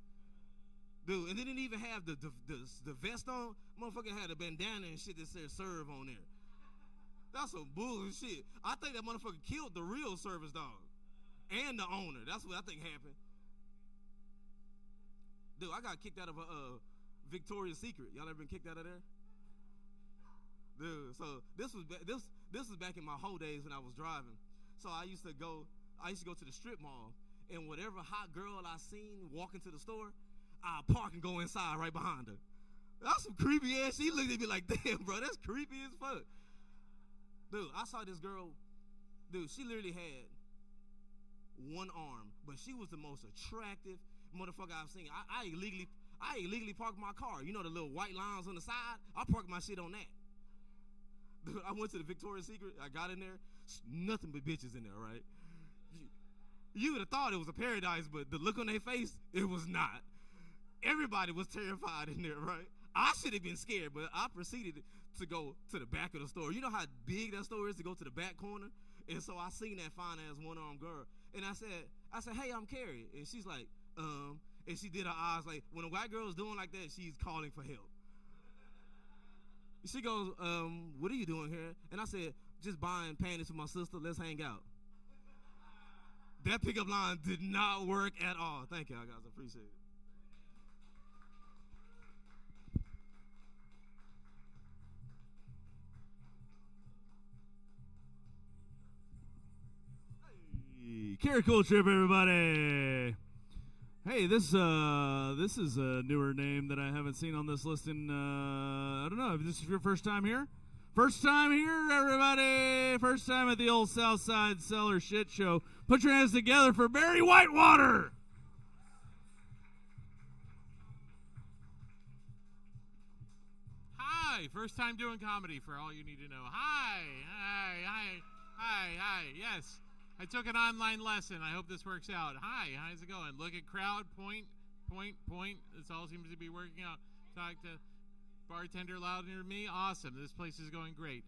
Dude, and they didn't even have the vest on. Motherfucker had a bandana and shit that said serve on there. That's some bullshit. I think that motherfucker killed the real service dog and the owner. That's what I think happened. Dude, I got kicked out of a Victoria's Secret. Y'all ever been kicked out of there? Dude, so this was back in my whole days when I was driving. So I used to go to the strip mall, and whatever hot girl I seen walk into the store, I'd park and go inside right behind her. That's some creepy ass. She looked at me like, damn, bro, that's creepy as fuck. Dude, I saw this girl. Dude, she literally had one arm, but she was the most attractive motherfucker I've seen. I illegally parked my car. You know the little white lines on the side? I parked my shit on that. I went to the Victoria's Secret. I got in there. Nothing but bitches in there, right? You would have thought it was a paradise, but the look on their face, it was not. Everybody was terrified in there, right? I should have been scared, but I proceeded to go to the back of the store. You know how big that store is to go to the back corner? And so I seen that fine-ass one-armed girl. And I said, hey, I'm Carrie. And she's like, and she did her eyes like, when a white girl is doing like that, she's calling for help. She goes, what are you doing here? And I said, just buying panties for my sister. Let's hang out. That pickup line did not work at all. Thank y'all, guys. I appreciate it. Hey, Carry Cool Trip, everybody. Hey, this is a newer name that I haven't seen on this list in, I don't know, if this is your first time here? First time here, everybody. First time at the old Southside Cellar shit show. Put your hands together for Barry Whitewater. Hi, first time doing comedy for all you need to know. Hi. Yes, I took an online lesson. I hope this works out. Hi, how's it going? Look at crowd, point. This all seems to be working out. Talk to bartender louder than me. Awesome. This place is going great.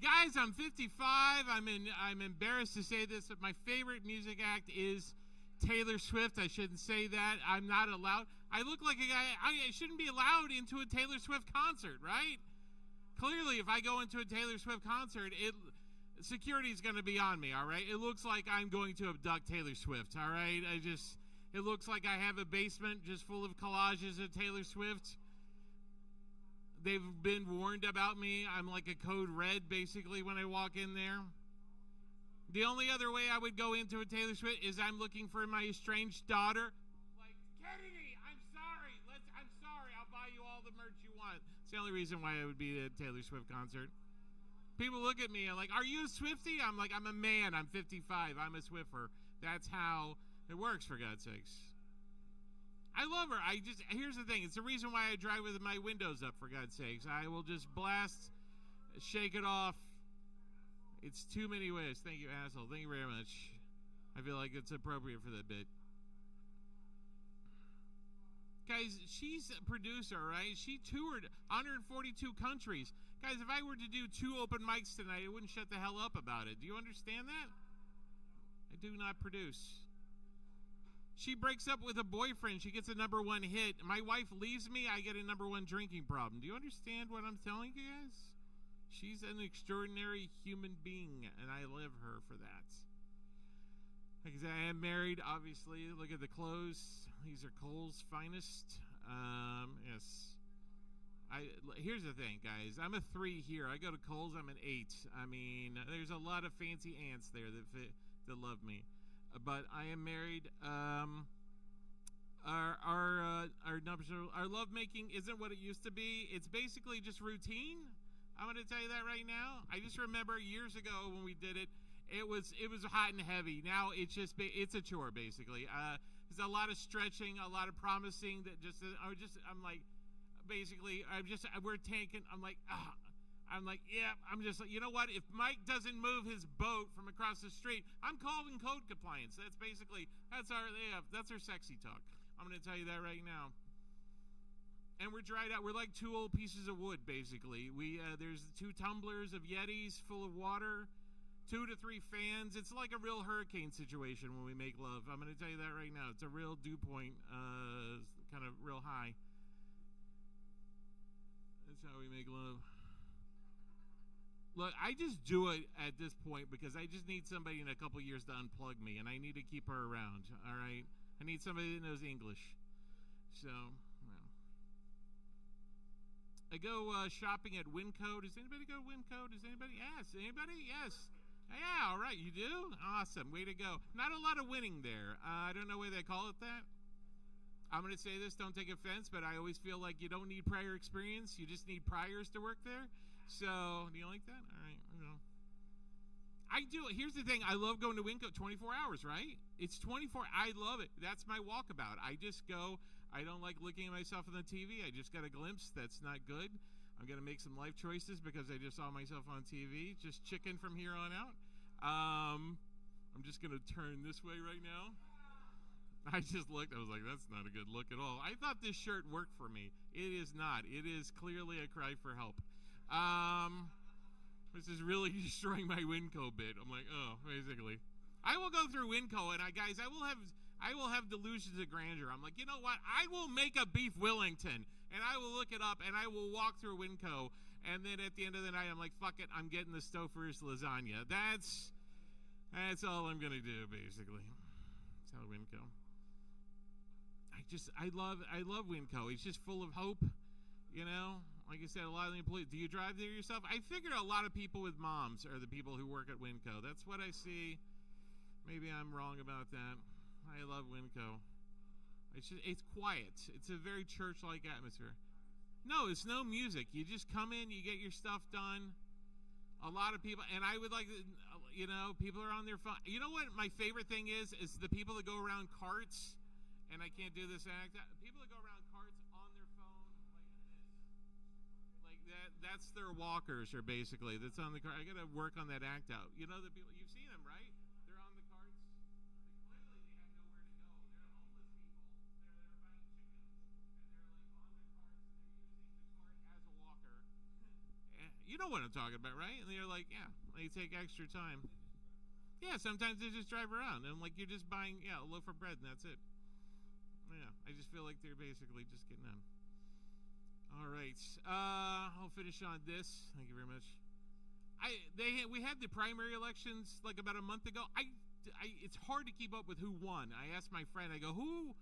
Guys, I'm 55. I'm embarrassed to say this, but my favorite music act is Taylor Swift. I shouldn't say that. I'm not allowed. I look like a guy. I shouldn't be allowed into a Taylor Swift concert, right? Clearly, if I go into a Taylor Swift concert, security's going to be on me, all right? It looks like I'm going to abduct Taylor Swift, all right? It looks like I have a basement just full of collages of Taylor Swift. They've been warned about me. I'm like a code red, basically, when I walk in there. The only other way I would go into a Taylor Swift is I'm looking for my estranged daughter. Like, Kennedy, I'm sorry. I'll buy you all the merch you want. It's the only reason why I would be at a Taylor Swift concert. People look at me and like, are you a Swiftie? I'm like, I'm a man. I'm 55. I'm a Swiffer. That's how it works, for God's sakes. I love her. Here's the thing. It's the reason why I drive with my windows up, for God's sakes. I will just blast, shake it off. It's too many ways. Thank you, asshole. Thank you very much. I feel like it's appropriate for that bit. Guys, she's a producer, right? She toured 142 countries. Guys, if I were to do 2 open mics tonight, I wouldn't shut the hell up about it. Do you understand that? I do not produce. She breaks up with a boyfriend. She gets a #1 hit. My wife leaves me. I get a #1 drinking problem. Do you understand what I'm telling you guys? She's an extraordinary human being, and I love her for that. Because I am married, obviously. Look at the clothes. These are Kohl's finest. Yes. Here's the thing, guys. I'm a 3 here. I go to Kohl's. I'm an 8. I mean, there's a lot of fancy ants there that love me. But I am married. Our lovemaking isn't what it used to be. It's basically just routine. I'm going to tell you that right now. I just remember years ago when we did it, it was hot and heavy. Now it's a chore basically. There's a lot of stretching, a lot of promising that I'm like, basically you know what? If Mike doesn't move his boat from across the street, I'm calling code compliance. That's our sexy talk. I'm going to tell you that right now. And we're dried out. We're like 2 old pieces of wood, basically. There's 2 tumblers of Yetis full of water, 2 to 3 fans. It's like a real hurricane situation when we make love. I'm going to tell you that right now. It's a real dew point, kind of real high. That's how we make love. Look, I just do it at this point because I just need somebody in a couple years to unplug me, and I need to keep her around, all right? I need somebody that knows English. So, well. I go shopping at Winco. Does anybody go to Winco? Does anybody? Yes. Anybody? Yes. Yeah, all right. You do? Awesome. Way to go. Not a lot of winning there. I don't know why they call it that. I'm going to say this. Don't take offense, but I always feel like you don't need prior experience. You just need priors to work there. So, do you like that? All right. I do. Here's the thing. I love going to Winco 24 hours, right? It's 24. I love it. That's my walkabout. I just go. I don't like looking at myself on the TV. I just got a glimpse. That's not good. I'm going to make some life choices because I just saw myself on TV. Just chicken from here on out. I'm just going to turn this way right now. I just looked. I was like, that's not a good look at all. I thought this shirt worked for me. It is not. It is clearly a cry for help. This is really destroying my Winco bit. I'm like, oh, basically. I will go through Winco, and guys, I will have delusions of grandeur. I'm like, you know what? I will make a beef Wellington, and I will look it up, and I will walk through Winco, and then at the end of the night, I'm like, fuck it, I'm getting the Stouffer's lasagna. That's all I'm gonna do, basically. That's how Winco. I love Winco. It's just full of hope, you know. Like I said, a lot of the employees. Do you drive there yourself? I figure a lot of people with moms are the people who work at Winco. That's what I see. Maybe I'm wrong about that. I love Winco. It's quiet. It's a very church-like atmosphere. No, it's no music. You just come in, you get your stuff done. A lot of people, and I would like, you know, people are on their phone. You know what my favorite thing is the people that go around carts, and I can't do this act. People that go around carts on their phone like that. That's their walkers, or basically that's on the car. I got to work on that act out. You know the people, you've seen them, right? They're on the carts. Clearly they have nowhere to go. They're homeless people. They're buying chickens, and they're like on their carts, and they're using the cart as a walker. You know what I'm talking about, right? And they're like, yeah, they take extra time. Yeah, sometimes they just drive around, and like you're just buying, a loaf of bread, and that's it. Yeah, I just feel like they're basically just getting on. All right, I'll finish on this. Thank you very much. We had the primary elections like about a month ago. It's hard to keep up with who won. I asked my friend, I go, who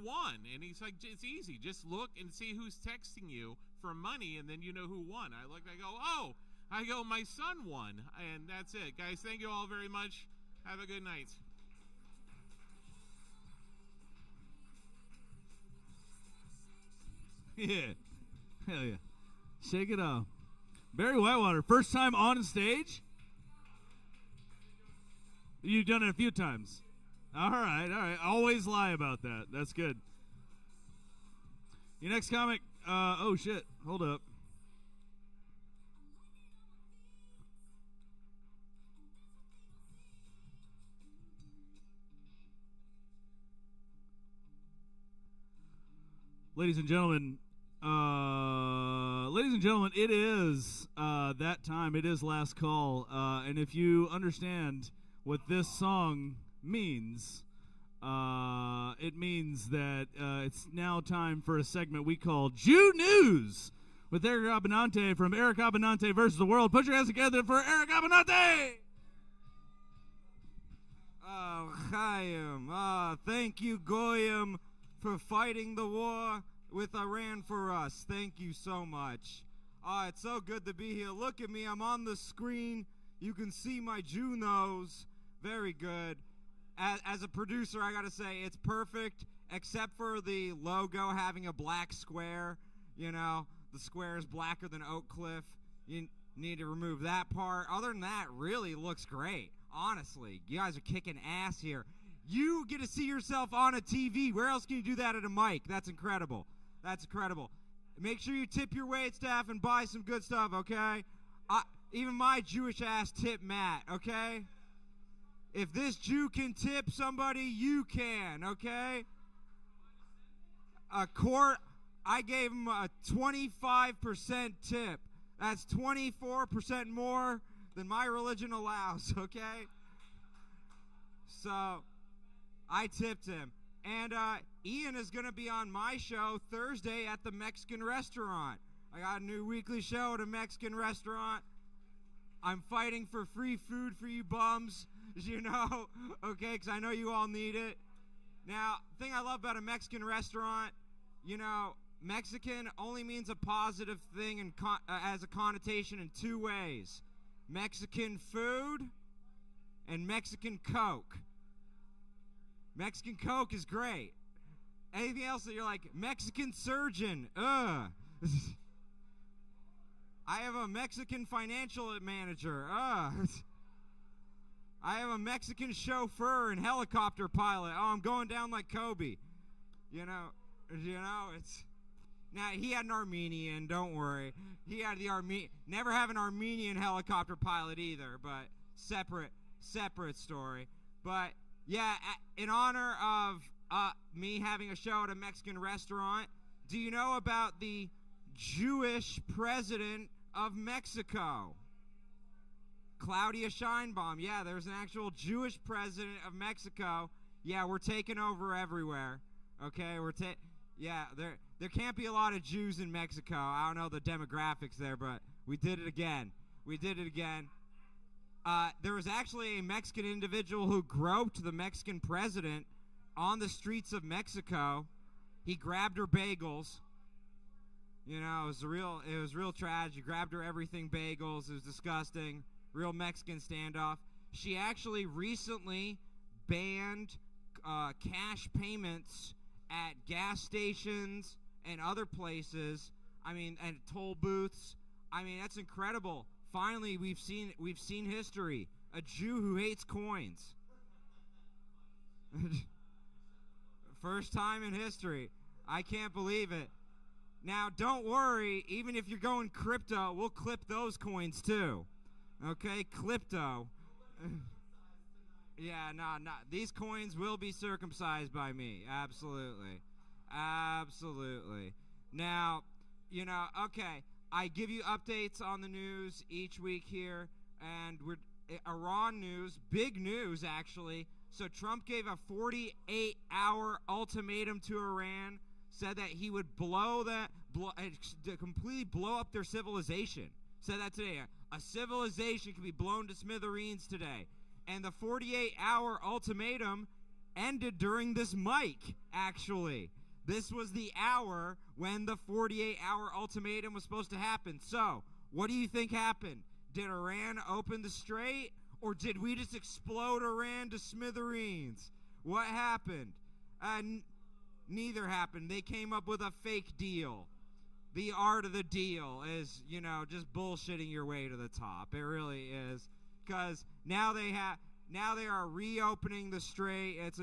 won? And he's like, it's easy. Just look and see who's texting you for money, and then you know who won. I looked, I go, my son won, and that's it. Guys, thank you all very much. Have a good night. Yeah. Hell yeah. Shake it off. Barry Whitewater, first time on stage? You've done it a few times. All right. Always lie about that. That's good. Your next comic, oh shit, hold up. Ladies and gentlemen, it is that time. It is last call. And if you understand what this song means, it means that it's now time for a segment we call Jew News with Eric Abinante from Eric Abinante versus the World. Put your hands together for Eric Abinante! Chaim. Thank you, Goyim, for fighting the war with Iran for us. Thank you so much. It's so good to be here. Look at me. I'm on the screen. You can see my Jew nose. Very good. As a producer, I got to say, it's perfect, except for the logo having a black square. You know, the square is blacker than Oak Cliff. You need to remove that part. Other than that, really looks great. Honestly, you guys are kicking ass here. You get to see yourself on a TV. Where else can you do that at a mic? That's incredible. That's incredible. Make sure you tip your wait staff and buy some good stuff, okay? Even my Jewish ass tip Matt, okay? If this Jew can tip somebody, you can, okay? I gave him a 25% tip. That's 24% more than my religion allows, okay? So I tipped him. And Ian is going to be on my show Thursday at the Mexican restaurant. I got a new weekly show at a Mexican restaurant. I'm fighting for free food for you bums, you know, okay, because I know you all need it. Now, the thing I love about a Mexican restaurant, you know, Mexican only means a positive thing and as a connotation in two ways. Mexican food and Mexican Coke. Mexican Coke is great. Anything else that you're like, Mexican surgeon, I have a Mexican financial manager, I have a Mexican chauffeur and helicopter pilot. Oh, I'm going down like Kobe. You know, it's Now, he had an Armenian, don't worry. He had never have an Armenian helicopter pilot either, but separate story. But, yeah, in honor of me having a show at a Mexican restaurant, do you know about the Jewish president of Mexico? Claudia Sheinbaum. Yeah, there's an actual Jewish president of Mexico. Yeah, we're taking over everywhere. Okay, there can't be a lot of Jews in Mexico. I don't know the demographics there, but we did it again. There was actually a Mexican individual who groped the Mexican president on the streets of Mexico. He grabbed her bagels. You know, it was real tragic. He grabbed her everything bagels. It was disgusting. Real Mexican standoff. She actually recently banned cash payments at gas stations and other places. I mean, and toll booths. I mean, that's incredible. Finally, we've seen history. A Jew who hates coins. First time in history. I can't believe it. Now, don't worry. Even if you're going crypto, we'll clip those coins too. Okay, crypto. Yeah, no. These coins will be circumcised by me. Absolutely. Now, okay, I give you updates on the news each week here, and Iran news, big news actually. So Trump gave a 48-hour ultimatum to Iran, said that he would completely blow up their civilization. Said that today. A civilization can be blown to smithereens today. And the 48-hour ultimatum ended during this mic, actually. This was the hour when the 48-hour ultimatum was supposed to happen. So, what do you think happened? Did Iran open the strait, or did we just explode Iran to smithereens? What happened? Neither happened. They came up with a fake deal. The art of the deal is, just bullshitting your way to the top. It really is. Because now they are reopening the strait. It's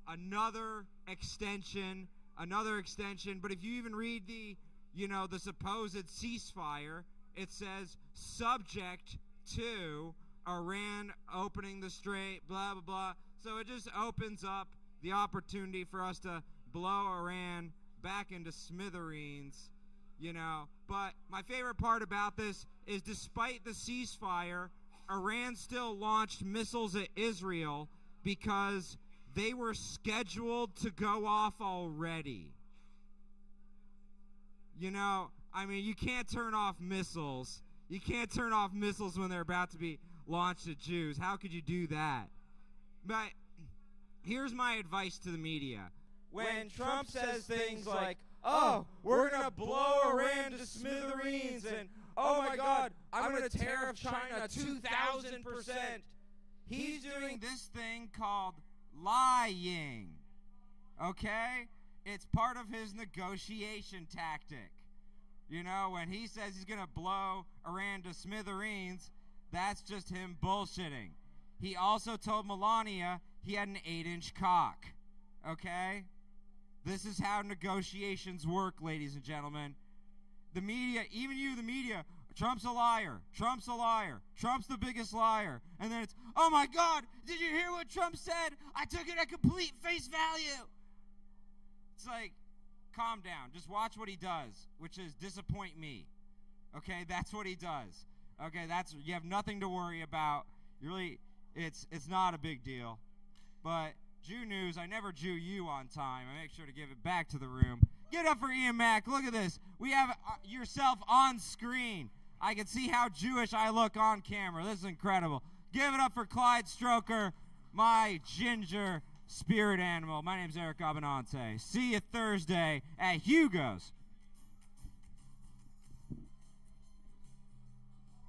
another extension. But if you even read the supposed ceasefire, it says subject to Iran opening the strait, blah, blah, blah. So it just opens up the opportunity for us to blow Iran back into smithereens, But my favorite part about this is despite the ceasefire, Iran still launched missiles at Israel because they were scheduled to go off already. You can't turn off missiles. You can't turn off missiles when they're about to be launched at Jews. How could you do that? But here's my advice to the media. When Trump says things like, oh, we're going to blow Iran to smithereens, and oh my God, I'm going to tariff China 2,000%. He's doing this thing called lying. Okay? It's part of his negotiation tactic. When he says he's going to blow Iran to smithereens, that's just him bullshitting. He also told Melania he had an 8-inch cock. Okay? This is how negotiations work, ladies and gentlemen. The media, even you, the media, Trump's a liar. Trump's a liar. Trump's the biggest liar. And then it's, oh my God, did you hear what Trump said? I took it at complete face value. It's like, calm down. Just watch what he does, which is disappoint me. Okay, that's what he does. Okay, you have nothing to worry about. It's not a big deal. But Jew news, I never Jew you on time. I make sure to give it back to the room. Give it up for Ian Mack. Look at this. We have yourself on screen. I can see how Jewish I look on camera. This is incredible. Give it up for Clyde Stroker, my ginger spirit animal. My name's Eric Abenante. See you Thursday at Hugo's.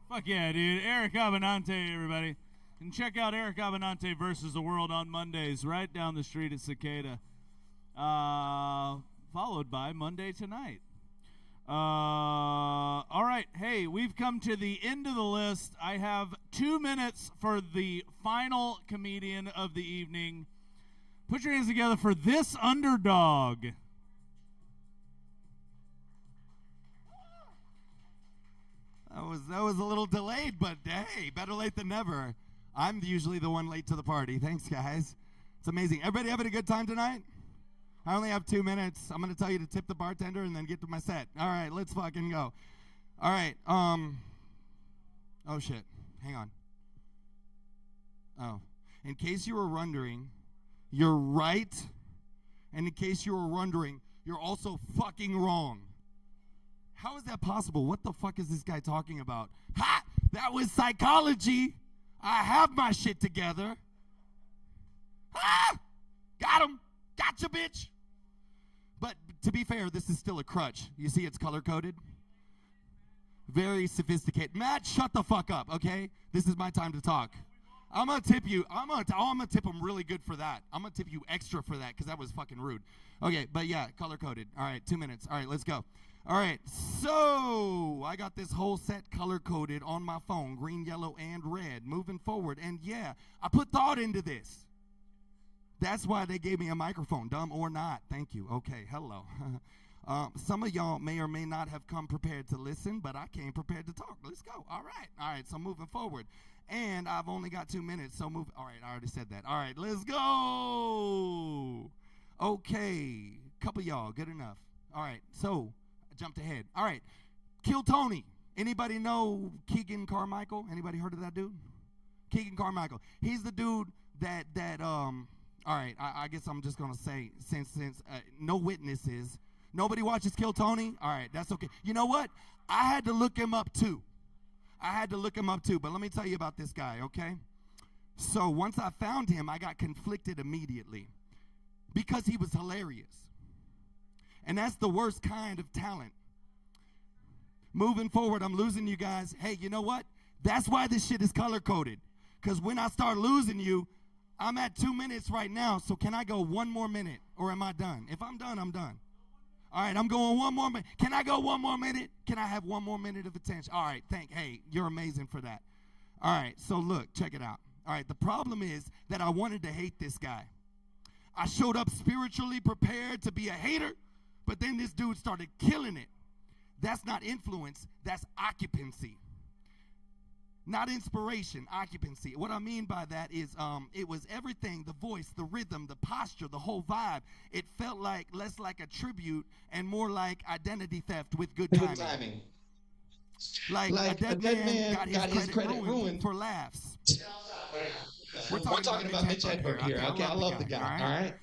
Fuck yeah, dude. Eric Abenante, everybody. And check out Eric Abenante versus the World on Mondays right down the street at Cicada. Followed by Monday Tonight. All right. Hey, we've come to the end of the list. I have 2 minutes for the final comedian of the evening. Put your hands together for this underdog. that was a little delayed, but hey, better late than never. I'm usually the one late to the party. Thanks, guys. It's amazing. Everybody having a good time tonight? I only have 2 minutes. I'm going to tell you to tip the bartender and then get to my set. All right, let's fucking go. All right. Oh, shit. Hang on. Oh. In case you were wondering, you're right. And in case you were wondering, you're also fucking wrong. How is that possible? What the fuck is this guy talking about? Ha! That was psychology. I have my shit together. Ah! Got him. Gotcha, bitch. But to be fair, this is still a crutch. You see it's color-coded? Very sophisticated. Matt, shut the fuck up, okay? This is my time to talk. I'm going to tip you. I'm gonna tip him really good for that. I'm going to tip you extra for that because that was fucking rude. Okay, but yeah, color-coded. All right, 2 minutes. All right, let's go. All right, so I got this whole set color-coded on my phone, green, yellow, and red, moving forward. And yeah, I put thought into this. That's why they gave me a microphone, dumb or not. Thank you. Okay, hello. Some of y'all may or may not have come prepared to listen, but I came prepared to talk. Let's go. All right, so moving forward. And I've only got 2 minutes, so move. All right, I already said that. All right, let's go. Okay, couple y'all, good enough. All right, so I jumped ahead. All right, Kill Tony. Anybody know Keegan Carmichael? Anybody heard of that dude? Keegan Carmichael. He's the dude that all right, I guess I'm just going to say, since no witnesses, nobody watches Kill Tony, all right, that's okay. You know what? I had to look him up, too. But let me tell you about this guy, okay? So once I found him, I got conflicted immediately because he was hilarious. And that's the worst kind of talent. Moving forward, I'm losing you guys. Hey, you know what? That's why this shit is color-coded. Because when I start losing you, I'm at 2 minutes right now, so can I go 1 more minute, or am I done? If I'm done, I'm done. All right, I'm going 1 more minute. Can I go 1 more minute? Can I have 1 more minute of attention? All right, hey, you're amazing for that. All right, so look, check it out. All right, the problem is that I wanted to hate this guy. I showed up spiritually prepared to be a hater, but then this dude started killing it. That's not influence, that's occupancy. Not inspiration, occupancy. What I mean by that is it was everything, the voice, the rhythm, the posture, the whole vibe. It felt like less like a tribute and more like identity theft with good timing. Like a dead man got his credit ruined for laughs. We're talking about Mitch Hedberg here. Okay, I love the guy,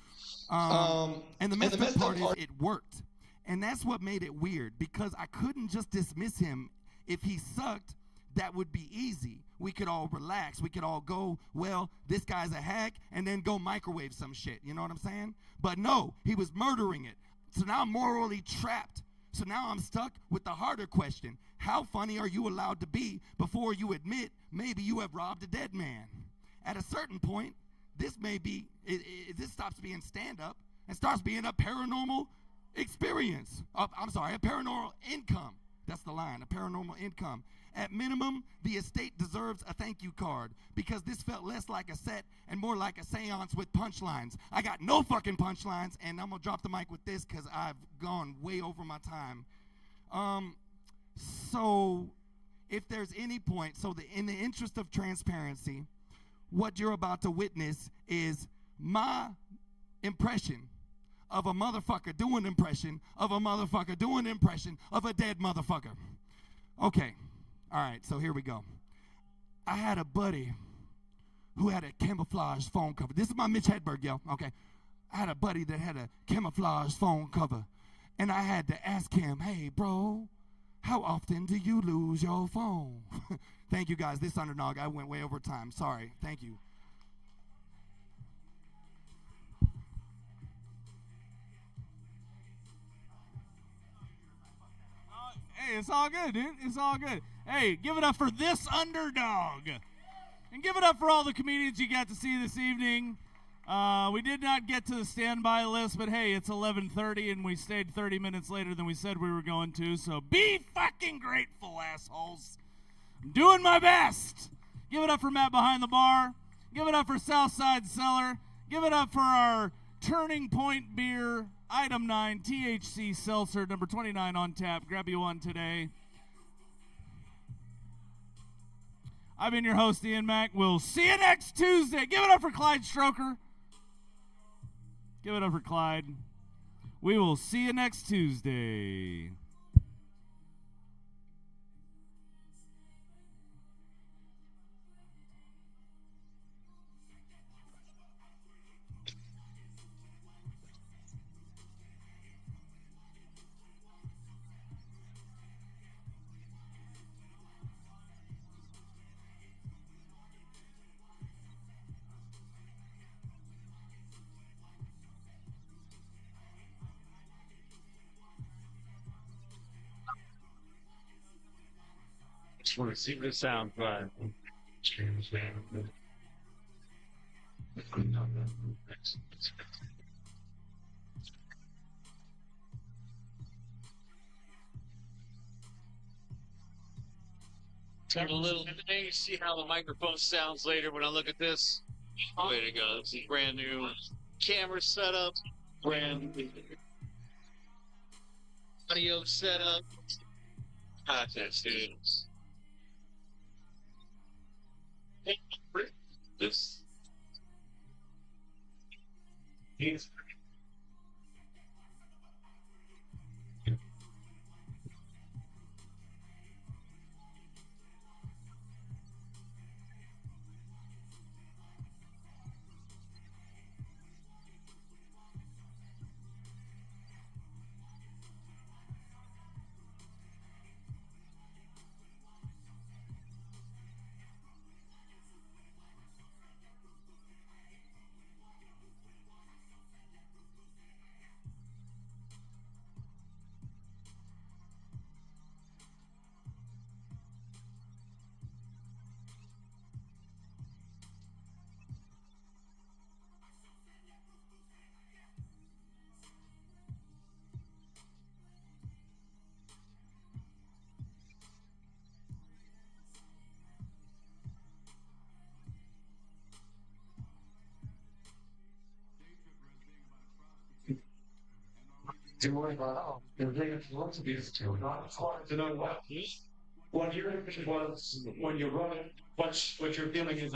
all right? And the messed up part is it worked. And that's what made it weird, because I couldn't just dismiss him. If he sucked, that would be easy. We could all relax. We could all go, well, this guy's a hack, and then go microwave some shit. You know what I'm saying? But no, he was murdering it. So now I'm morally trapped. So now I'm stuck with the harder question. How funny are you allowed to be before you admit maybe you have robbed a dead man? At a certain point, this this stops being stand-up and starts being a paranormal experience. A paranormal income. That's the line, a paranormal income. At minimum, the estate deserves a thank you card, because this felt less like a set and more like a seance with punchlines. I got no fucking punchlines, and I'm going to drop the mic with this because I've gone way over my time. So if there's any point, in the interest of transparency, what you're about to witness is my impression of a motherfucker doing impression of a motherfucker doing impression of a dead motherfucker. Okay. All right, so here we go. I had a buddy who had a camouflage phone cover. This is my Mitch Hedberg, yo, okay? I had a buddy that had a camouflage phone cover, and I had to ask him, hey, bro, how often do you lose your phone? Thank you, guys. This underdog, I went way over time. Sorry. Thank you. Hey, it's all good, dude. It's all good. Hey, give it up for this underdog. And give it up for all the comedians you got to see this evening. We did not get to the standby list, but hey, it's 11:30 and we stayed 30 minutes later than we said we were going to, so be fucking grateful, assholes. I'm doing my best. Give it up for Matt behind the bar. Give it up for Southside Cellar. Give it up for our Turning Point beer, item 9, THC seltzer, number 29 on tap. Grab you one today. I've been your host, Ian Mack. We'll see you next Tuesday. Give it up for Clyde Stroker. Give it up for Clyde. We will see you next Tuesday. Just want to see what it sounds like. Take a little thing, see how the microphone sounds later when I look at this. Way to go. This is brand new camera setup, brand new audio setup. Content students. This is to worry about the thing lots of these two not hard to know what you're was when you're running what your feeling is